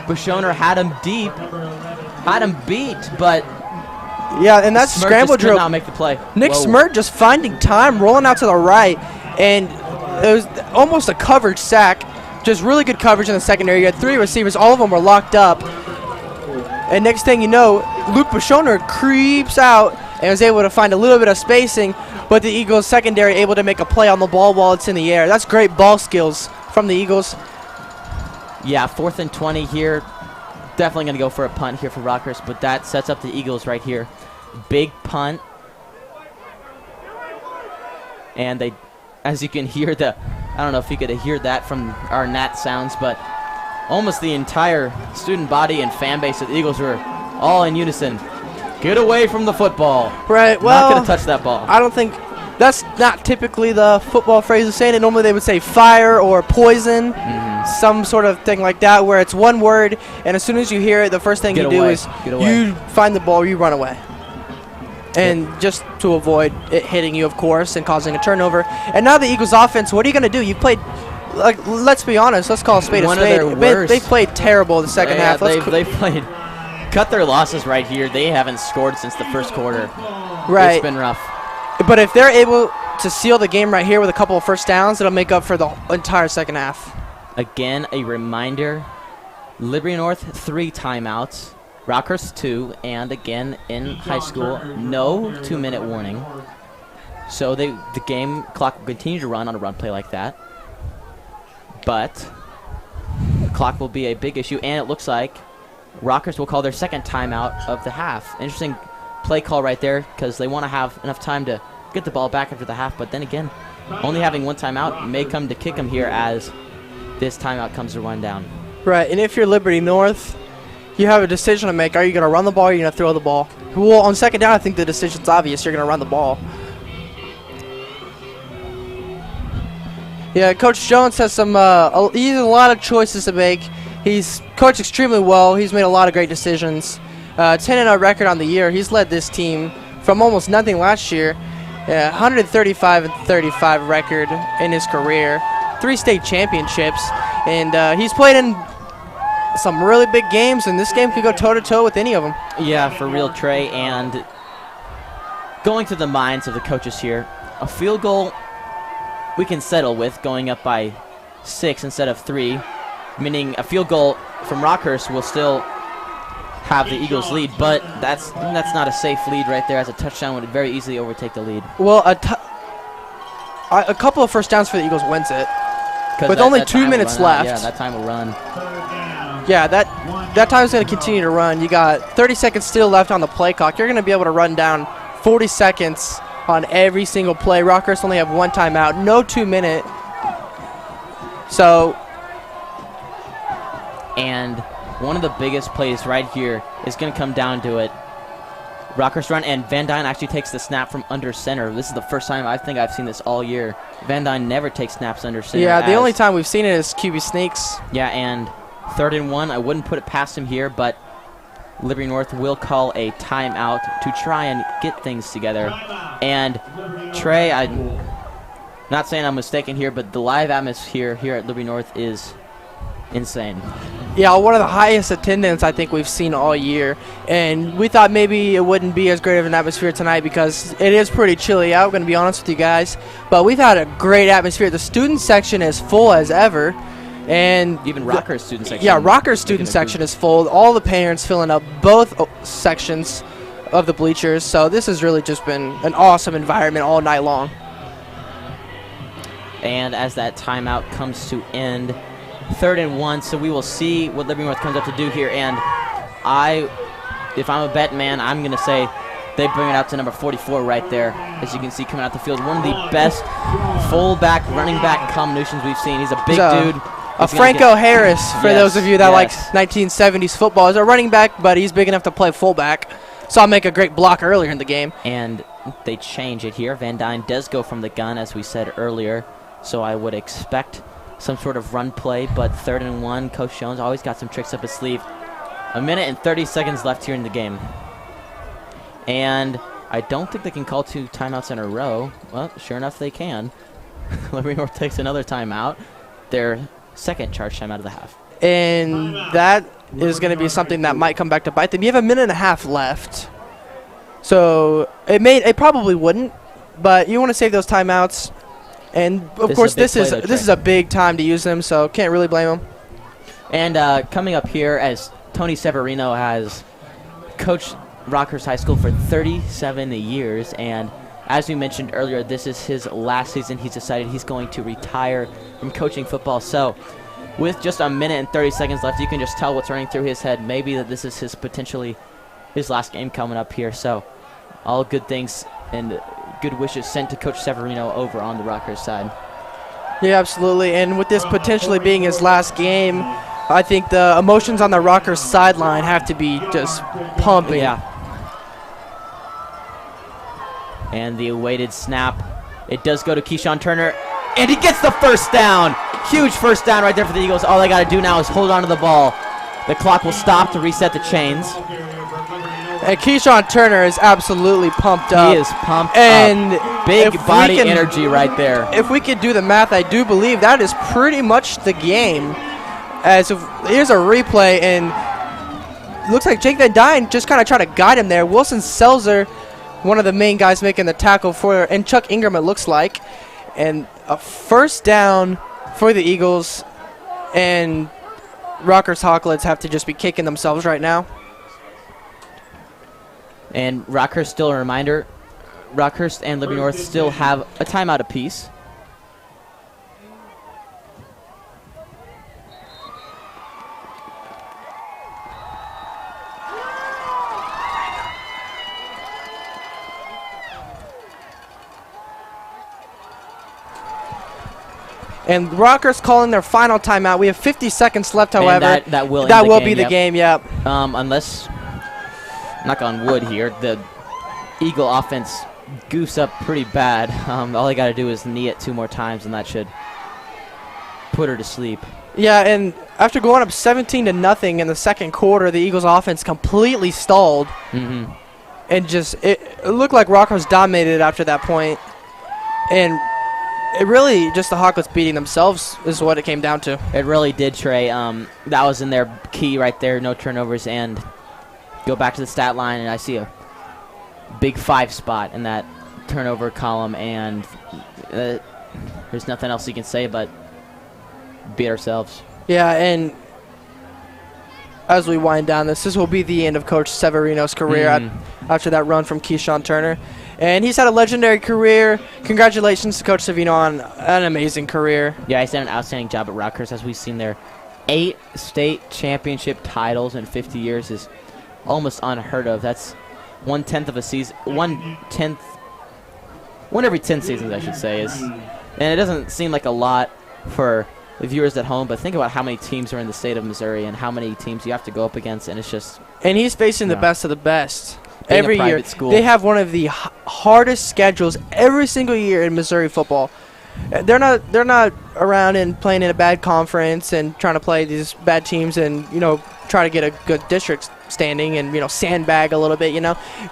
Bishoner had him deep, had him beat, but yeah, and that's Smirk scramble just could drill. not make the play. Nick Smirk just finding time, rolling out to the right, and it was almost a coverage sack. Just really good coverage in the secondary. You had 3 receivers, all of them were locked up. And next thing you know, Luke Bishoner creeps out and was able to find a little bit of spacing, but the Eagles secondary able to make a play on the ball while it's in the air. That's great ball skills from the Eagles. Yeah, 4th and 20 here. Definitely going to go for a punt here for Rockhurst, but that sets up the Eagles right here. Big punt. And they, as you can hear I don't know if you could hear that from our Nat sounds, but almost the entire student body and fan base of the Eagles were all in unison. Get away from the football. Right, well, not going to touch that ball. I don't think that's not typically the football phrase of saying it. Normally they would say fire or poison, some sort of thing like that, where it's one word, and as soon as you hear it, the first thing you do is you find the ball, you run away. And just to avoid it hitting you, of course, and causing a turnover. And now the Eagles offense, what are you going to do? You played, like, let's be honest, let's call a spade a spade. They played terrible the second half. They played, cut their losses right here. They haven't scored since the first quarter. Right. It's been rough. But if they're able to seal the game right here with a couple of first downs, it'll make up for the entire second half. Again, a reminder, Liberty North 3 timeouts, Rockhurst 2, and again in high school, no 2-minute warning. So the game clock will continue to run on a run play like that. But the clock will be a big issue, and it looks like Rockhurst will call their 2nd timeout of the half. Interesting play call right there, because they want to have enough time to get the ball back after the half, but then again, only having 1 timeout may come to kick them here as this timeout comes to run down. Right, and if you're Liberty North, you have a decision to make. Are you going to run the ball or are you going to throw the ball? Well, on 2nd down, I think the decision's obvious. You're going to run the ball. Yeah, Coach Jones has he has a lot of choices to make. He's coached extremely well. He's made a lot of great decisions. 10-0 record on the year. He's led this team from almost nothing last year. 135-35 record in his career. 3 state championships. And he's played in some really big games, and this game could go toe-to-toe with any of them. Yeah, for real, Trey. And going through the minds of the coaches here, a field goal we can settle with, going up by 6 instead of 3, meaning a field goal from Rockhurst will still have the Eagles lead, but that's not a safe lead right there, as a touchdown would very easily overtake the lead. Well, a couple of first downs for the Eagles wins it. With only 2 minutes left. Yeah, that time will run. Yeah, that time is going to continue to run. You got 30 seconds still left on the play clock. You're going to be able to run down 40 seconds on every single play. Rockhurst only have 1 timeout, no 2-minute. So, and one of the biggest plays right here is going to come down to it. Rockhurst run, and Van Dyne actually takes the snap from under center. This is the first time I think I've seen this all year. Van Dyne never takes snaps under center. Yeah, the only time we've seen it is QB sneaks. Yeah, and 3rd and 1, I wouldn't put it past him here, but Liberty North will call a timeout to try and get things together. And Trey, I'm not saying I'm mistaken here, but the live atmosphere here at Liberty North is insane. Yeah, one of the highest attendance I think we've seen all year. And we thought maybe it wouldn't be as great of an atmosphere tonight because it is pretty chilly out, I'm going to be honest with you guys. But we've had a great atmosphere. The student section is full as ever. And even Rockhurst student section. Yeah, Rockhurst student section is full. All the parents filling up both sections of the bleachers. So this has really just been an awesome environment all night long. And as that timeout comes to end, 3rd and 1, so we will see what Liberty North comes up to do here. And if I'm a bet man, I'm going to say they bring it out to number 44 right there, as you can see coming out the field. One of the best fullback, running back combinations we've seen. He's a big dude. A Franco Harris, for those of you that like 1970s football, is a running back, but he's big enough to play fullback. So I'll make a great block earlier in the game. And they change it here. Van Dyne does go from the gun, as we said earlier, so I would expect some sort of run play, but 3rd and 1, Coach Jones always got some tricks up his sleeve. 1 minute and 30 seconds left here in the game. And I don't think they can call 2 timeouts in a row. Well, sure enough, they can. Liberty North takes another timeout. Their second charge timeout of the half. And that is going to be something that might come back to bite them. You have 1.5 minutes left. So it probably wouldn't, but you want to save those timeouts. And of course, this is a big time to use them, so can't really blame them. And coming up here, as Tony Severino has coached Rockhurst High School for 37 years, and as we mentioned earlier, this is his last season. He's decided he's going to retire from coaching football. So with just 1 minute and 30 seconds left, you can just tell what's running through his head. Maybe that this is potentially his last game coming up here. So all good things and good wishes sent to Coach Severino over on the Rockhurst side. Yeah, absolutely. And with this potentially being his last game, I think the emotions on the Rockhurst sideline have to be just pumping. Yeah. And the awaited snap. It does go to Keyshawn Turner, and he gets the first down. Huge first down right there for the Eagles. All they got to do now is hold on to the ball. The clock will stop to reset the chains. And Keyshawn Turner is absolutely pumped up. He is pumped and up. Big body energy right there. If we could do the math, I do believe that is pretty much the game. As if, here's a replay, and it looks like Jake Van Dyne just kind of tried to guide him there. Wilson Selzer, one of the main guys making the tackle for, and Chuck Ingram it looks like. And a first down for the Eagles, and Rockhurst Hawklets have to just be kicking themselves right now. And Rockhurst, still a reminder, Rockhurst and Liberty North still have a timeout apiece. And Rockhurst calling their final timeout. We have 50 seconds left, however. And that will be the game, yep. Unless, knock on wood here, the Eagle offense goose up pretty bad. All they got to do is knee it 2 more times, and that should put her to sleep. Yeah, and after going up 17-0 in the second quarter, the Eagles offense completely stalled. Mm-hmm. And just, it looked like Rockhurst dominated after that point. And it really just the Hawklets beating themselves is what it came down to. It really did, Trey. That was in their key right there, no turnovers, and go back to the stat line, and I see a big 5 spot in that turnover column, and there's nothing else you can say but beat ourselves. Yeah, and as we wind down this will be the end of Coach Severino's career after that run from Keyshawn Turner. And he's had a legendary career. Congratulations to Coach Severino on an amazing career. Yeah, he's done an outstanding job at Rockhurst. As we've seen there, 8 state championship titles in 50 years is almost unheard of. That's 1/10 of a season. 1/10, 1 every 10 seasons, I should say. And it doesn't seem like a lot for the viewers at home, but think about how many teams are in the state of Missouri and how many teams you have to go up against, and it's just... And he's facing the best of the best. every year. School. They have one of the hardest schedules every single year in Missouri football. They're not around and playing in a bad conference and trying to play these bad teams and try to get a good district standing and sandbag a little bit.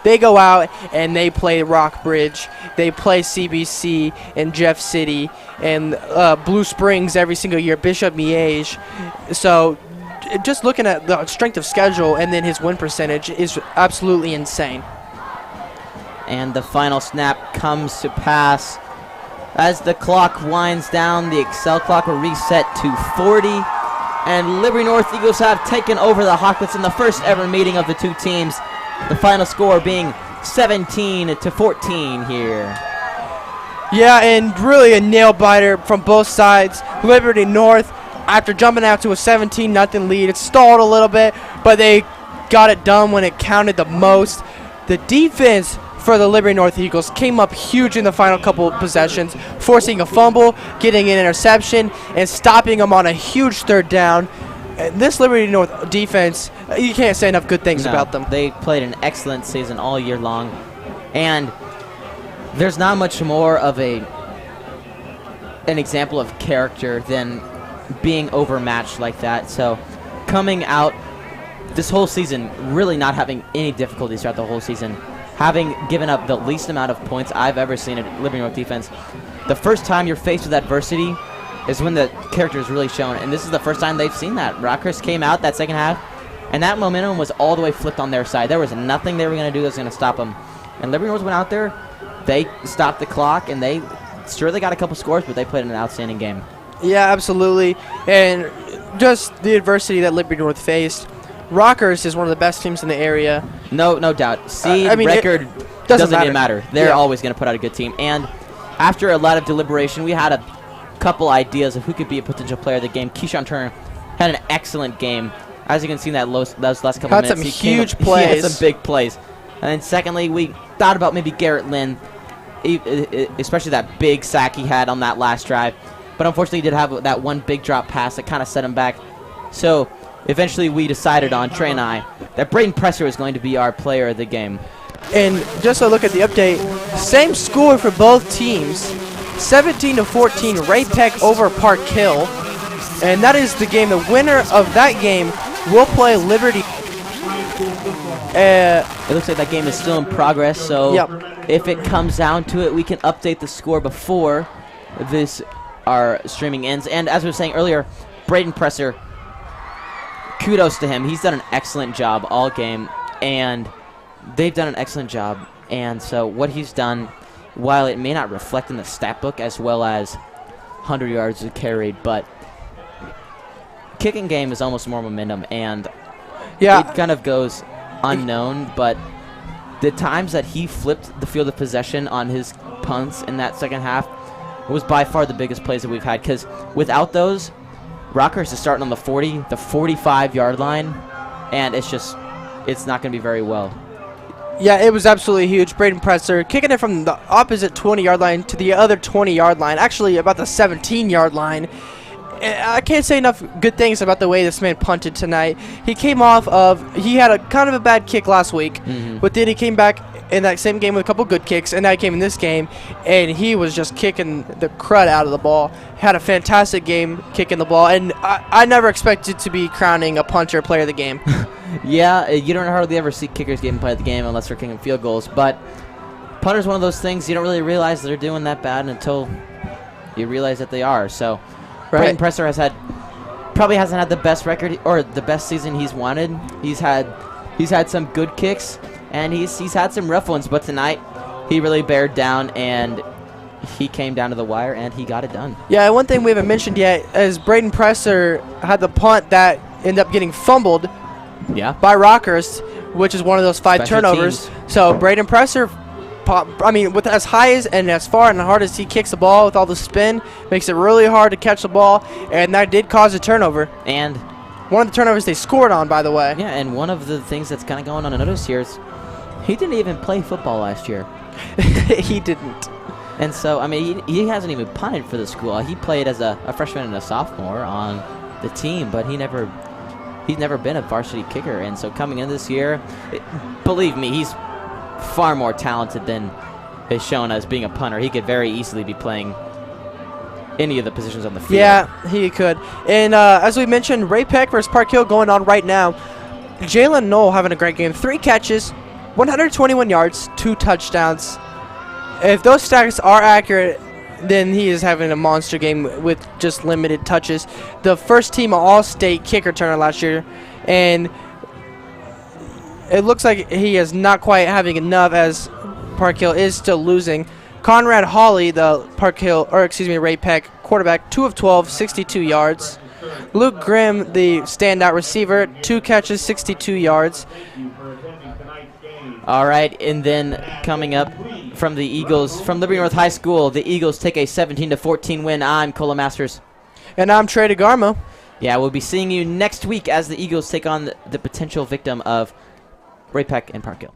They go out and they play Rockbridge, they play CBC and Jeff City and Blue Springs every single year, Bishop Miege. So just looking at the strength of schedule and then his win percentage is absolutely insane. And the final snap comes to pass. As the clock winds down, the Excel clock will reset to 40. And Liberty North Eagles have taken over the Hawklets in the first ever meeting of the two teams. The final score being 17-14 here. Yeah, and really a nail-biter from both sides. Liberty North, after jumping out to a 17-0 lead, it stalled a little bit, but they got it done when it counted the most. The defense for the Liberty North Eagles came up huge in the final couple of possessions, forcing a fumble, getting an interception, and stopping them on a huge third down. And this Liberty North defense, you can't say enough good things about them. They played an excellent season all year long, and there's not much more of an example of character than being overmatched like that. So coming out this whole season, really not having any difficulties throughout the whole season, having given up the least amount of points I've ever seen at Liberty North defense. The first time you're faced with adversity is when the character is really shown, and this is the first time they've seen that. Rockhurst came out that second half, and that momentum was all the way flipped on their side. There was nothing they were going to do that was going to stop them. And Liberty North went out there, they stopped the clock, and they got a couple scores, but they played an outstanding game. Yeah, absolutely. And just the adversity that Liberty North faced. Rockhurst is one of the best teams in the area. No doubt. Record doesn't even matter. They're always going to put out a good team. And after a lot of deliberation, we had a couple ideas of who could be a potential player of the game. Keyshawn Turner had an excellent game. As you can see in those last couple had minutes, some huge plays. He had some big plays. And then secondly, we thought about maybe Garrett Lynn, especially that big sack he had on that last drive. But unfortunately, he did have that one big drop pass that kind of set him back. So eventually, we decided on Trey and I that Braden Presser was going to be our player of the game. And just a look at the update, same score for both teams, 17-14, Ray Peck over Park Hill. And that is the game. The winner of that game will play Liberty. It looks like that game is still in progress, so yep. If it comes down to it, we can update the score before our streaming ends. And as we were saying earlier, Braden Presser, kudos to him. He's done an excellent job all game, and they've done an excellent job. And so what he's done, while it may not reflect in the stat book as well as 100 yards carried, but kicking game is almost more momentum, and it kind of goes unknown, but the times that he flipped the field of possession on his punts in that second half was by far the biggest plays that we've had, because without those, Rockhurst is starting on the 40, the 45-yard line, and it's not going to be very well. Yeah, it was absolutely huge. Braden Presser kicking it from the opposite 20-yard line to the other 20-yard line, actually about the 17-yard line. I can't say enough good things about the way this man punted tonight. He came off of, he had a kind of a bad kick last week, but then he came back in that same game with a couple good kicks, and now he came in this game, and he was just kicking the crud out of the ball. Had a fantastic game kicking the ball, and I never expected to be crowning a punter player of the game. Yeah, you don't hardly ever see kickers getting play of the game unless they're kicking field goals, but punter's one of those things you don't really realize they're doing that bad until you realize that they are. So Braden Presser probably hasn't had the best record or the best season he's wanted. He's had some good kicks, and he's had some rough ones, but tonight he really bared down, and he came down to the wire, and he got it done. Yeah, one thing we haven't mentioned yet is Braden Presser had the punt that ended up getting fumbled by Rockhurst, which is one of those 5 Special turnovers. teams. So Braden Presser, with as high as and as far and hard as he kicks the ball with all the spin, makes it really hard to catch the ball, and that did cause a turnover. And one of the turnovers they scored on, by the way. Yeah, and one of the things that's kind of going on unnoticed here is he didn't even play football last year. He didn't. And so, I mean, he hasn't even punted for the school. He played as a freshman and a sophomore on the team, but he's never been a varsity kicker. And so coming in this year, believe me, he's far more talented than is shown as being a punter. He could very easily be playing any of the positions on the field. Yeah, he could. And as we mentioned, Ray Peck versus Park Hill going on right now. Jalen Knoll having a great game. 3 catches, 121 yards, 2 touchdowns. If those stats are accurate, then he is having a monster game with just limited touches. The first team All-State kick returner last year, and it looks like he is not quite having enough as Park Hill is still losing. Conrad Hawley, the Ray Peck quarterback, 2 of 12, 62 yards. Luke Grimm, the standout receiver, 2 catches, 62 yards. All right, and then coming up from the Eagles, from Liberty North High School, the Eagles take a 17-14 win. I'm Cola Masters. And I'm Trey DeGarmo. Yeah, we'll be seeing you next week as the Eagles take on the potential victim of Ray Peck and Park Hill.